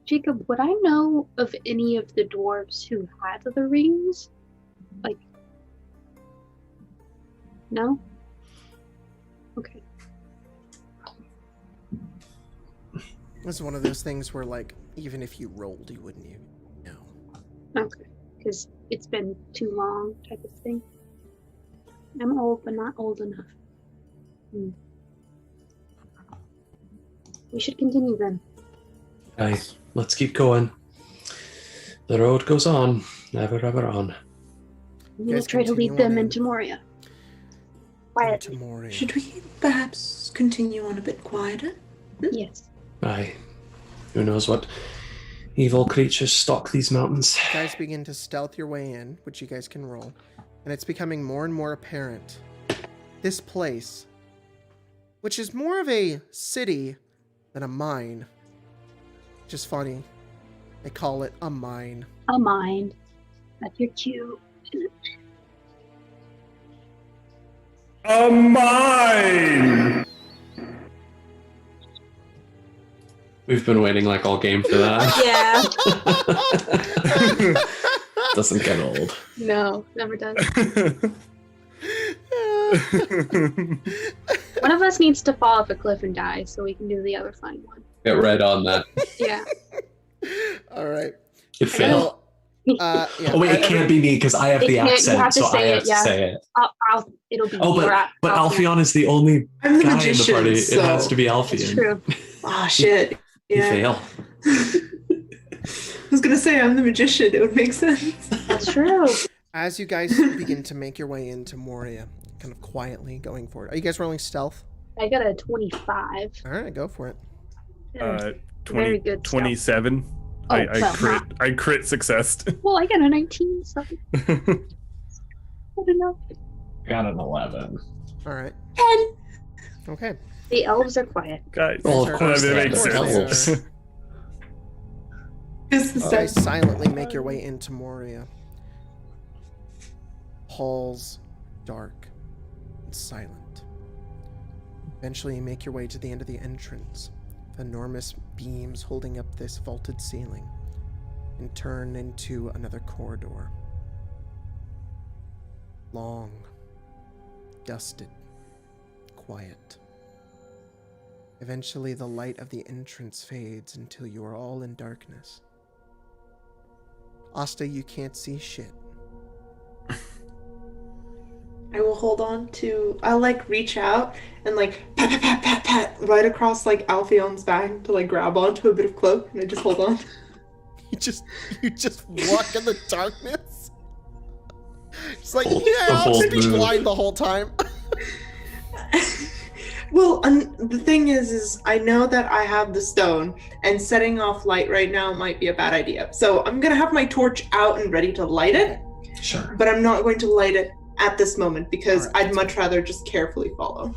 Jacob, would I know of any of the dwarves who had the rings? Like, no? Okay. This is one of those things where, like, even if you rolled, you wouldn't even know. Okay, because it's been too long, type of thing. I'm old, but not old enough. We should continue then. Right, let's keep going. The road goes on, never ever on. I'm going to try to lead them into Moria. Quiet. into Moria. Should we perhaps continue on a bit quieter? Yes. Aye. Who knows what evil creatures stalk these mountains. You guys begin to stealth your way in, which you guys can roll, and it's becoming more and more apparent. This place, which is more of a city than a mine, which is funny. They call it a mine. A mind. That's your cue. A mine! We've been waiting like all game for that. Yeah. Doesn't get old. No, never does. One of us needs to fall off a cliff and die so we can do the other fun one. Get right on that. Yeah. All right. It failed. Yeah. Oh wait, it can't be me because I have It the can't- you accent, have to so say I have it, yeah. to say it. It'll be. Oh, but Alfeon is the only I'm the guy in the magician, party. so... It has to be It's Alfeon. true. Ah, shit. You Yeah. fail. I was gonna say I'm the magician. It would make sense. That's true. As you guys begin to make your way into Moria, kind of quietly going for it. Are you guys rolling stealth? I got a 25. All right, go for it. Very 20, good stuff. 27. Oh, I well, crit. I crit success. Well, I got a 19, so good enough. Got an 11. All right. 10. Okay. The elves are quiet. Guys, Well, of course that they makes are. sense. Elves. It's the You guys start. silently make your way into Moria. Halls, dark and silent. Eventually, you make your way to the end of the entrance. Enormous beams holding up this vaulted ceiling, and turn into another corridor. Long, dusted, quiet. Eventually, the light of the entrance fades until you are all in darkness. Asta, you can't see shit. I will hold on to. I'll like reach out and like pat pat pat pat pat right across like Alfeon's back to like grab onto a bit of cloak, and I just hold on. You just walk in the darkness. It's like, Bold- yeah, a I'll bold just be move. blind the whole time. Well, the thing is I know that I have the stone, and setting off light right now might be a bad idea. So I'm gonna have my torch out and ready to light it, Sure. but I'm not going to light it at this moment because Alright. I'd much rather just carefully follow.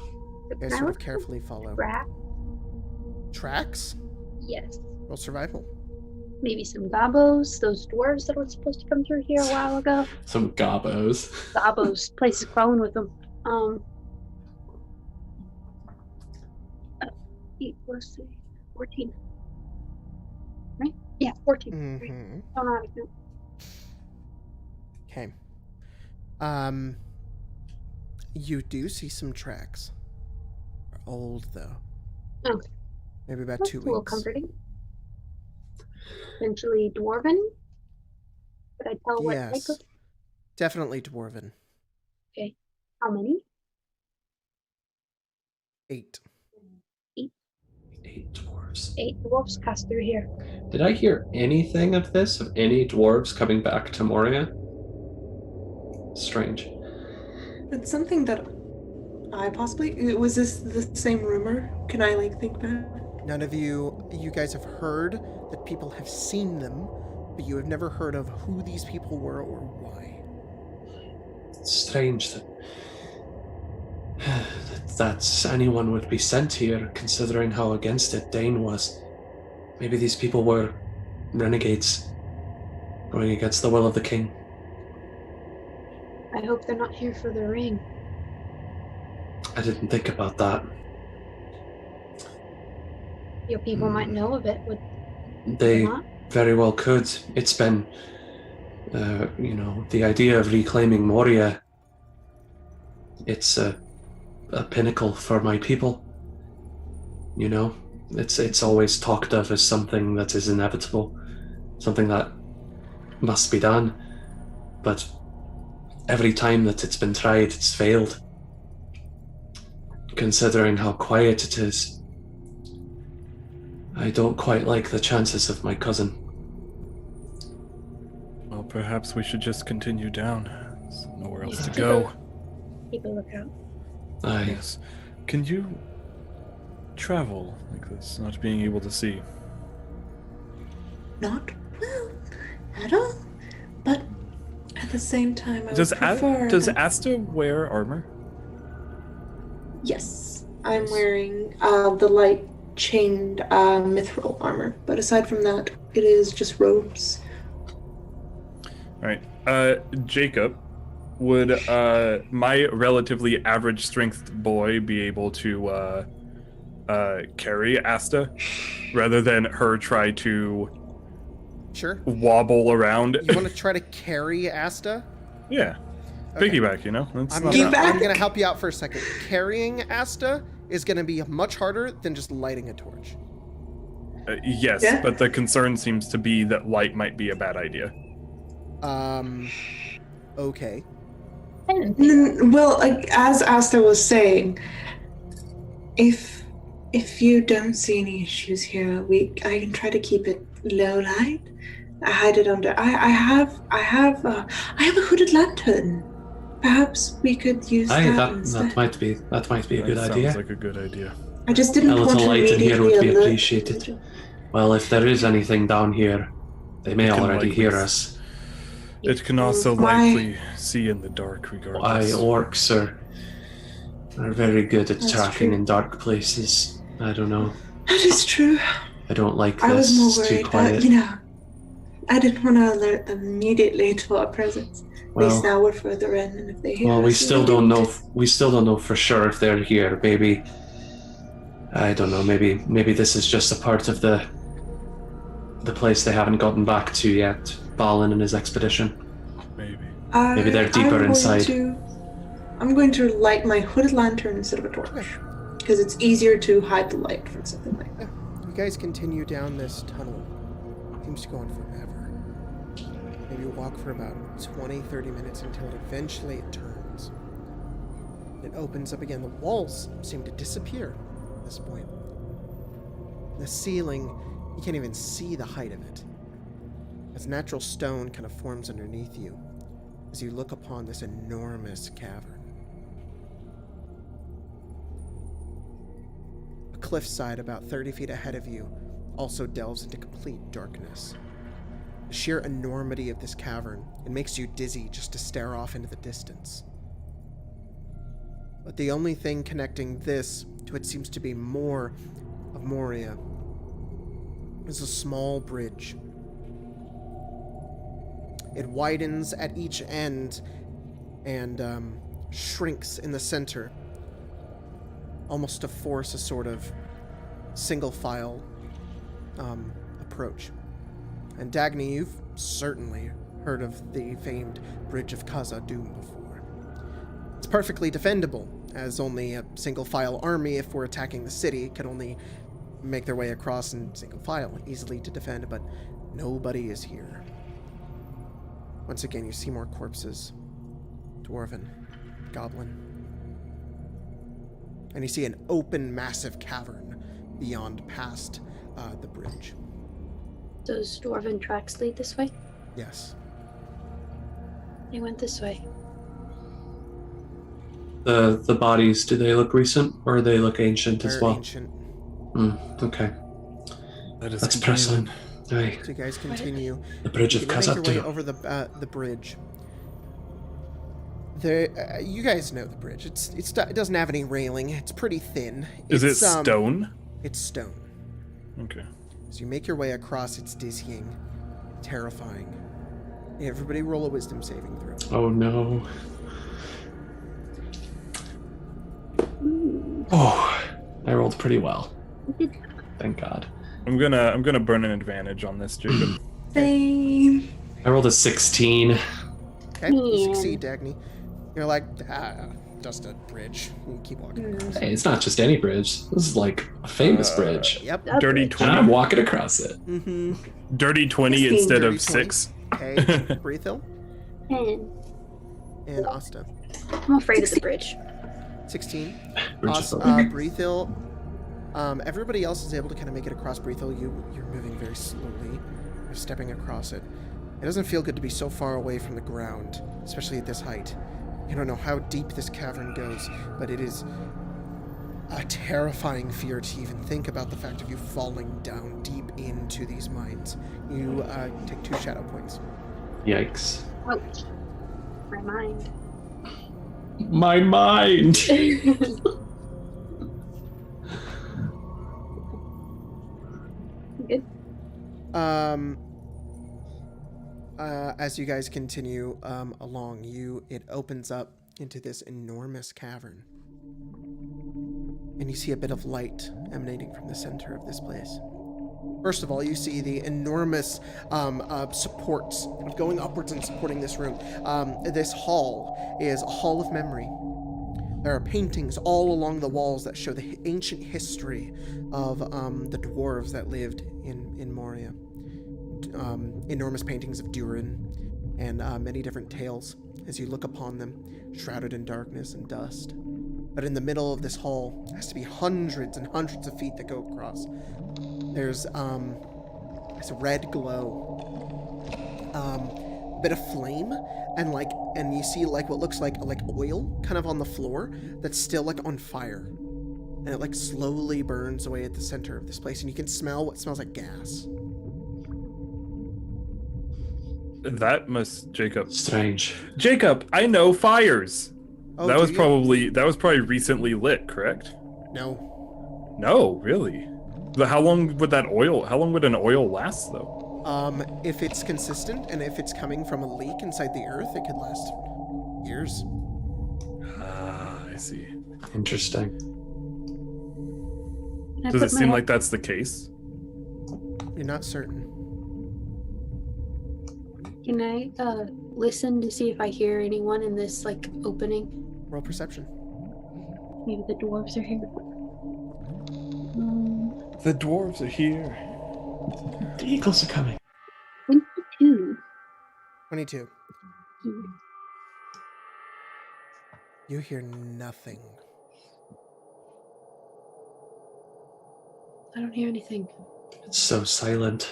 You guys sort of carefully follow. Rat. Tracks? Yes. Roll survival. Maybe some gobos. Those dwarves that were supposed to come through here a while ago. Some gobos. Gobos. Place is crawling with them. 8 plus 3, 14. Right? Yeah, 14. Mm-hmm. Don't know how to count. Okay. You do see some tracks. They're old though. Okay. Maybe about That's 2 a little weeks. comforting. Essentially dwarven. Could I tell what type Yes. of? Definitely dwarven. How many? 8. 8 dwarves. 8 dwarves pass through here. Did I hear anything of this? Of any dwarves coming back to Moria? Strange. It's something that I possibly was this the same rumor? Can I like think back? None of you guys have heard that people have seen them, but you have never heard of who these people were or why. It's strange that anyone would be sent here, considering how against it Dane was. Maybe these people were renegades, going against the will of the king. I hope they're not here for the ring. I didn't think about that. Your people might know of it. Would They not? very well could. It's been, the idea of reclaiming Moria. It's a pinnacle for my people. You know, it's always talked of as something that is inevitable, something that must be done. But every time that it's been tried, it's failed. Considering how quiet it is, I don't quite like the chances of my cousin. Well, perhaps we should just continue down. There's nowhere else to Keep go. Keep a lookout. Aye. Yes. Can you travel like this, not being able to see? Not well at all, but at the same time, I Does would prefer. does Asta wear armor? Yes, I'm wearing the light chained mithril armor, but aside from that, it is just robes. All right. Jacob, would my relatively average strength boy be able to carry Asta rather than her try to Sure. wobble around? You want to try to carry Asta? Yeah. Okay. Piggyback, you know? That's I'm not gonna, bad. I'm gonna help you out for a second. Carrying Asta is gonna be much harder than just lighting a torch. Yes, Yeah. but the concern seems to be that light might be a bad idea. Okay. Well, like, as Asta was saying, if you don't see any issues here, I can try to keep it low light. I hide it under. I have a hooded lantern. Perhaps we could use Aye, that that instead. might be a good That idea. sounds like a good idea. I just didn't A want little to light in here immediately would be alert appreciated. the- Well, if there is anything down here, they may It can already likely hear s- us. It can also Why- likely see in the dark, Aye, regardless. orcs are very good at That's tracking true. in dark places. I don't know. That is true. I don't like I was this. more It's too worried quiet. that, I didn't want to alert them immediately to our presence. At least Well, now we're further in, and if they hear well, us, we still they don't get know. it. We still don't know for sure if they're here. Maybe, I don't know. Maybe this is just a part of the place they haven't gotten back to yet. Balin and his expedition. Maybe. Maybe they're deeper inside. I'm going to light my hooded lantern instead of a torch, because it's easier to hide the light from something like that. You guys continue down this tunnel. Seems to go on forever. Maybe you walk for about 20-30 minutes until eventually it turns. It opens up again. The walls seem to disappear at this point. The ceiling, you can't even see the height of it. As natural stone kind of forms underneath you as you look upon this enormous cavern. A cliffside about 30 feet ahead of you also delves into complete darkness. The sheer enormity of this cavern, it makes you dizzy just to stare off into the distance. But the only thing connecting this to what seems to be more of Moria is a small bridge. It widens at each end and shrinks in the center, almost to force a sort of single file approach. And Dagny, you've certainly heard of the famed Bridge of Khazad-dûm before. It's perfectly defendable, as only a single file army, if we're attacking the city, could only make their way across in single file, easily to defend, but nobody is here. Once again, you see more corpses. Dwarven, goblin. And you see an open, massive cavern beyond past the bridge. Those dwarven tracks lead this way? Yes. They went this way. The bodies, do they look recent or they look ancient as They're well? ancient. Okay. That is Let's press on. Aye. So you guys continue. The Bridge of You make your way Khazad-dûm. over the bridge. You guys know the bridge. It doesn't have any railing. It's pretty thin. Is it It's, stone? It's stone. Okay. As you make your way across, it's dizzying, terrifying. Everybody roll a wisdom saving throw. Oh no. Oh, I rolled pretty well. Thank God. I'm gonna burn an advantage on this, Jacob. Same. I rolled a 16. Okay, you succeed, Dagny. You're like, just a bridge. You keep walking across. Hey, it's not just any bridge. This is like a famous bridge. Yep. Dirty And I'm 20. walking across it. Mm-hmm. Dirty 20 Dirty instead 20. of 6. Okay, Breathil 10. and Asta. I'm afraid of the bridge. 16. Bridge of Breathil. Everybody else is able to kind of make it across Breathil. You're moving very slowly. You're stepping across it. It doesn't feel good to be so far away from the ground, especially at this height. You don't know how deep this cavern goes, but it is a terrifying fear to even think about the fact of you falling down deep into these mines. You take 2 shadow points. Yikes. Ouch. My mind. My mind! Good. As you guys continue along, it opens up into this enormous cavern. And you see a bit of light emanating from the center of this place. First of all, you see the enormous supports kind of going upwards and supporting this room. This hall is a hall of memory. There are paintings all along the walls that show the ancient history of the dwarves that lived in Moria. Enormous paintings of Durin and many different tales as you look upon them, shrouded in darkness and dust. But in the middle of this hall, has to be hundreds and hundreds of feet that go across. There's a red glow, a bit of flame, and you see like what looks like oil kind of on the floor that's still like on fire, and it like slowly burns away at the center of this place, and you can smell what smells like gas. That must Jacob. Strange. Jacob, I know fires. Oh, that do was you? probably recently lit, correct? No. No, really. But how long would an oil last though? If it's consistent and if it's coming from a leak inside the earth, it could last years. Ah, I see. Interesting. Does it seem like that's the case? You're not certain. Can I listen to see if I hear anyone in this like opening? Roll perception. Maybe the dwarves are here. The dwarves are here. The eagles are coming. 22. 22. You hear nothing. I don't hear anything. It's so silent.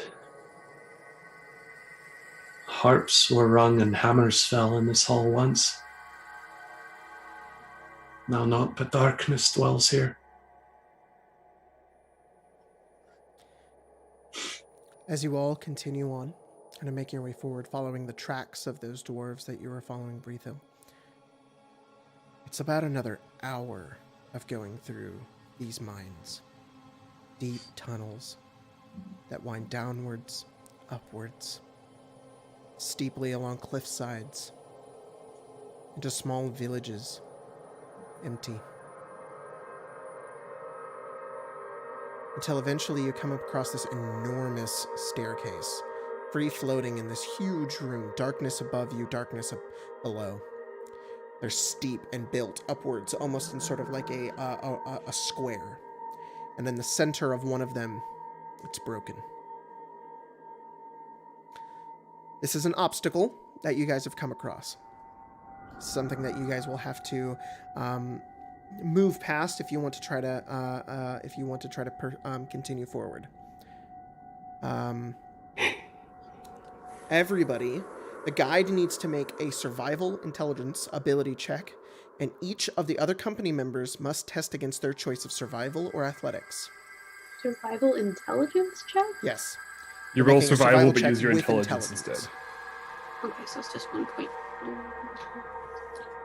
Harps were rung and hammers fell in this hall once. Now naught but darkness dwells here. As you all continue on, kind of making your way forward, following the tracks of those dwarves that you were following Breatho, it's about another hour of going through these mines. Deep tunnels that wind downwards, upwards, steeply along cliff sides, into small villages, empty. Until eventually you come across this enormous staircase, free-floating in this huge room, darkness above you, darkness below. They're steep and built upwards, almost in sort of like a square. And in the center of one of them, it's broken. This is an obstacle that you guys have come across. Something that you guys will have to move past if you want to try to continue forward. Everybody, the guide needs to make a survival intelligence ability check, and each of the other company members must test against their choice of survival or athletics. Survival intelligence check? Yes. You roll Making a survival, but check use your with intelligence instead. Okay, so it's just 1 point.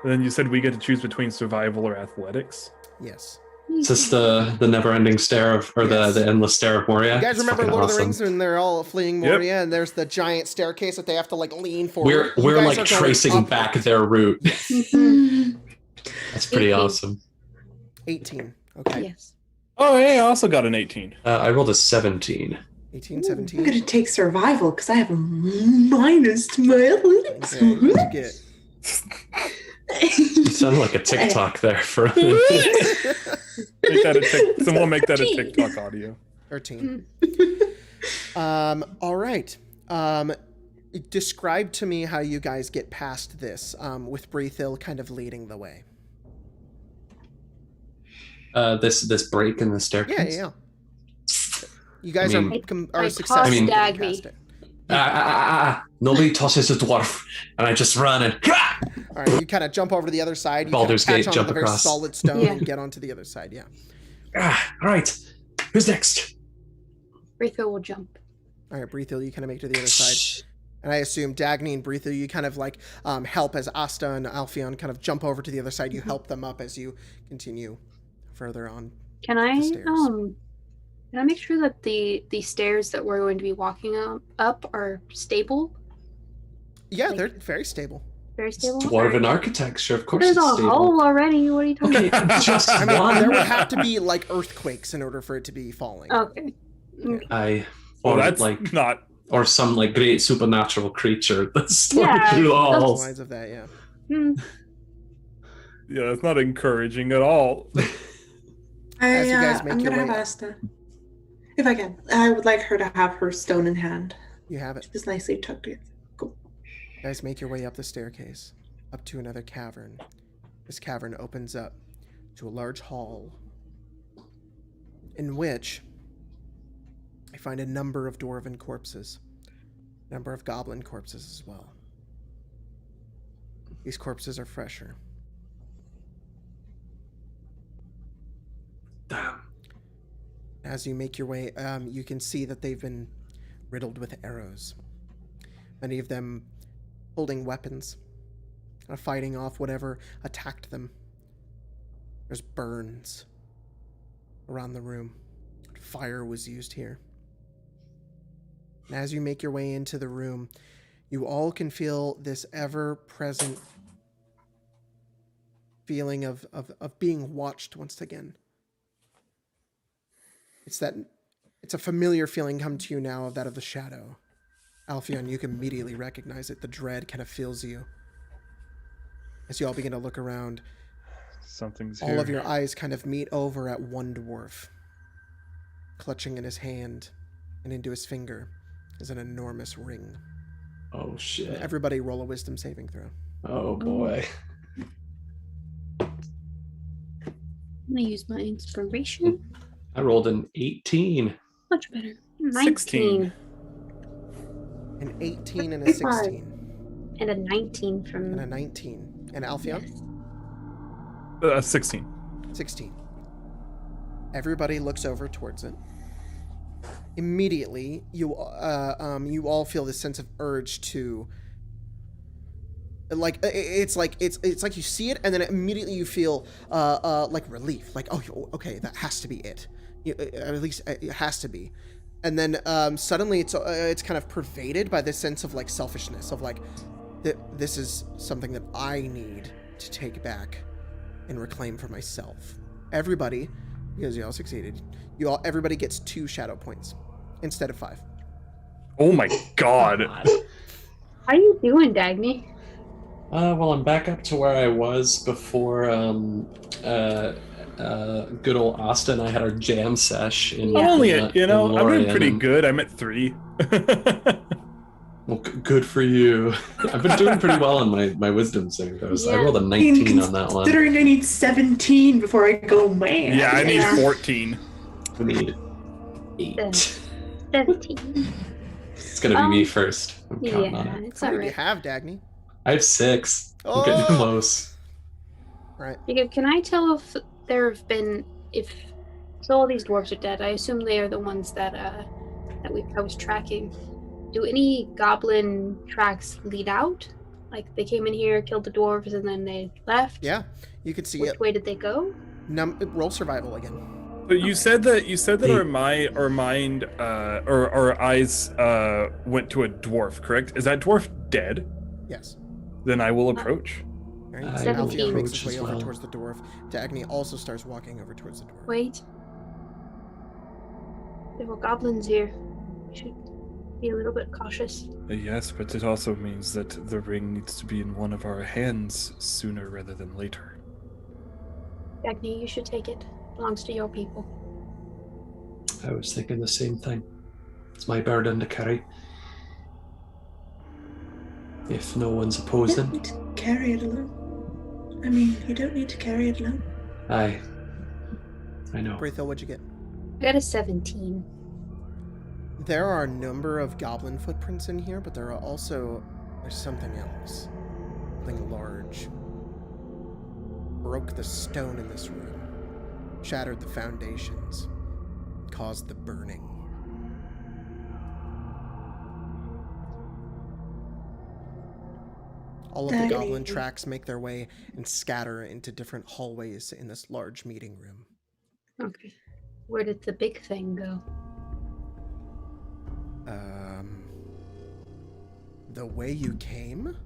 And then you said we get to choose between survival or athletics. Yes. Is this the never-ending stare of, or Yes. the endless stare of Moria? You guys It's remember fucking Lord of the awesome. Rings when they're all fleeing Yep. Moria and there's the giant staircase that they have to like lean forward? We're You guys like are going tracing upward. back their route. Mm-hmm. That's pretty 18. awesome. 18. Okay. Yes. Oh, hey, I also got an 18. I rolled a 17. 18, I'm 17. gonna take survival because I have a minus to my athletics. Okay, what'd you get? You sound like a TikTok there for a minute. Someone make that a TikTok audio. 13. All right. Describe to me how you guys get past this, with Breathil kind of leading the way. This break in the staircase. Yeah. You guys I mean- are I successful tossed in Dagny. past it. Nobody tosses a dwarf, and I just run and All right, you kind of jump over to the other side. You Baldur's kind Gate, of catch onto jump the very across. solid stone Yeah. and get onto the other side. Yeah. All right. Who's next? Wraitho will jump. All right, Breathil, you kind of make it to the other side. And I assume Dagny and Breathil, you kind of like help as Asta and Alphion kind of jump over to the other side. You help them up as you continue further on. Can I The stairs. can I make sure that the stairs that we're going to be walking up are stable? Yeah, Like- they're very stable. Very stable? Dwarven architecture, of course. There's It's a stable. hole already. What are you talking Okay, about? just I mean, one. there would have to be like earthquakes in order for it to be falling. Okay. Aye. Well, Or that's like, not. or some like great supernatural creature that's storming Yeah, through the that's- halls. Lines of that, yeah. Hmm. Yeah, that's not encouraging at all. As you guys make I'm your gonna have way up. Asta. If I can, I would like her to have her stone in hand. You have it. Just nicely tucked in. Cool. You guys make your way up the staircase, up to another cavern. This cavern opens up to a large hall, in which I find a number of dwarven corpses, a number of goblin corpses as well. These corpses are fresher. Damn. As you make your way, you can see that they've been riddled with arrows. Many of them holding weapons, fighting off whatever attacked them. There's burns around the room. Fire was used here. And as you make your way into the room, you all can feel this ever-present feeling of being watched once again. It's a familiar feeling come to you now of that of the shadow. Alphion, you can immediately recognize it. The dread kind of fills you. As you all begin to look around, Something's all of your eyes kind of meet over at one dwarf. Clutching in his hand and into his finger is an enormous ring. Oh shit. Everybody roll a wisdom saving throw. Oh boy. I'm gonna use my inspiration. I rolled an 18. Much better. 16. 19. An 18 and a 16. And a 19 from And a 19. And Alphion? 16. 16. Everybody looks over towards it. Immediately, you all feel this sense of urge to, like, it's like you see it, and then immediately you feel like relief, like, oh, okay, that has to be it. At least it has to be. And then suddenly it's kind of pervaded by this sense of like selfishness, of like, this is something that I need to take back and reclaim for myself. Everybody, because you all succeeded, everybody gets 2 shadow points instead of 5. Oh my god. How you doing, Dagny? Well, I'm back up to where I was before good old Asta and I had our jam sesh. In, Yeah. I'm only in, at, I'm doing Lothlorien, pretty and- good. I'm at 3. Well, good for you. I've been doing pretty well on my wisdom saving throws. I Yeah. rolled a 19 on that one. Considering I need 17 before I go mad. Yeah, I need 14. I need 8. 17. It's gonna be me first. I'm counting on Yeah, it. it's How many do you alright. have, Dagny? I have 6. I'm getting Oh! close. Right. Jacob, can I tell if there have been so all these dwarves are dead? I assume they are the ones that I was tracking. Do any goblin tracks lead out? Like they came in here, killed the dwarves, and then they left? Yeah, you can see Which it. way did they go? Roll survival again. But you said that our eyes went to a dwarf, correct? Is that dwarf dead? Yes. Then I will approach. All right. I So 17. Alfio makes his approach way as over well. towards the dwarf. Dagny also starts walking over towards the dwarf. Wait. There were goblins here. We should be a little bit cautious. Yes, but it also means that the ring needs to be in one of our hands sooner rather than later. Dagny, you should take it. Belongs to your people. I was thinking the same thing. It's my burden to carry. If no one's You don't opposing, need to carry it alone. I mean, you don't need to carry it alone. I know. Braithil, what'd you get? I got a 17. There are a number of goblin footprints in here, but there's something else. something large broke the stone in this room, shattered the foundations, caused the burning. All of the Daddy. goblin tracks make their way and scatter into different hallways in this large meeting room. Okay. Where did the big thing go? The way you came?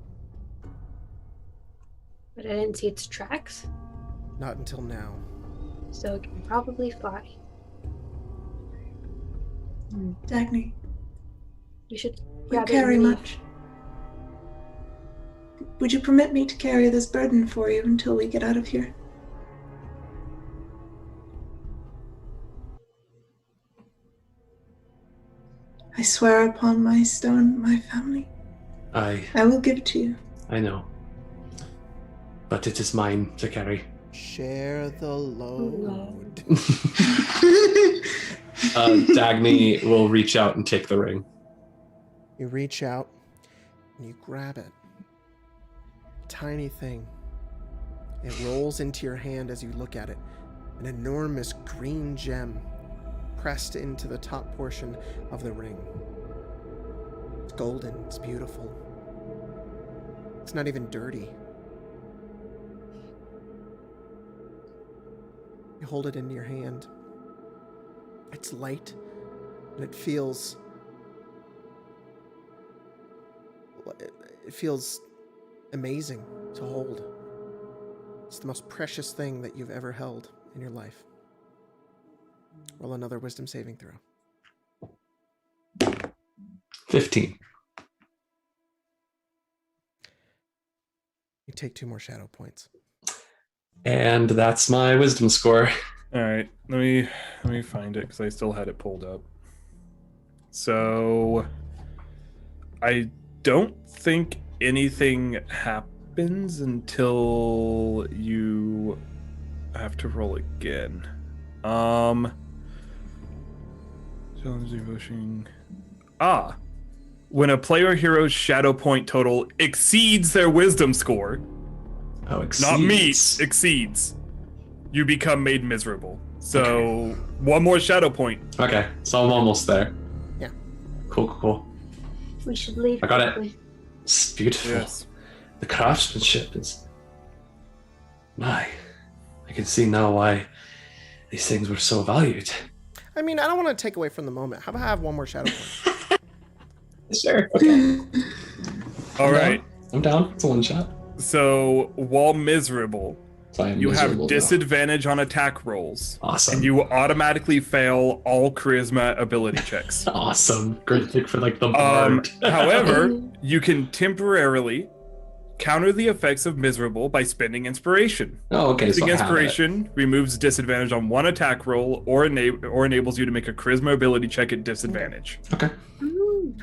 But I didn't see its tracks, Not until now. so it can probably fly. Dagny, You should you grab it carry and leave. much. Would you permit me to carry this burden for you until we get out of here? I swear upon my stone, my family, I will give it to you. I know. But it is mine to carry. Share the load. Dagny will reach out and take the ring. You reach out and you grab it. Tiny thing. It rolls into your hand as you look at it. An enormous green gem pressed into the top portion of the ring. It's golden. It's beautiful. It's not even dirty. You hold it in your hand. It's light, and it feels amazing to hold. It's the most precious thing that you've ever held in your life. Roll another wisdom saving throw. 15. You take 2 more shadow points. And that's my wisdom score. All right, let me find it because I still had it pulled up. So I don't think anything happens until you have to roll again. When a player hero's shadow point total exceeds their wisdom score, Oh, exceeds. not meets, exceeds, you become made miserable. So Okay. one more shadow point. Okay, so I'm almost there. Yeah. Cool. We should leave. I got it. quickly. It's beautiful. Yes. The craftsmanship is... My, I can see now why these things were so valued. I mean, I don't want to take away from the moment. How about I have 1 more shadow point? Sure. Okay. All right. I'm down. It's a one shot. So while miserable, So I am you have miserable now. disadvantage on attack rolls. Awesome. And you automatically fail all charisma ability checks. Awesome. Great pick for like the bard. However, you can temporarily counter the effects of miserable by spending inspiration. Oh, okay. So Using I have it. inspiration removes disadvantage on one attack roll or enables you to make a charisma ability check at disadvantage. Okay.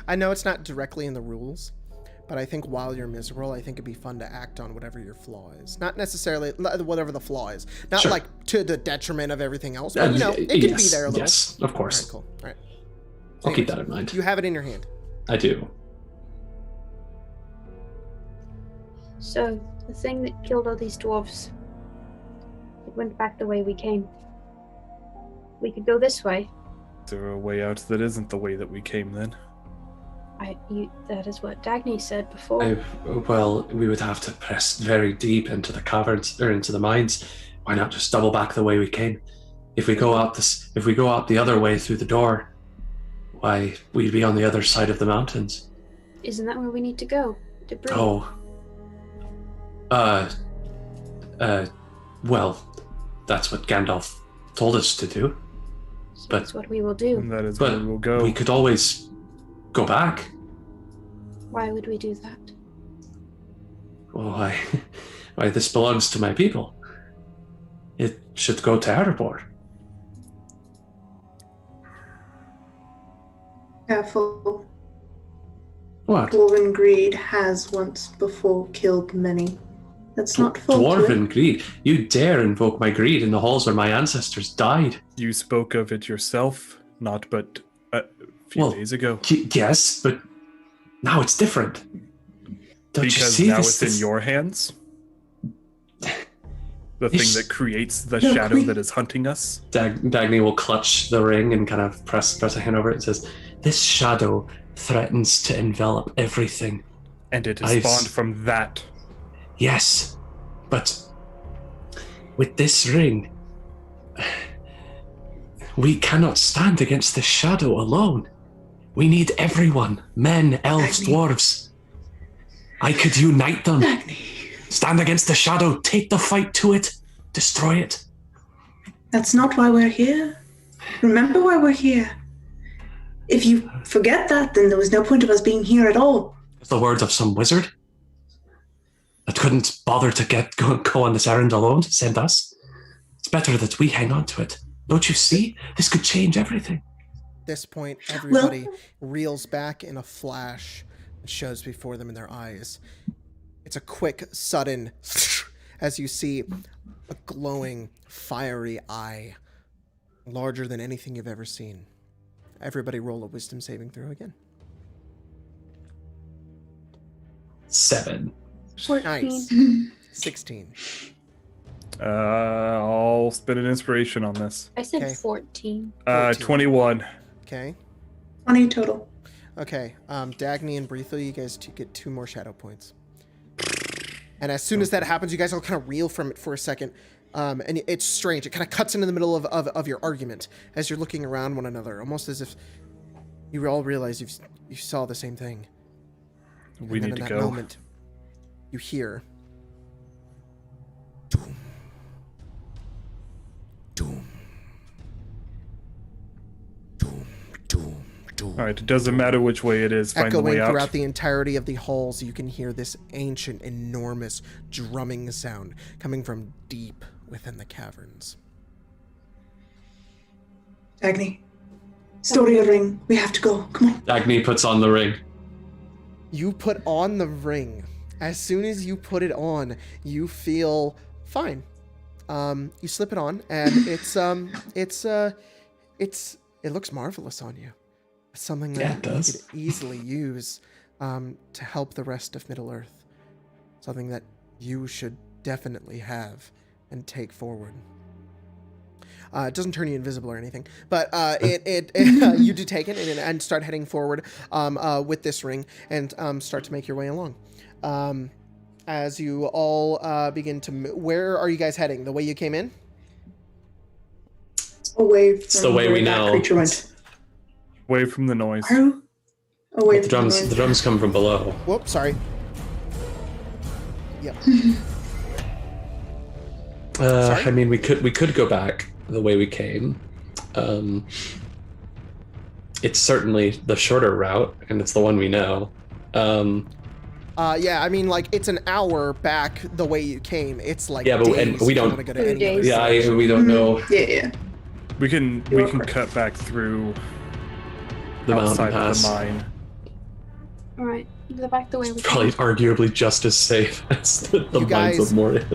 I know it's not directly in the rules, but I think while you're miserable, I think it'd be fun to act on whatever your flaw is. Not necessarily whatever the flaw is. Not Sure. like to the detriment of everything else, but it can be there a little. Yes, of All course. right, cool. All right. I'll keep that in mind. You have it in your hand. I do. So, the thing that killed all these dwarves, it went back the way we came. We could go this way. Is there a way out that isn't the way that we came then? That is what Dagny said before. Well, we would have to press very deep into the caverns or into the mines. Why not just double back the way we came? If we go out the other way through the door, why we'd be on the other side of the mountains. Isn't that where we need to go? Debris. Oh. Well, that's what Gandalf told us to do. So but- that's what we will do. And that is But where we will go. we could always go back. Why would we do that? Well, why this belongs to my people. It should go to Erebor. Careful. What? Dwarven greed has once before killed many. That's not fault to it. Dwarven greed. You dare invoke my greed in the halls where my ancestors died. You spoke of it yourself, not but a few Well, days ago. Yes, but now it's different. Don't you Because see now this? it's in your hands. The thing This- that creates the Look, shadow we- that is hunting us. Dagny will clutch the ring and kind of press a hand over it and says, "This shadow threatens to envelop everything." And it is I spawned s- from that. Yes, but with this ring, we cannot stand against the shadow alone. We need everyone, men, elves, Dagny. dwarves. I could unite them. Dagny. Stand against the shadow, take the fight to it, destroy it. That's not why we're here. Remember why we're here. If you forget that, then there was no point of us being here at all. It's the words of some wizard that couldn't bother to go on this errand alone to send us. It's better that we hang on to it. Don't you see? This could change everything. At this point, everybody reels back in a flash that shows before them in their eyes. It's a quick, sudden, as you see a glowing, fiery eye, larger than anything you've ever seen. Everybody roll a wisdom saving throw again. 7. 14. Nice. 16. I'll spin an inspiration on this. I said Okay. 14. 21. Okay. 20 total. Okay. Dagny and Breathley, you guys get 2 more shadow points. And as soon as that happens, you guys all kind of reel from it for a second. And it's strange. It kind of cuts into the middle of your argument as you're looking around one another, almost as if you all realize you saw the same thing. We And then need to in go. that moment, you hear doom, doom, doom, doom, doom. All right, it doesn't matter which way it is. Find the Echoing way out. throughout the entirety of the halls, you can hear this ancient, enormous drumming sound coming from deep within the caverns. Dagny. Story of ring. We have to go. Come on. Dagny puts on the ring. You put on the ring. As soon as you put it on, you feel fine. You slip it on, and it looks marvelous on you. It's something Yeah, that it does. you could easily use to help the rest of Middle Earth. Something that you should definitely have and take forward. It doesn't turn you invisible or anything, but you do take it and start heading forward with this ring and start to make your way along. As you all begin to where are you guys heading? The way you came in? Away from It's the way where we that know. creature went. Away from the noise. Where? Away The from drums, the drums come from below. Whoops, sorry. Yep. Sorry? I mean, we could go back the way we came. It's certainly the shorter route, and it's the one we know. Yeah, I mean, like, it's an hour back the way you came. It's like Yeah, but- days and we if you don't- wanna go to 2 any other days. Yeah, direction. we don't know Yeah. We can You're we can correct. cut back through the mountain outside of pass. the mine. Alright, go back the way we Probably came. arguably just as safe as the You mines guys- of Moria.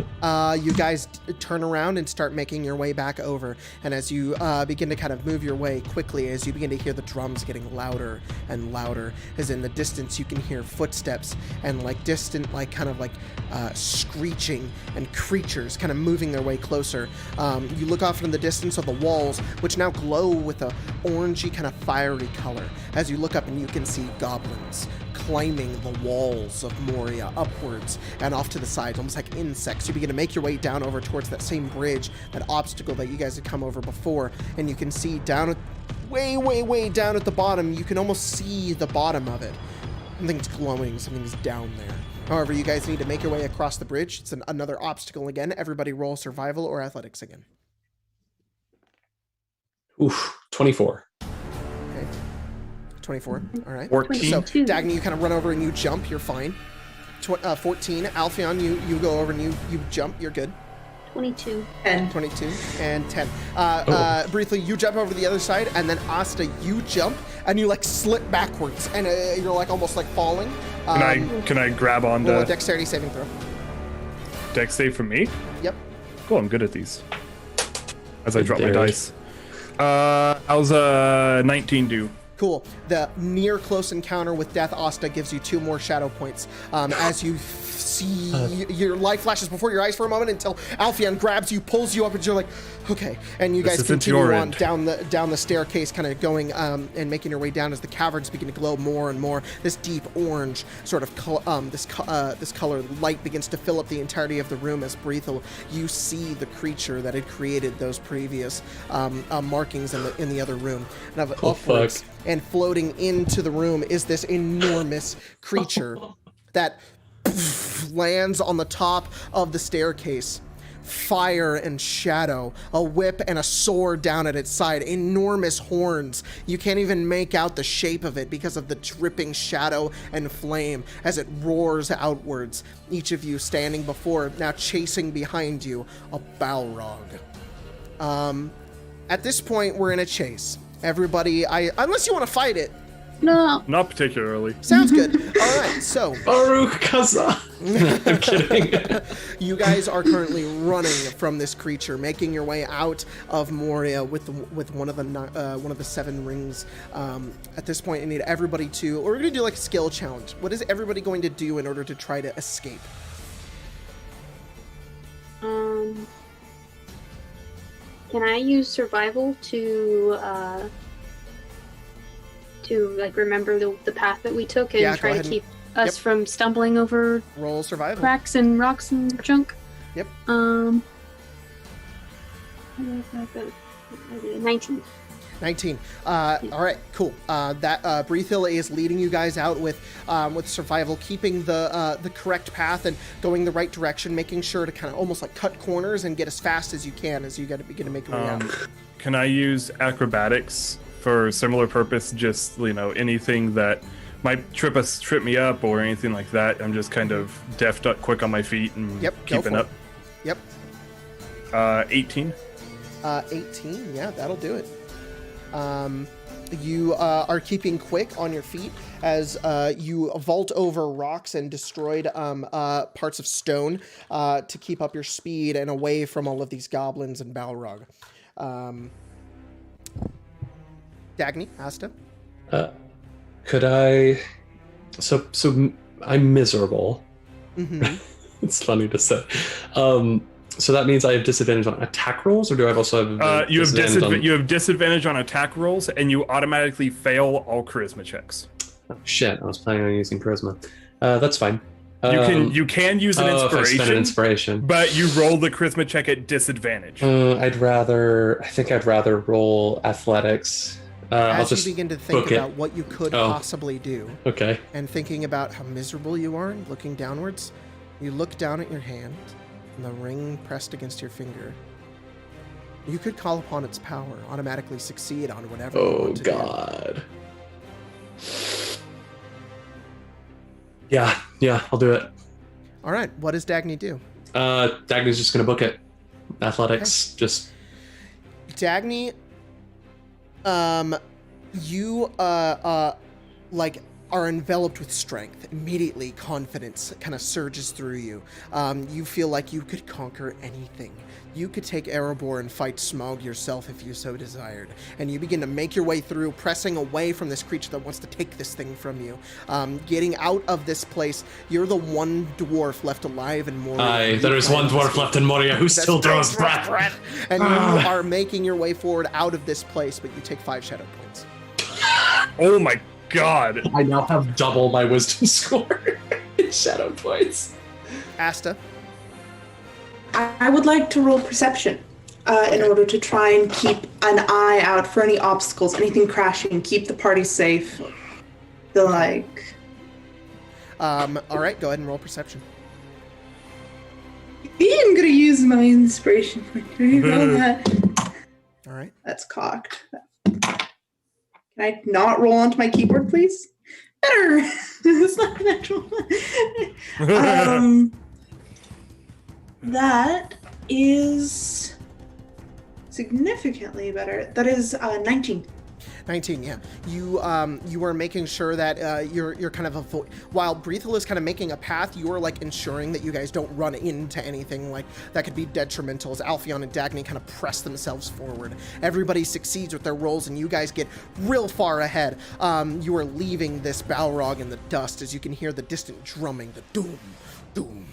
You guys turn around and start making your way back over. And as you begin to kind of move your way quickly, as you begin to hear the drums getting louder and louder, as in the distance you can hear footsteps and like distant, like kind of like screeching and creatures kind of moving their way closer. You look off in the distance of the walls, which now glow with a orangey kind of fiery color. As you look up and you can see goblins climbing the walls of Moria upwards and off to the sides, almost like insects. You begin to make your way down over towards that same bridge, that obstacle that you guys had come over before, and you can see down at way down at the bottom, you can almost see the bottom of it. Something's glowing, something's down there. However, you guys need to make your way across the bridge. It's another obstacle again. Everybody roll survival or athletics again. Oof, 24. Okay. 24. All right. 14. So, 22. Dagny, you kind of run over and you jump. You're fine. 14. Alphion, you go over and you jump. You're good. 22. 10. 22 and 10. Briefly, you jump over to the other side, and then Asta, you jump and you like slip backwards, and you're like almost like falling. Can I grab onto Roll a dexterity saving throw. dex save for me? Yep. Cool, I'm good at these. As I Good drop my there. dice. How's 19 do? Cool. The near close encounter with Death Asta gives you 2 more shadow points. As you see your light flashes before your eyes for a moment until Alfion grabs you, pulls you up, and you're like, okay. And you guys continue on down the staircase, kind of going and making your way down as the caverns begin to glow more and more. This deep orange sort of this color light begins to fill up the entirety of the room as Breathel, you see the creature that had created those previous markings in the other room. And upwards and floating into the room is this enormous creature that lands on the top of the staircase. Fire and shadow, a whip and a sword down at its side, enormous horns. You can't even make out the shape of it because of the dripping shadow and flame as it roars outwards. Each of you standing before, now chasing behind you, a Balrog. At this point, we're in a chase. Everybody, unless you want to fight it. No. Not particularly. Sounds good. All right, so. Baruch Kaza. I'm kidding. You guys are currently running from this creature, making your way out of Moria with one of the 7 rings. At this point, I need everybody to. We're going to do like a skill challenge. What is everybody going to do in order to try to escape? Can I use survival to like remember the path that we took and try to keep us from stumbling over roll survival cracks and rocks and junk? Yep. 19. 19. All right, cool. That Breathil is leading you guys out with survival, keeping the correct path and going the right direction, making sure to kind of almost like cut corners and get as fast as you can as you got to begin to make your way out. Can I use acrobatics for similar purpose? Just anything that might trip me up or anything like that. I'm just kind of deft up, quick on my feet and keeping up. Yep. 18. 18. Yeah, that'll do it. You are keeping quick on your feet as you vault over rocks and destroyed parts of stone to keep up your speed and away from all of these goblins and Balrog. Dagny, Asta? Could I... So I'm miserable. Mm-hmm. It's funny to say. So that means I have disadvantage on attack rolls, or do I also have you have disadvantage on attack rolls, and you automatically fail all charisma checks. Oh, shit, I was planning on using charisma. That's fine. You can use an if I spend an inspiration, but you roll the charisma check at disadvantage. I think I'd rather roll athletics. As you begin to think about what you could possibly do, okay, and thinking about how miserable you are, looking downwards, you look down at your hand. And the ring pressed against your finger. You could call upon its power, automatically succeed on whatever you want to do. Oh, God. Yeah, I'll do it. All right, what does Dagny do? Dagny's just going to book it. Athletics, just... Dagny, you, are enveloped with strength. Immediately, confidence kind of surges through you. You feel like you could conquer anything. You could take Erebor and fight Smaug yourself if you so desired. And you begin to make your way through, pressing away from this creature that wants to take this thing from you. Getting out of this place, you're the one dwarf left alive in Moria. Aye, there is one dwarf left in Moria who still draws breath. And you are making your way forward out of this place, but you take 5 shadow points. Oh my God. I now have double my wisdom score in shadow points. Asta? I would like to roll perception in order to try and keep an eye out for any obstacles, anything crashing, keep the party safe. All right, go ahead and roll perception. I'm going to use my inspiration point. Roll that. All right. That's cocked. Can I not roll onto my keyboard, please? Better. It's not an actual one. That is significantly better. That is 19. 19, yeah. You are making sure that you're kind of while Breathel is kind of making a path, you are like ensuring that you guys don't run into anything like that could be detrimental as Alpheon and Dagny kind of press themselves forward. Everybody succeeds with their rolls and you guys get real far ahead. You are leaving this Balrog in the dust as you can hear the distant drumming, the doom, doom,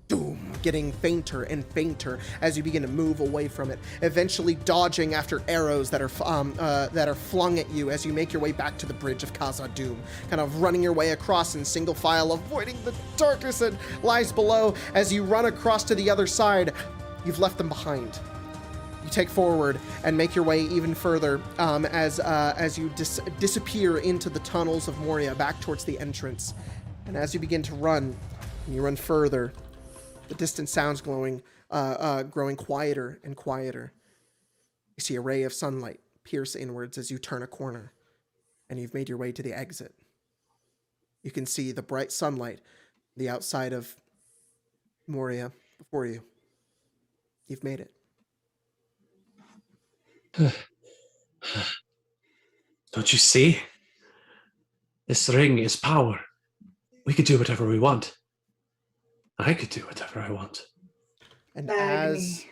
doom, getting fainter and fainter as you begin to move away from it, eventually dodging after arrows that are flung at you as you make your way back to the bridge of Khazad-dûm, kind of running your way across in single file, avoiding the darkness that lies below. As you run across to the other side, you've left them behind. You take forward and make your way even further as you disappear into the tunnels of Moria back towards the entrance. And as you begin to run, and you run further, the distant sounds growing quieter and quieter. You see a ray of sunlight pierce inwards as you turn a corner, and you've made your way to the exit. You can see the bright sunlight, the outside of Moria before you. You've made it. Don't you see? This ring is power. We could do whatever we want. I could do whatever I want. And as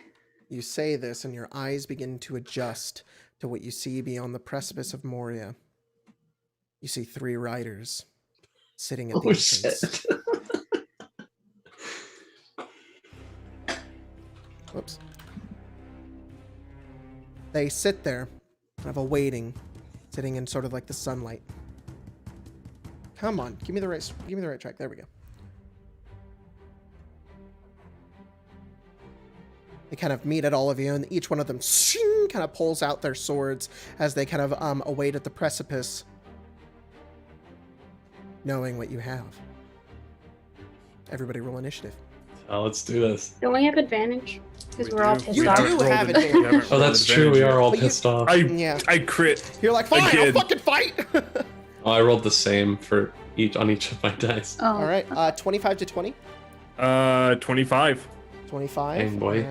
you say this and your eyes begin to adjust to what you see beyond the precipice of Moria, you see 3 riders sitting at the entrance. Whoops. They sit there, kind of awaiting, sitting in sort of like the sunlight. Come on, give me the right track. There we go. They kind of meet at all of you, and each one of them kind of pulls out their swords as they kind of await at the precipice, knowing what you have. Everybody roll initiative. Oh, let's do this. Don't we have advantage? Because We we're all do. pissed You off. do have advantage. Oh, that's true. We are all But you- pissed off. I crit. You're like, fine, Again. I'll fucking fight! Oh, I rolled the same for each of my dice. Oh. All right, 25 to 20. 25. 25. Dang, boy.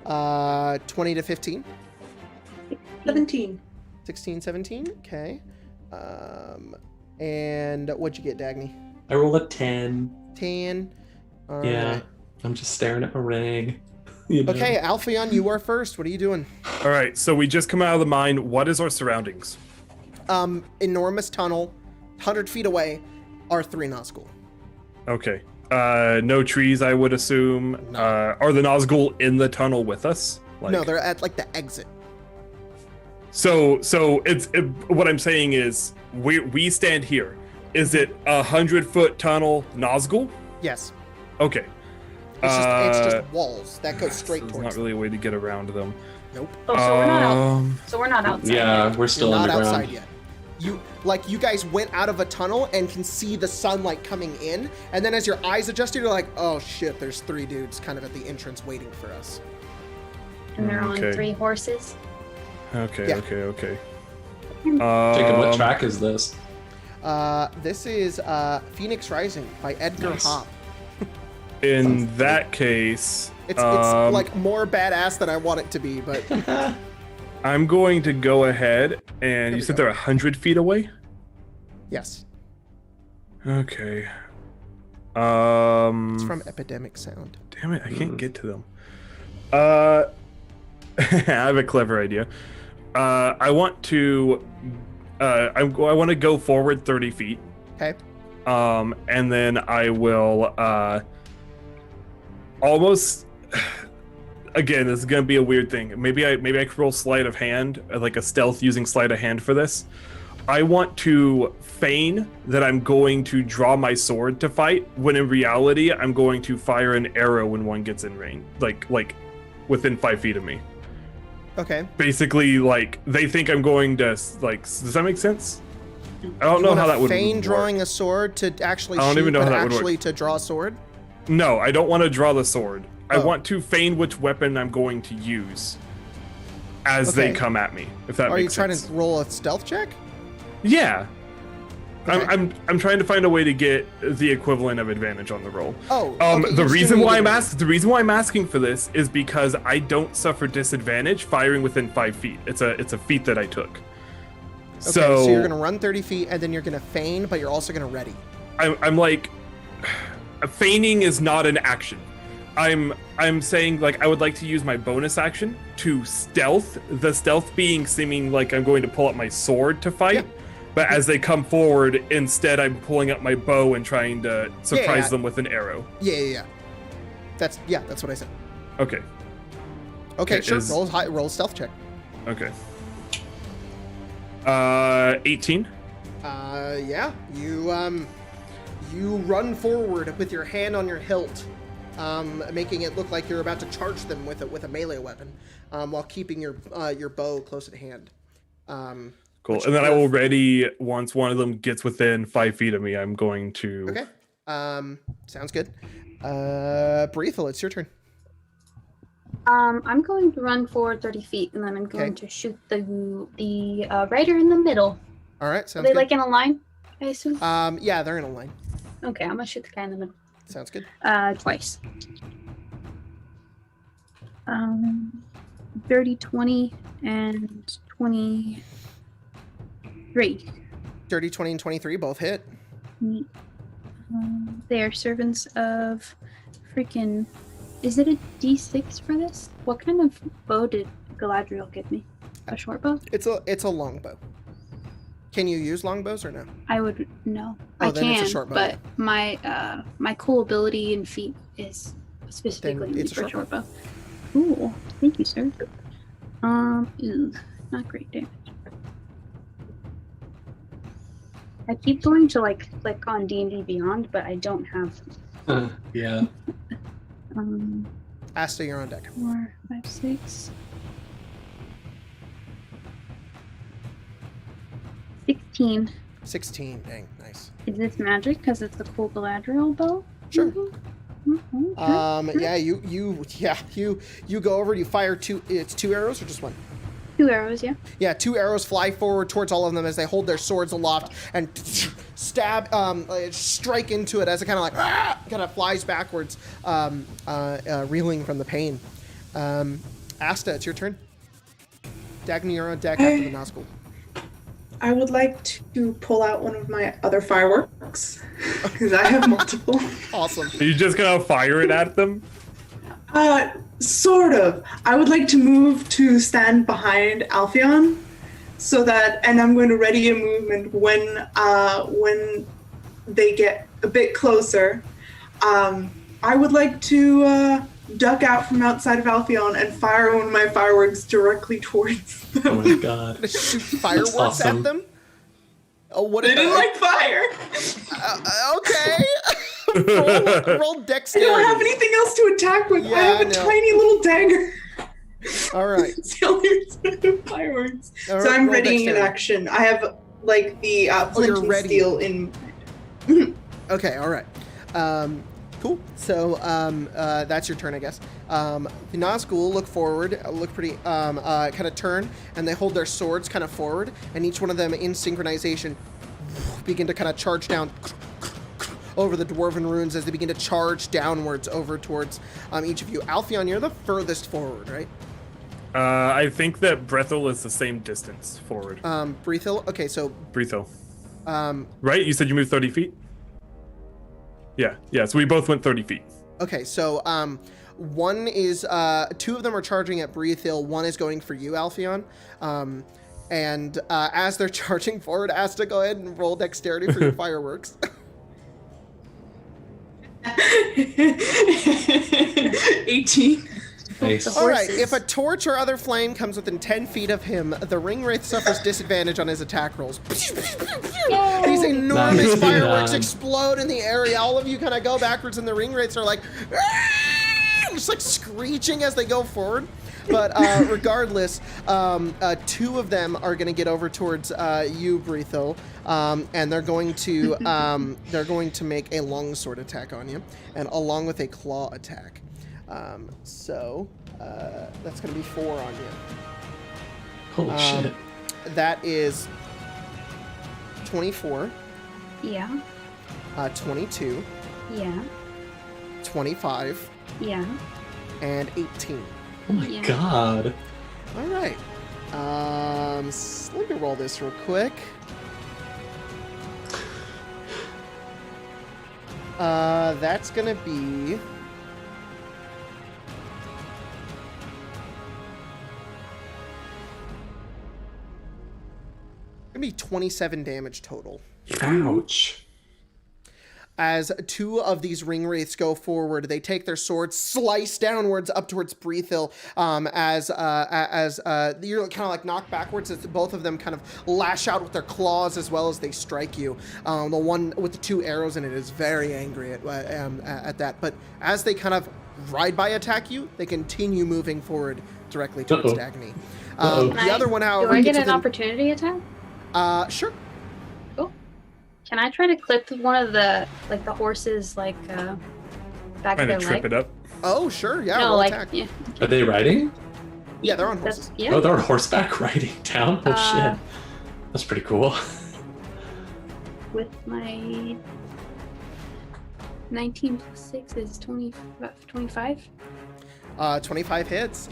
All right. 20 to 15. 17. 16, 17. Okay. And what'd you get, Dagny? I rolled a 10. 10. All Yeah. right. I'm just staring at my ring. You know? Okay, Alpheon, you are first. What are you doing? All right, so we just come out of the mine. What is our surroundings? Enormous tunnel, 100 feet away, are 3 Nazgul. Okay. No trees, I would assume. No. Are the Nazgul in the tunnel with us? No, they're at like the exit. So what I'm saying is we stand here. Is it 100-foot tunnel Nazgul? Yes. Okay. It's just walls that go straight There's towards not really a way to get around them. Nope. Oh, so we're not out. So we're not outside. Yeah, yet. we're still You're not underground. outside yet. You guys went out of a tunnel and can see the sunlight coming in, and then as your eyes adjusted, you're like, oh shit, there's 3 dudes kind of at the entrance waiting for us. And they're Okay. on 3 horses. Okay, Yeah. okay. Jacob, what track is this? This is Phoenix Rising by Edgar Nice. Hop. In that case, It's like more badass than I want it to be, but I'm going to go ahead and we you said go. they're 100 feet away? yes, Okay. it's from Epidemic Sound. Damn it, I can't get to them. I have a clever idea. I want to I want to go forward 30 feet. Okay. And then I will almost again, this is gonna be a weird thing. Maybe I could roll sleight of hand, like a stealth using sleight of hand for this. I want to feign that I'm going to draw my sword to fight, when in reality I'm going to fire an arrow when one gets in range, like within 5 feet of me. Okay. Basically, like they think I'm going to like. Does that make sense? I don't know how that would feign work. drawing a sword to actually I don't shoot, even know but how that would work. actually to draw a sword. No, I don't want to draw the sword. I Oh. want to feign which weapon I'm going to use as they Okay. come at me. If that Are you makes trying sense. to roll a stealth check? Yeah. Okay. I'm trying to find a way to get the equivalent of advantage on the roll. Oh, okay, The you're reason doing why it- the reason why I'm asking for this is because I don't suffer disadvantage firing within 5 feet. It's a feat that I took. Okay, so you're going to run 30 feet, and then you're going to feign, but you're also going to ready. I'm like, feigning is not an action. I'm saying, like, I would like to use my bonus action to stealth. The stealth being seeming like I'm going to pull up my sword to fight. Yeah. But as they come forward, instead I'm pulling up my bow and trying to surprise them with an arrow. Yeah. That's what I said. Okay. Okay, sure. Roll a stealth check. Okay. 18. Yeah. You run forward with your hand on your hilt, making it look like you're about to charge them with a melee weapon, while keeping your bow close at hand. Cool. And then I will ready once one of them gets within 5 feet of me. I'm going to. Okay. Sounds good. Breathel, it's your turn. I'm going to run forward 30 feet, and then I'm going to shoot the rider in the middle. All right. Sounds Are they good. like in a line, I assume? Yeah, they're in a line. Okay, I'm gonna shoot the guy in the middle. Sounds good. Twice. 30, 20, and 23. 30, 20, and 23 both hit. They are servants of freaking... Is it a D6 for this? What kind of bow did Galadriel give me? A short bow? It's a long bow. Can you use longbows or no? I would no. Oh, I then can, it's a short bow, but my cool ability and feat is specifically it's for a short bow. Cool, thank you, sir. Not great damage. I keep going to like click on D&D Beyond, but I don't have. Yeah. Asta, you're on deck. 4, 5, 6. 16. 16. Dang, nice. Is this magic because it's the cool Galadriel bow? Sure. Mm-hmm. Yeah, you go over and you fire two. It's 2 arrows or just 1? 2 arrows, yeah. Yeah, 2 arrows fly forward towards all of them as they hold their swords aloft and stab, strike into it as it kind of flies backwards, reeling from the pain. Asta, it's your turn. Dagny, you're on deck after the Nazgul. I would like to pull out one of my other fireworks because I have multiple. Awesome. Are you just gonna fire it at them? Sort of. I would like to move to stand behind Alfeon, so that, and I'm going to ready a movement when they get a bit closer. I would like to duck out from outside of Alfeon and fire one of my fireworks directly towards them. Oh my god. Shoot fireworks awesome. at them? Oh, what? They didn't like fire. Okay. roll I dexterity. don't have anything else to attack with. Yeah, I have a tiny little dagger. All right. It's the only reason of fireworks. All So right, I'm roll readying an dexterity. action. I have like the flint and ready. steel in. Okay, all right. Cool. So that's your turn, I guess. The Nazgul look forward, look pretty, kind of turn, and they hold their swords kind of forward, and each one of them in synchronization begin to kind of charge down over the dwarven runes as they begin to charge downwards over towards each of you. Alfeon, you're the furthest forward, right? I think that Brethel is the same distance forward. Breathil? Okay, so... Brethel. Right? You said you moved 30 feet? Yeah, so we both went 30 feet. Okay, so one is 2 of them are charging at Breathil, 1 is going for you, Alfeon. And as they're charging forward, Asta, go ahead and roll dexterity for your fireworks. 18. Nice. All right, if a torch or other flame comes within 10 feet of him, the ring wraith suffers disadvantage on his attack rolls. These enormous Nice. fireworks explode in the area. All of you kind of go backwards, and the ring wraiths are like, just like screeching as they go forward. But regardless, 2 of them are going to get over towards you, Breathil, and they're going to make a longsword attack on you, and along with a claw attack. So that's going to be 4 on you. Holy shit. That is 24, Yeah. 22, Yeah. 25, Yeah. and 18. Oh my Yeah. god. All right. Let me roll this real quick. That's gonna be... gonna be 27 damage total. Ouch. As two of these ring wraiths go forward, they take their swords, slice downwards up towards Breathil, as you're kind of like knocked backwards as both of them kind of lash out with their claws as well as they strike you. The one with the 2 arrows in it is very angry at that, but as they kind of ride by attack you, they continue moving forward directly towards Dagny. The other one, however, do I get an opportunity attack? Sure. Can I try to clip one of the horses back of Trying their to trip leg? it up. Oh, sure. Yeah. No, roll like attack. yeah. Are they riding? Yeah, they're on horses. Yeah. Oh, they're on horseback riding down? Oh, shit. That's pretty cool. With my 19 plus 6 is 25. 25 hits.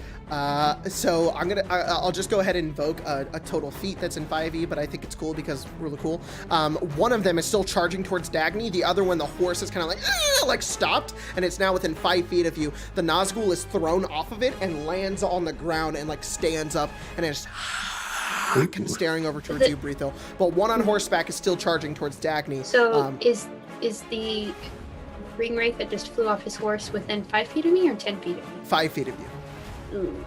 So I'll just go ahead and invoke a total feat that's in 5e, but I think it's cool because really cool. One of them is still charging towards Dagny. The other one, the horse is kind of like stopped, and it's now within 5 feet of you. The Nazgul is thrown off of it and lands on the ground and like stands up and is kind of staring over towards you, Breathil. But one on horseback is still charging towards Dagny. So is the ring wraith that just flew off his horse within 5 feet of me or 10 feet of me? 5 feet of you. Ooh,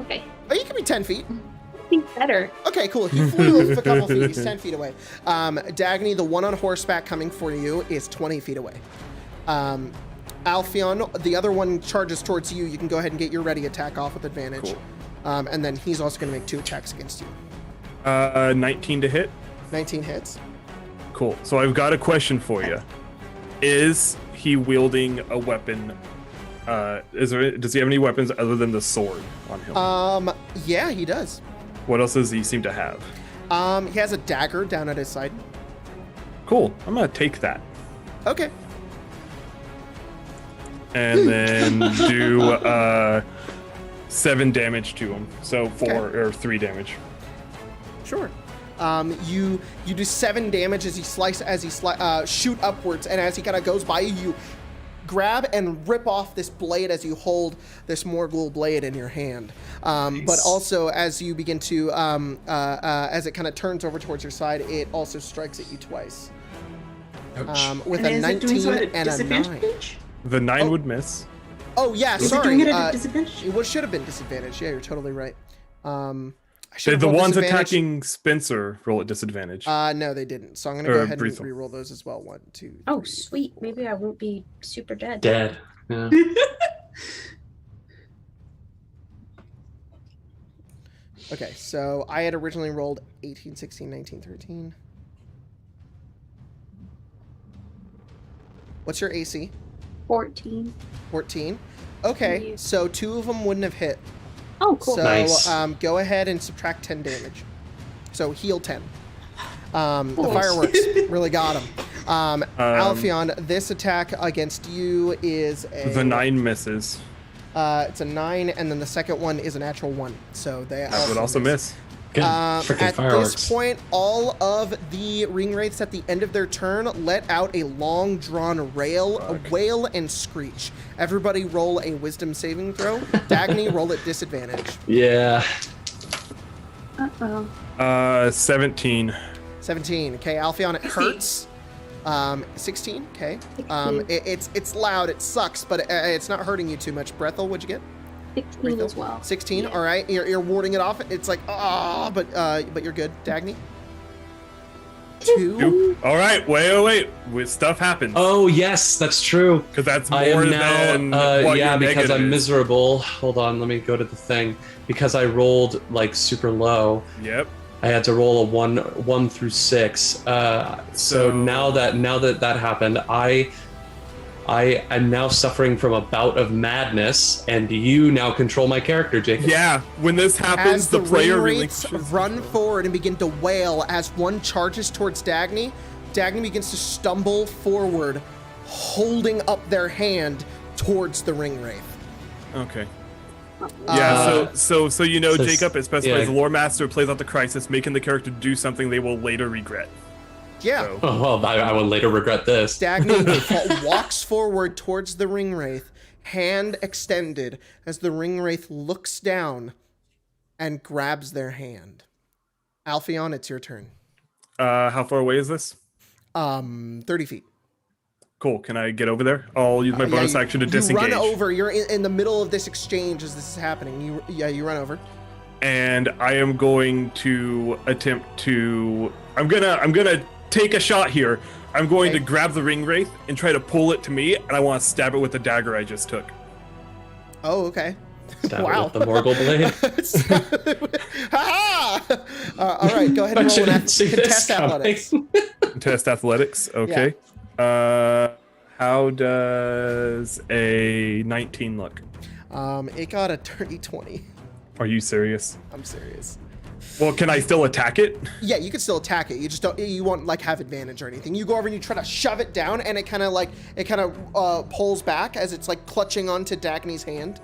okay. Oh, you can be 10 feet. I think better. Okay, cool. He flew a couple feet. He's 10 feet away. Dagny, the one on horseback coming for you, is 20 feet away. Alphion, the other one charges towards you. You can go ahead and get your ready attack off with advantage. Cool. And then he's also going to make 2 attacks against you. 19 to hit. 19 hits. Cool. So I've got a question for you. Is he wielding a weapon? Does he have any weapons other than the sword on him? Yeah, he does. What else does he seem to have? He has a dagger down at his side. Cool. I'm gonna take that Okay. and then do 7 damage to him. So 3 damage. Sure. You do 7 damage as he shoot upwards, and as he kind of goes by you grab and rip off this blade as you hold this Morgul blade in your hand. Nice. But also as you begin to, as it kind of turns over towards your side, it also strikes at you twice. With a 19 and a 9. The 9 would miss. Oh yeah, Is sorry. it doing it at a disadvantage? It should have been disadvantage. Yeah, you're totally right. Did the ones attacking Spencer roll at disadvantage? No, they didn't. So I'm gonna go ahead and Breathil. re-roll those as well. 1, 2. Oh, 3, sweet. 4. Maybe I won't be super dead. Dead. Yeah. Okay, so I had originally rolled 18, 16, 19, 13. What's your AC? 14. 14. Okay, Yeah. so 2 of them wouldn't have hit. Oh, cool. So Nice. go ahead and subtract 10 damage. So heal 10. The Cool. fireworks really got him. Alphion, this attack against you is a... The 9 misses. It's a 9, and then the second one is a natural 1. So they That would also miss. Good. Frickin' At fireworks. this point, all of the ring wraiths at the end of their turn let out a long drawn wail and screech. Everybody roll a wisdom saving throw. Dagny, roll at disadvantage. Yeah. Uh-oh. 17. 17. Okay, Alphion, it hurts. 16. Okay. 16. It's loud. It sucks, but it's not hurting you too much. Brethel, what'd you get? 16 as well. 16. Yeah. All right. You're warding it off. It's like but you're good. Dagny. 2. All right, wait. Stuff happens. Oh, yes, that's true. Because that's I more am than now, what yeah, your because negative I'm is. miserable. Hold on, let me go to the thing. Because I rolled like super low, Yep. I had to roll a 1 through 6. So now that happened, I am now suffering from a bout of madness, and you now control my character, Jacob. Yeah, when this happens, As the player ring wraiths relinquishes. run forward and begin to wail as one charges towards Dagny. Dagny begins to stumble forward, holding up their hand towards the ring wraith. Okay. Yeah, so you know, so- Jacob, it specifies yeah. the lore master plays out the crisis, making the character do something they will later regret. Yeah. So, Oh, well, I will later regret this. Dagny walks forward towards the ring wraith, hand extended, as the ring wraith looks down and grabs their hand. Alpheon, it's your turn. how far away is this? 30 feet. Cool. Can I get over there? I'll use my bonus action to disengage. You run over. You're in the middle of this exchange as this is happening. You run over. And I am going to attempt to. I'm gonna take a shot here. I'm going to grab the ring wraith and try to pull it to me, and I want to stab it with the dagger I just took. Oh, okay. Stab it Wow. with the Morgul blade. Ha-ha! All right, go ahead and roll an contest athletics. Test athletics. Okay. How does a 19 look? It got a dirty 20. Are you serious? I'm serious. Well, can I still attack it? Yeah, you can still attack it. You just don't. You won't like have advantage or anything. You go over and you try to shove it down, and it kind of pulls back as it's like clutching onto Dagny's hand.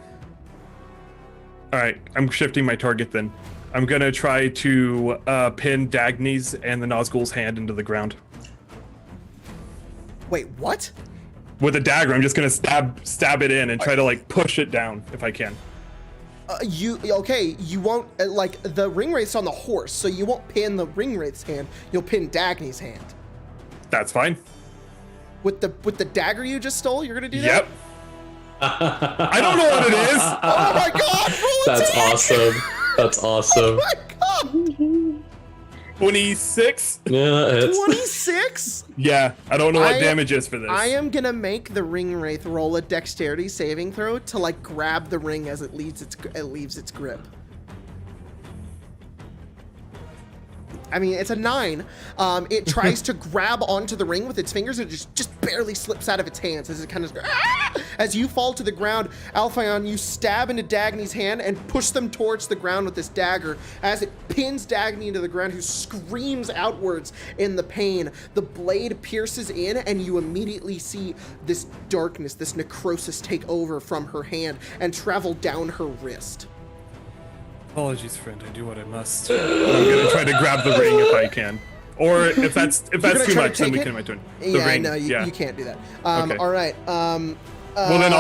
All right, I'm shifting my target then. I'm gonna try to pin Dagny's and the Nazgul's hand into the ground. Wait, what? With a dagger, I'm just gonna stab it in and try to like push it down if I can. You won't like the ring wraith's on the horse, so you won't pin the ring wraith's hand. You'll pin Dagny's hand. That's fine. With the dagger you just stole, you're gonna do that? Yep. I don't know what it is. Oh my god! Roll a That's attack! awesome. That's awesome. Oh my god! 26. Yeah, that hits. 26? Yeah, I don't know what damage is for this. I am gonna make the ring wraith roll a dexterity saving throw to like grab the ring as it leaves its grip. I mean, it's a 9. It tries to grab onto the ring with its fingers, and it just barely slips out of its hands as it kind of as you fall to the ground. Alpheon, you stab into Dagny's hand and push them towards the ground with this dagger. As it pins Dagny into the ground, who screams outwards in the pain. The blade pierces in, and you immediately see this darkness, this necrosis take over from her hand and travel down her wrist. Apologies, friend. I do what I must. I'm gonna try to grab the ring if I can. Or if that's too much, then we can my turn. The Yeah, ring. no, you can't do that. Okay. All right. Well, then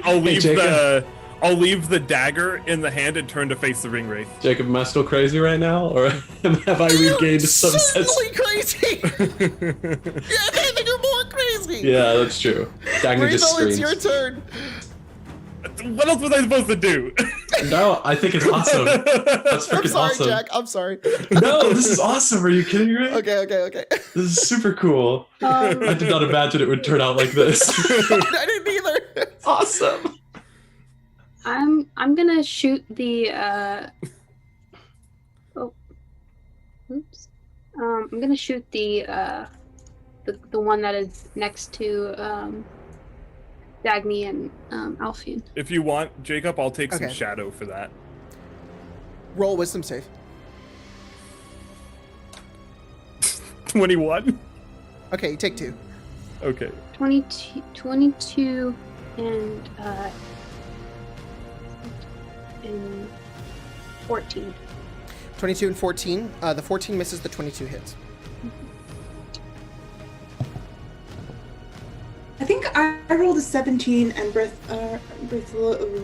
I'll leave Jacob. I'll leave the dagger in the hand and turn to face the ring wraith. Jacob, am I still crazy right now, or have I regained some sense? Certainly crazy. Yeah, I think you're more crazy. Yeah, that's true. Dagny just Breathle, it's screams. your turn. What else was I supposed to do? No, I think it's awesome. That's freaking I'm sorry, awesome. Jack. I'm sorry. No, this is awesome. Are you kidding me? Okay. This is super cool. I did not imagine it would turn out like this. I didn't either. Awesome. I'm gonna shoot the I'm gonna shoot the one that is next to Dagny and Alpheon. If you want, Jacob, I'll take some Okay. shadow for that. Roll wisdom save. 21. Okay, you take 2. Okay. 22 and 14. 22 and 14. The 14 misses, the 22 hits. I think I rolled a 17 and Breath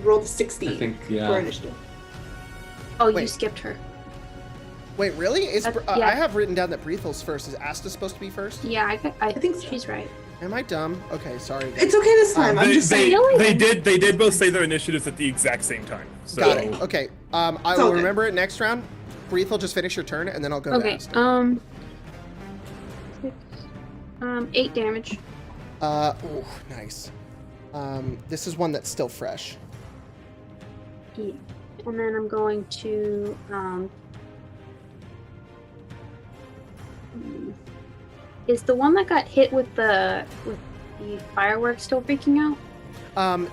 rolled a 16 I think, for yeah. initiative. Oh, you Wait. skipped her. Wait, really? Yeah. I have written down that Breathle's first. Is Asta supposed to be first? Yeah, I think so. she's right. Am I dumb? Okay, sorry. It's okay this time. I'm just saying. They did both say their initiatives at the exact same time. So Got it. Okay. I It's will all good. remember it next round. Breathle, just finish your turn, and then I'll go to Okay. Asta. 8 damage. Oh, nice. This is one that's still fresh. Yeah. And then I'm going to is the one that got hit with the firework still freaking out?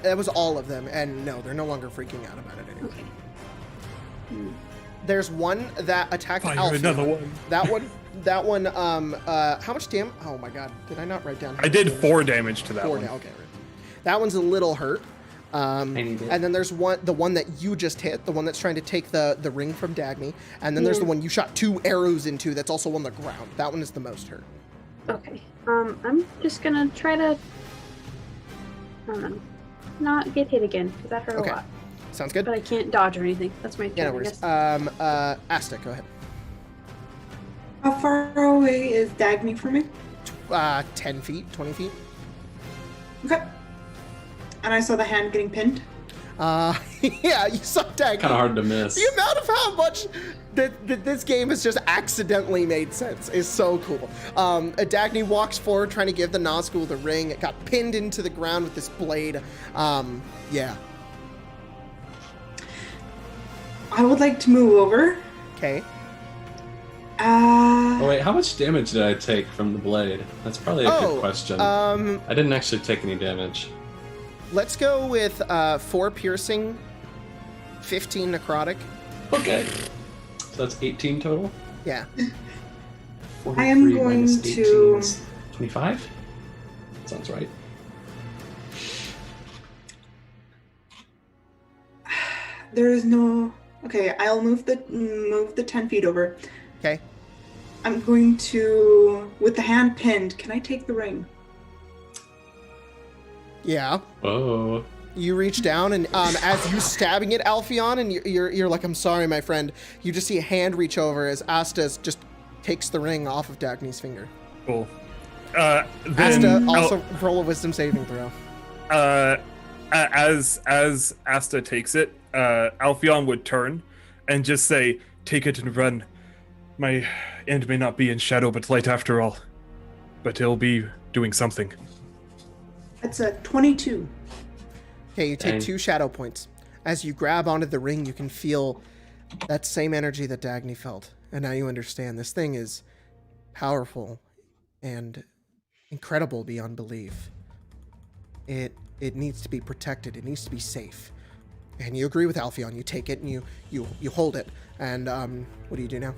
That was all of them, and no, they're no longer freaking out about it anymore. Okay. There's one that attacked Fire Alpha. another one. That one, how much damage? Oh my god, did I not write down? I did 4 damage to that 4 one. now, okay. Right. That one's a little hurt. Tiny bit. And then there's the one that you just hit, the one that's trying to take the ring from Dagny. And then there's the one you shot 2 arrows into that's also on the ground. That one is the most hurt. Okay. I'm just gonna try to not get hit again, because that hurt a lot. Sounds good. But I can't dodge or anything. That's my turn, Yeah, no I worries. guess. Asta, go ahead. How far away is Dagny from me? 10 feet, 20 feet. Okay. And I saw the hand getting pinned. Yeah, you saw Dagny. Kind of hard to miss. The amount of how much that this game has just accidentally made sense is so cool. Dagny walks forward trying to give the Nazgul the ring. It got pinned into the ground with this blade. Yeah. I would like to move over. Okay. Oh wait, how much damage did I take from the blade? That's probably a good question. I didn't actually take any damage. Let's go with 4 piercing, 15 necrotic. Okay. So that's 18 total? Yeah. I am 43 going minus 18 to- is 25? Sounds right. There is no. Okay, I'll move the 10 feet over. Okay. I'm going to, with the hand pinned. Can I take the ring? Yeah. Oh. You reach down and as you stabbing it, Alpheon, and you're like, I'm sorry, my friend. You just see a hand reach over as Asta just takes the ring off of Dagny's finger. Cool. Asta, Then also roll a wisdom saving throw. as Asta takes it, Alpheon would turn and just say, "Take it and run. My end may not be in shadow but light after all, but it'll be doing something." That's a 22. Okay, you take Dang. 2 shadow points. As you grab onto the ring, you can feel that same energy that Dagny felt. And now you understand this thing is powerful and incredible beyond belief. It needs to be protected. It needs to be safe. And you agree with Alpheon. You take it and you hold it. And what do you do now?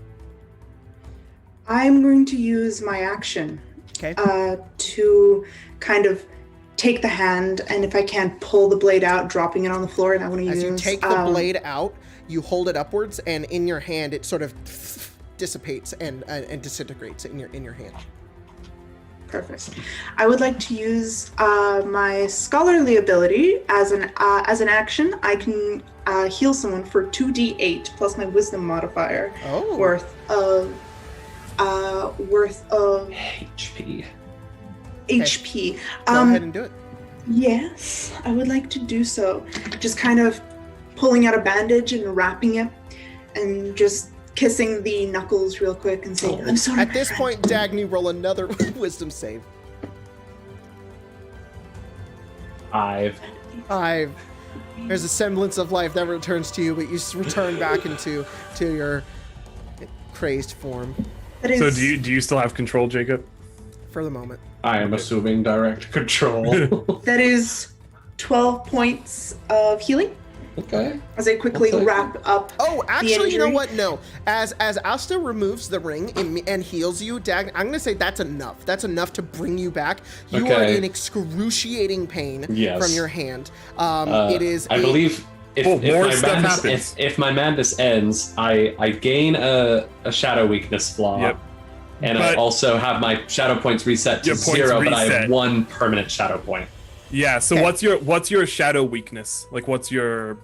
I'm going to use my action Okay. to kind of take the hand, and if I can, pull the blade out, dropping it on the floor, and I want to use... As you take the blade out, you hold it upwards, and in your hand, it sort of dissipates and disintegrates in your hand. Perfect. I would like to use my scholarly ability as an action. I can heal someone for 2d8 plus my wisdom modifier worth of HP. HP. Go ahead and do it. Yes, I would like to do so. Just kind of pulling out a bandage and wrapping it, and just kissing the knuckles real quick and saying, "I'm sorry." At this point, Dagny, roll another wisdom save. 5. 5. There's a semblance of life that returns to you, but you return back into your crazed form That is, So do you still have control, Jacob? for the moment. I am assuming direct control. that is 12 points of healing Okay. as I quickly I'll take wrap up. Oh, the actually, you know injury. what? No. As Asta removes the ring and heals you, Dagny, I'm going to say that's enough. That's enough to bring you back. You are Okay. in excruciating pain Yes. from your hand. It is. I believe more stuff happens. if my madness ends, I gain a shadow weakness flaw. Yep. And I But- also have my shadow points reset to Your points 0, but I have reset. 1 permanent shadow point. Yeah. So Okay. what's your shadow weakness? Like, what's your?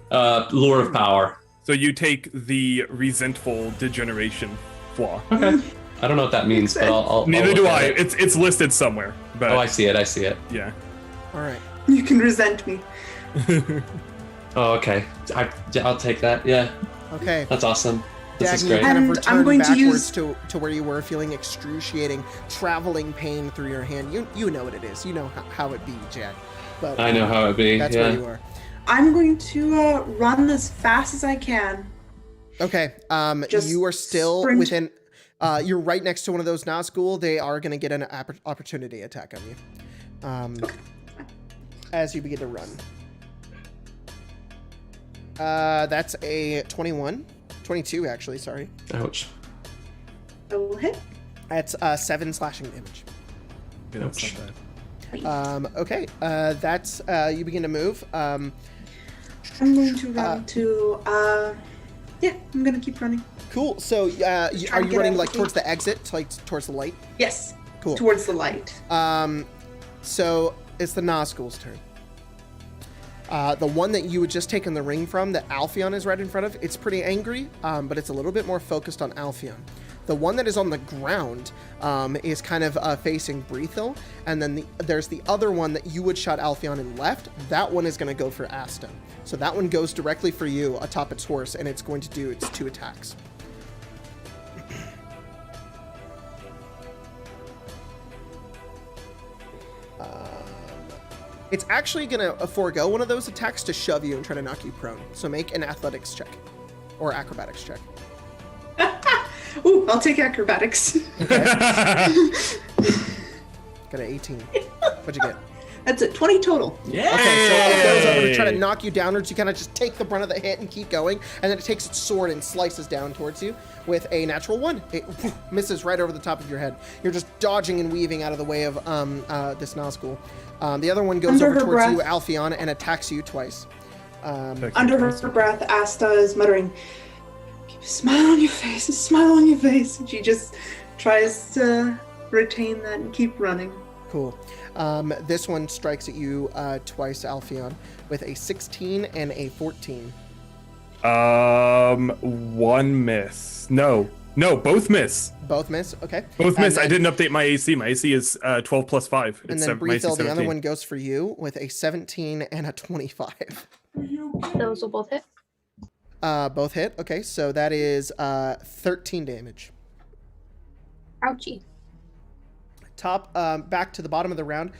Lure of power. So you take the resentful degeneration flaw. Okay. I don't know what that means, but I'll Neither look do at I. it. It's listed somewhere. But Oh, I see it. yeah. All right. You can resent me. Oh, okay. I'll take that. Yeah, Okay. that's awesome. This is Dagny, great. kind of And return I'm going to backwards use- to where you were, feeling excruciating, traveling pain through your hand. You know what it is. You know how it be, Jack. But I know how it be. that's yeah. where you are. I'm going to run as fast as I can. Okay. Just You are still sprint. within. You're right next to one of those Nazgul. They are going to get an opportunity attack on you. As you begin to run. That's a 21. 22, actually. Sorry. Ouch. I will hit. That's 7 slashing damage. That's Ouch. not bad. Okay. That's you begin to move. I'm going to run to. Yeah, I'm gonna keep running. Cool. So, are you running like towards the exit, like towards the light? Yes. Cool. Towards the light. So it's the Nazgul's turn. The one that you had just taken the ring from, that Alfeon is right in front of, it's pretty angry, but it's a little bit more focused on Alfeon. The one that is on the ground is kind of facing Brethil, and then there's the other one that you would shot Alfeon and left. That one is going to go for Asta. So that one goes directly for you atop its horse, and it's going to do its 2 attacks. It's actually going to forego one of those attacks to shove you and try to knock you prone. So make an athletics check or acrobatics check. Ooh, I'll take acrobatics. Okay. Got an 18. What'd you get? That's it, 20 total. Yeah. Okay, so it goes over to try to knock you downwards. You kind of just take the brunt of the hit and keep going, and then it takes its sword and slices down towards you with a natural 1. It misses right over the top of your head. You're just dodging and weaving out of the way of this Nazgul. The other one goes over towards you, Alfeon, and attacks you twice. Under her breath, Asta is muttering, "Keep a smile on your face, a smile on your face." And she just tries to retain that and keep running. Cool. This one strikes at you twice, Alfeon, with a 16 and a 14. 1 miss. No, both miss. Both miss. Okay. Both miss. Then, I didn't update my AC. My AC is 12 plus 5. And then Brethil, the other one goes for you with a 17 and a 25. Those will both hit. Both hit. Okay, so that is 13 damage. Ouchie. Top, back to the bottom of the round.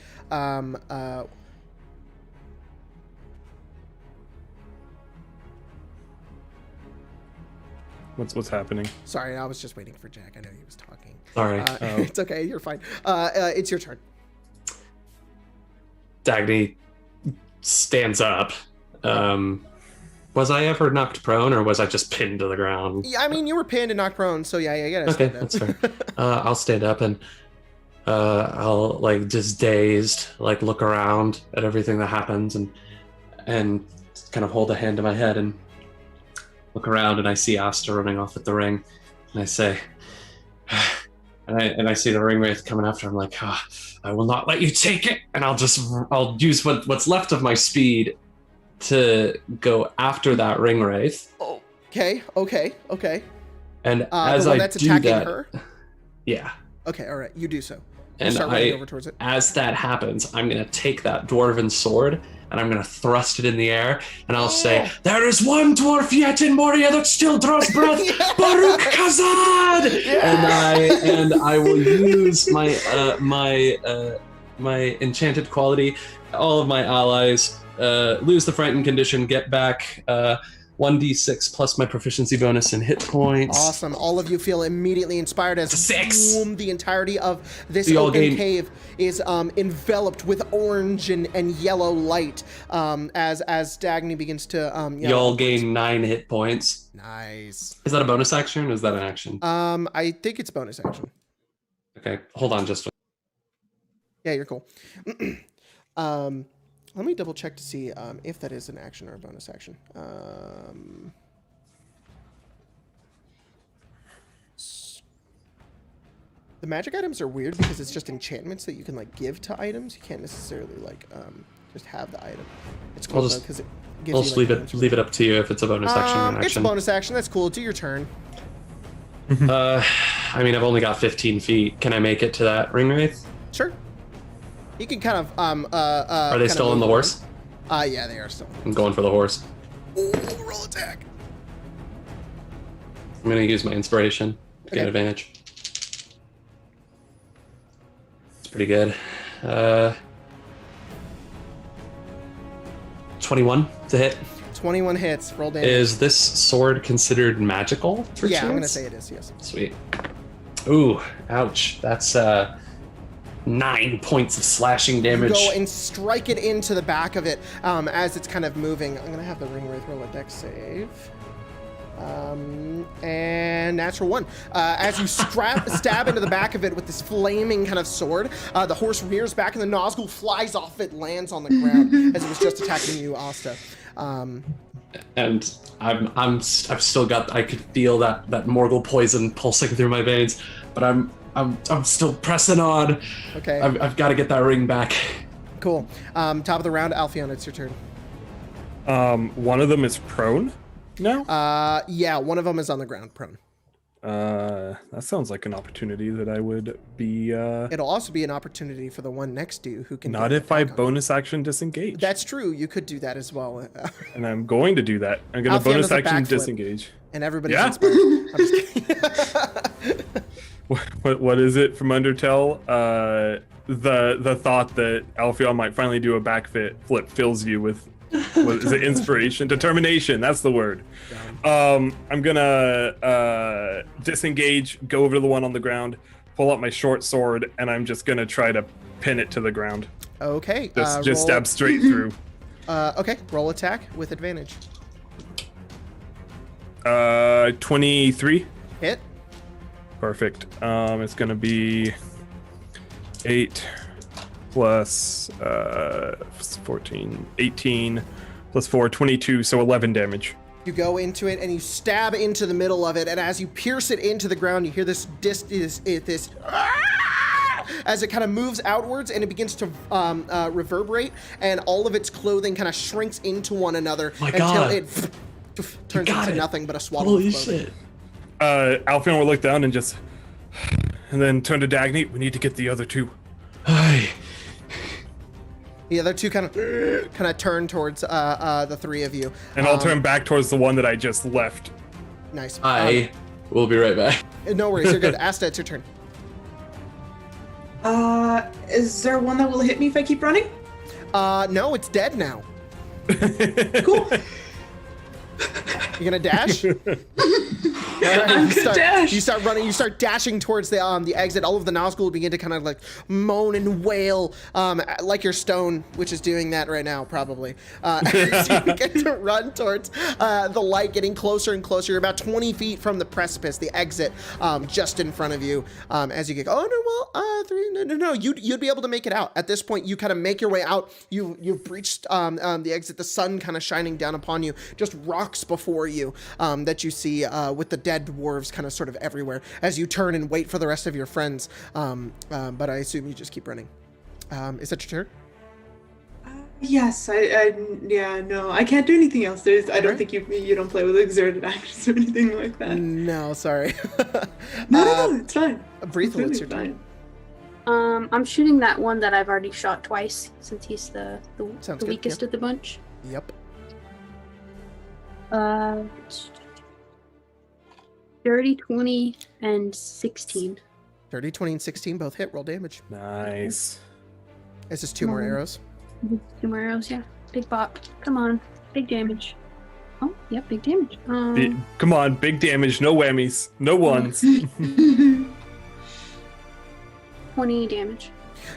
What's happening? Sorry, I was just waiting for Jack. I know he was talking. Sorry. It's okay. You're fine. It's your turn. Dagny stands up. Was I ever knocked prone, or was I just pinned to the ground? Yeah, I mean, you were pinned and knocked prone, so yeah, you gotta Okay, stand up. that's fair. I'll stand up and I'll like just dazed, like look around at everything that happens and kind of hold a hand to my head and look around, and I see Asta running off at the ring, and I say, and I see the ring wraith coming after. I'm like, I will not let you take it, and I'll use what's left of my speed to go after that ring wraith. Okay. And The as one I that's do attacking that, her? Yeah. Okay, all right. You do so. And start running over towards it. as that happens, I'm going to take that dwarven sword and I'm going to thrust it in the air, and I'll say, "There is one dwarf yet in Moria that still draws breath, Baruch Kazad!" Yeah! And I will use my my enchanted quality. All of my allies lose the frightened condition, get back 1d6 plus my proficiency bonus in hit points. Awesome. All of you feel immediately inspired as 6. Boom, the entirety of this So y'all open gain- cave is enveloped with orange and yellow light as Dagny begins to Y'all gain 9 hit points. Nice. Is that a bonus action or is that an action? I think it's bonus action. Okay, hold on just a Yeah, you're cool. Let me double check to see if that is an action or a bonus action. The magic items are weird because it's just enchantments that you can like give to items. You can't necessarily like just have the item. It's cool though because it gives I'll you just like, leave it up to you if it's a bonus action or an action. It's a bonus action. That's cool. Do your turn. I mean, I've only got 15 feet. Can I make it to that ring wraith? Sure. You can kind of Are they still on the horse? Yeah, they are still. I'm going for the horse. Ooh, roll attack. I'm going to use my inspiration to gain Okay. advantage. It's pretty good. 21 to hit. 21 hits. Roll damage. Is this sword considered magical? Yeah, I'm gonna say it is. Yes. Sweet. Ooh, ouch. That's 9 points of slashing damage. You go and strike it into the back of it as it's kind of moving. I'm gonna have the ring wraith roll a dex save. And natural 1. As you stab into the back of it with this flaming kind of sword, the horse rears back and the nozzle flies off it, lands on the ground as it was just attacking you, Asta. And I've still got, I could feel that Morgul poison pulsing through my veins, but I'm still pressing on. Okay. I've got to get that ring back. Cool. Top of the round, Alpheon, it's your turn. One of them is prone now? Yeah, one of them is on the ground, prone. That sounds like an opportunity that I would be, It'll also be an opportunity for the one next to you who can... Not if I bonus action disengage. That's true, you could do that as well. And I'm going to do that. I'm going to bonus action disengage. And everybody's inspired. I'm just kidding. What is it from Undertale? The thought that Alpheon might finally do a backflip fills you with, what is it, inspiration? Determination, that's the word. I'm gonna disengage, go over to the one on the ground, pull out my short sword, and I'm just gonna try to pin it to the ground. Okay. Just stab straight through. Okay, roll attack with advantage. 23. Hit. Perfect. It's gonna be 8 plus 14, 18 plus 4, 22, so 11 damage. You go into it and you stab into the middle of it, and as you pierce it into the ground, you hear this as it kind of moves outwards and it begins to reverberate, and all of its clothing kind of shrinks into one another until it turns into nothing but a swaddle of clothing. Shit. Alpheon will look down and just, and then turn to Dagny. We need to get the other two. The other two kind of turn towards the three of you. And I'll turn back towards the one that I just left. Nice. I will be right back. No worries, you're good. Asta, it's your turn. Is there one that will hit me if I keep running? No, it's dead now. Cool. You gonna dash? You start running. You start dashing towards the exit. All of the Nazgul will begin to kind of like moan and wail, like your stone, which is doing that right now, probably. As you get to run towards the light, getting closer and closer. You're about 20 feet from the precipice, the exit, just in front of you. As you get, no. You'd be able to make it out. At this point, you kind of make your way out. You've breached the exit. The sun kind of shining down upon you. Just rocks before you that you see with the dead dwarves kind of sort of everywhere as you turn and wait for the rest of your friends. But I assume you just keep running. Is that your turn? Yes, no, I can't do anything else. I don't think you don't play with exerted actions or anything like that. No, sorry. No, it's fine. Breathe, what's your turn? I'm shooting that one that I've already shot twice, since he's the weakest of the bunch. Yep. 30, 20, and 16. 30, 20, and 16 both hit. Roll damage. Nice. It's just 2 more arrows. 2 more arrows, yeah. Big bop. Come on. Big damage. Oh, yep, big damage. Come on, big damage. No whammies. No ones. 20 damage.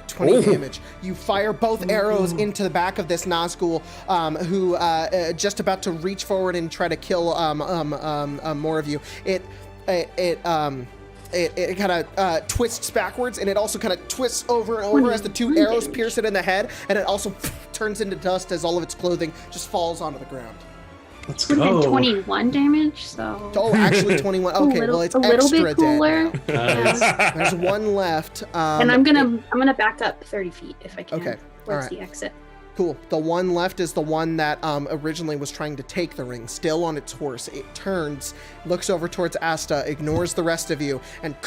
20 damage. You fire both arrows into the back of this Nazgul, who just about to reach forward and try to kill more of you. It kind of twists backwards, and it also kind of twists over and over as the 2 arrows pierce it in the head, and it also turns into dust as all of its clothing just falls onto the ground. Let's Would have go. been 21 damage, so... Oh, actually 21. Okay, well, it's a little extra bit cooler. dead now. There's one left. And I'm gonna back up 30 feet if I can. Okay, Towards alright. the exit. Cool. The one left is the one that originally was trying to take the ring, still on its horse. It turns, looks over towards Asta, ignores the rest of you, and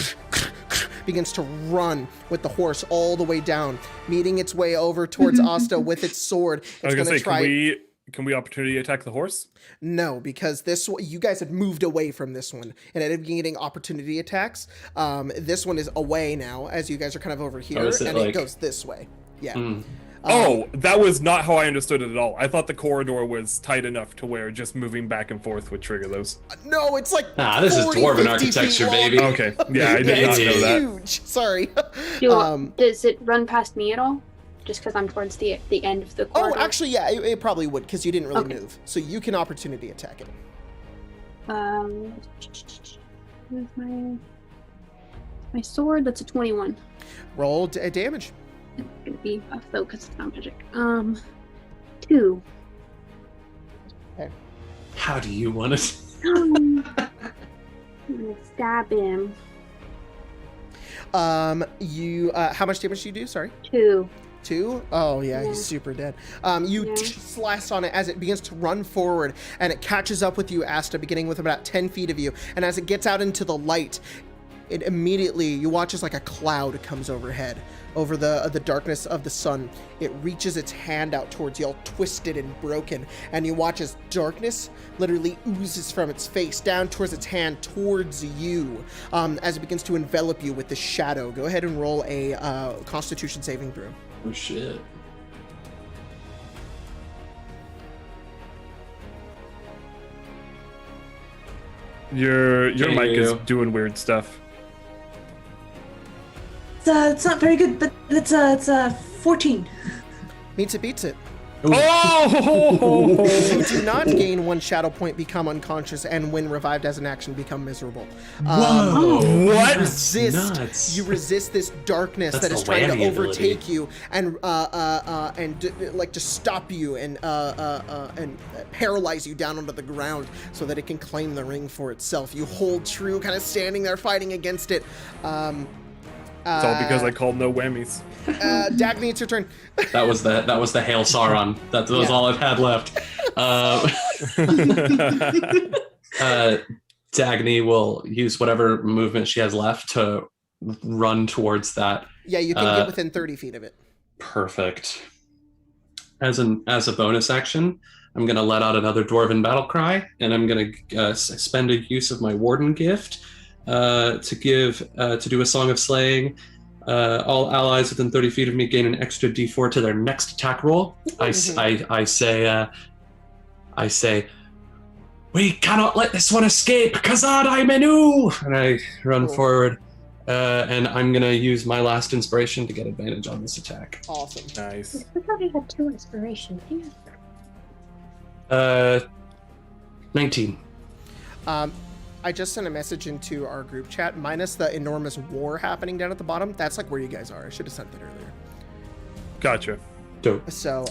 begins to run with the horse all the way down, meeting its way over towards Asta with its sword. I was gonna say, can we opportunity attack the horse? No, because you guys had moved away from this one and ended up getting opportunity attacks. This one is away now, as you guys are kind of over here, and it goes this way. Yeah. That was not how I understood it at all. I thought the corridor was tight enough to where just moving back and forth would trigger those. No, it's like this is 40, dwarven 50 architecture, feet baby. long. Okay, yeah, I did not know that. Huge. Sorry. Does it run past me at all? Just because I'm towards the end of the corridor? Oh, actually, yeah, it probably would, because you didn't really move. So you can opportunity attack it. With my sword, that's a 21. Roll damage. It's gonna be buff though, because it's not magic. 2. How do you want it? I'm gonna stab him. You how much damage do you do? Sorry. 2. 2? Oh yeah, Yeah. he's super dead. You slice on it as it begins to run forward, and it catches up with you, Asta, beginning with about 10 feet of you. And as it gets out into the light, it immediately, you watch as like a cloud comes overhead, over the darkness of the sun. It reaches its hand out towards you, all twisted and broken, and you watch as darkness literally oozes from its face down towards its hand towards you, as it begins to envelop you with the shadow. Go ahead and roll a Constitution saving throw. Oh shit. Your Can mic is you- doing weird stuff. It's not very good, but it's 14. Meets it, beats it. Oh! You do not gain 1 shadow point, become unconscious, and when revived as an action, become miserable. Whoa! What? You resist. Nuts. You resist this darkness That's that is the trying to whammy overtake ability. you and like to stop you and paralyze you down onto the ground so that it can claim the ring for itself. You hold true, kind of standing there fighting against it. It's all because I called no whammies. Dagny, it's your turn. That was the Hail Sauron. That was Yeah. all I've had left. Dagny will use whatever movement she has left to run towards that. Yeah, you can get within 30 feet of it. Perfect. As a bonus action, I'm going to let out another Dwarven battle cry, and I'm going to spend a use of my Warden gift to do a Song of Slaying. All allies within 30 feet of me gain an extra D4 to their next attack roll. I say, we cannot let this one escape, Kazadai Menu! And I run forward, and I'm going to use my last inspiration to get advantage on this attack. Awesome. Nice. I thought I had 2 inspirations. Yeah. 19. I just sent a message into our group chat, minus the enormous war happening down at the bottom. That's like where you guys are. I should have sent that earlier. Gotcha. Dope. So,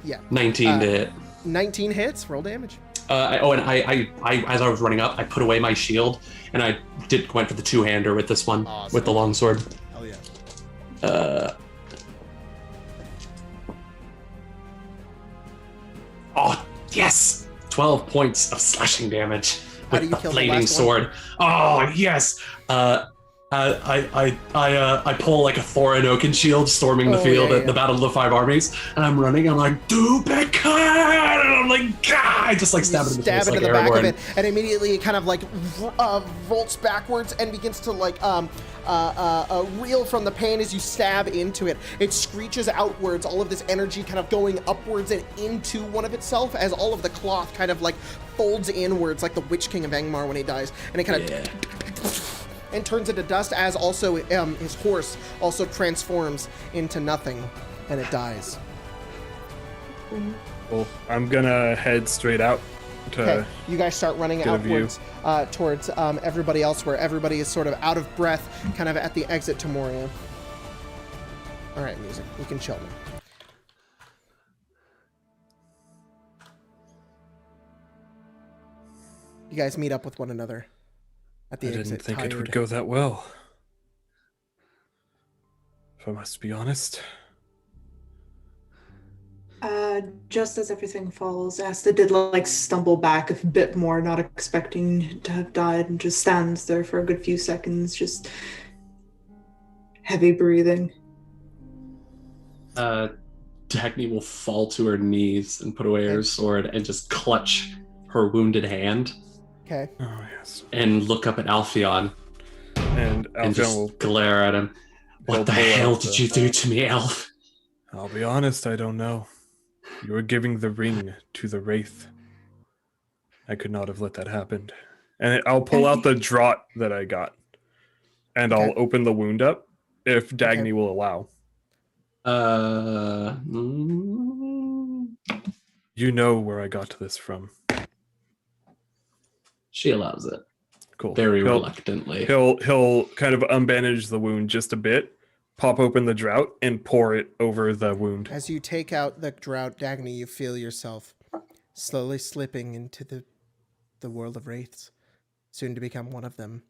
yeah. 19 to hit. 19 hits, roll damage. I as I was running up, I put away my shield, and I went for the two-hander with this one, Awesome. with the longsword. Hell yeah. Oh yes, 12 points of slashing damage How do with you the kill the flaming last one? sword. Oh yes. I pull like a Thorin Oaken shield, storming the Oh, field yeah, at the Battle of the Five Armies, and I'm running. I'm like, Duplicate! And I'm like, Gah! I just like stab it in the face like into the back of Aragorn. it, and immediately it kind of like vaults backwards and begins to like reel from the pain as you stab into it. It screeches outwards, all of this energy kind of going upwards and into one of itself as all of the cloth kind of like folds inwards, like the Witch King of Angmar when he dies, and it kind of and turns into dust, as also his horse also transforms into nothing, and it dies. Well, I'm gonna head straight out to. Okay, you guys start running get a view. outwards towards everybody else, where everybody is sort of out of breath, kind of at the exit to Moria. All right, music, you can chill now. You guys meet up with one another at the I exit. didn't think it would tired. go that well. If I must be honest. Just as everything falls, Asta did like stumble back a bit more, not expecting to have died, and just stands there for a good few seconds, just heavy breathing. Dagny will fall to her knees and put away her sword and just clutch her wounded hand Okay. Oh yes. and look up at Alpheon And and Alpheon just will. glare at him. he'll What the pull out hell did you do to me, Elf? I'll be honest, I don't know. You were giving the ring to the wraith. I could not have let that happen. And I'll pull out the draught that I got, and I'll Okay. open the wound up if Dagny will allow. Mm, You know where I got this from. She allows it Cool. very reluctantly. He'll kind of unbandage the wound just a bit, pop open the drought, and pour it over the wound. As you take out the drought, Dagny, you feel yourself slowly slipping into the world of wraiths, soon to become one of them.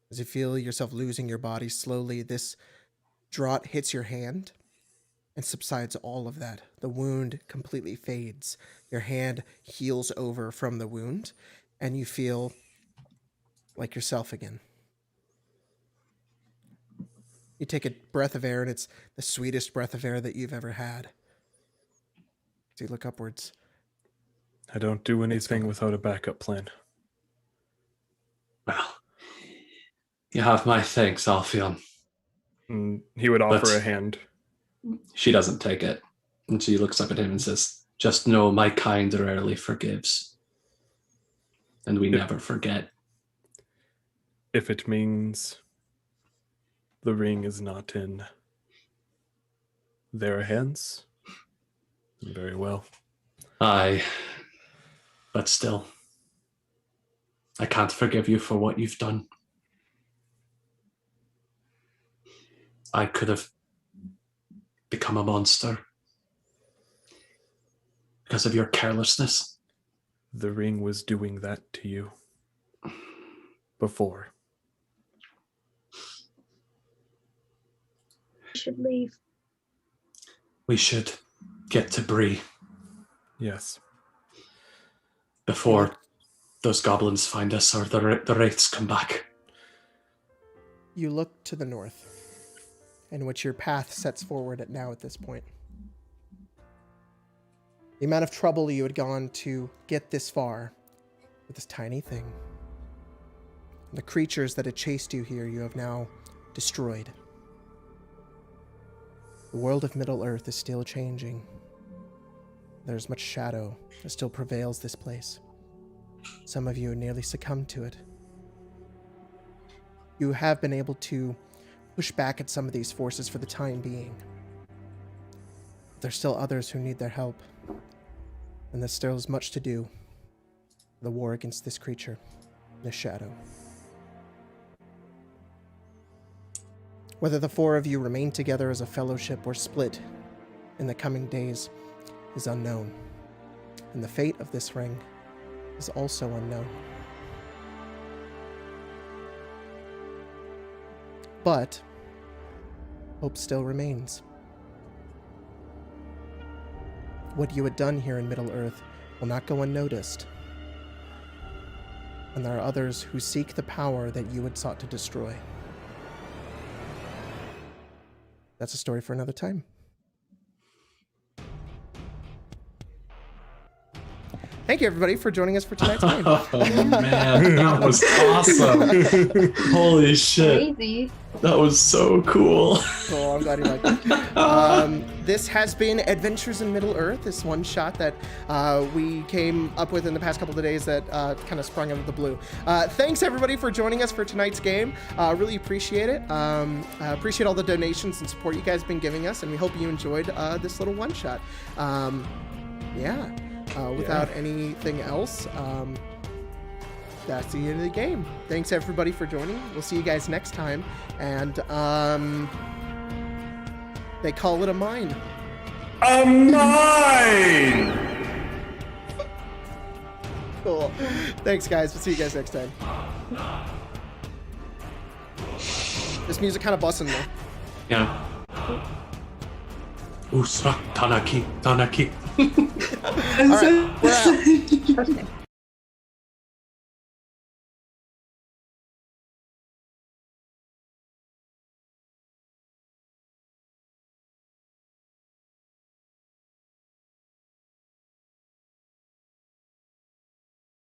As you feel yourself losing your body slowly, this draught hits your hand and subsides all of that. The wound completely fades. Your hand heals over from the wound, and you feel like yourself again. You take a breath of air, and it's the sweetest breath of air that you've ever had. As you look upwards. I don't do anything without a backup plan. Well, you have my thanks, Alfhion. And he would offer But- a hand. She doesn't take it. And she looks up at him and says, just know my kind rarely forgives. And we never forget. If it means the ring is not in their hands, very well. Aye. But still, I can't forgive you for what you've done. I could have become a monster because of your carelessness. The ring was doing that to you before. We should leave. We should get to Bree Yes. before those goblins find us or the wraiths come back. You look to the north, in which your path sets forward at this point. The amount of trouble you had gone to get this far with this tiny thing. The creatures that had chased you here, you have now destroyed. The world of Middle-earth is still changing. There's much shadow that still prevails this place. Some of you have nearly succumbed to it. You have been able to push back at some of these forces for the time being. There's still others who need their help. And there's still as much to do. The war against this creature, this shadow. Whether the four of you remain together as a fellowship or split in the coming days is unknown. And the fate of this ring is also unknown. But hope still remains. What you had done here in Middle-earth will not go unnoticed. And there are others who seek the power that you had sought to destroy. That's a story for another time. Thank you, everybody, for joining us for tonight's game. Oh, man, that was awesome. Holy shit. Crazy. That was so cool. Cool, I'm glad you liked it. This has been Adventures in Middle-earth, this one shot that we came up with in the past couple of days that kind of sprung out of the blue. Thanks, everybody, for joining us for tonight's game. Really appreciate it. Appreciate all the donations and support you guys have been giving us, and we hope you enjoyed this little one shot. Without anything else, that's the end of the game. Thanks, everybody, for joining. We'll see you guys next time. And they call it a mine. A mine! Cool. Thanks, guys. We'll see you guys next time. This music kind of busting though. Yeah. Usra Tanaki. All right, we're out. Perfect.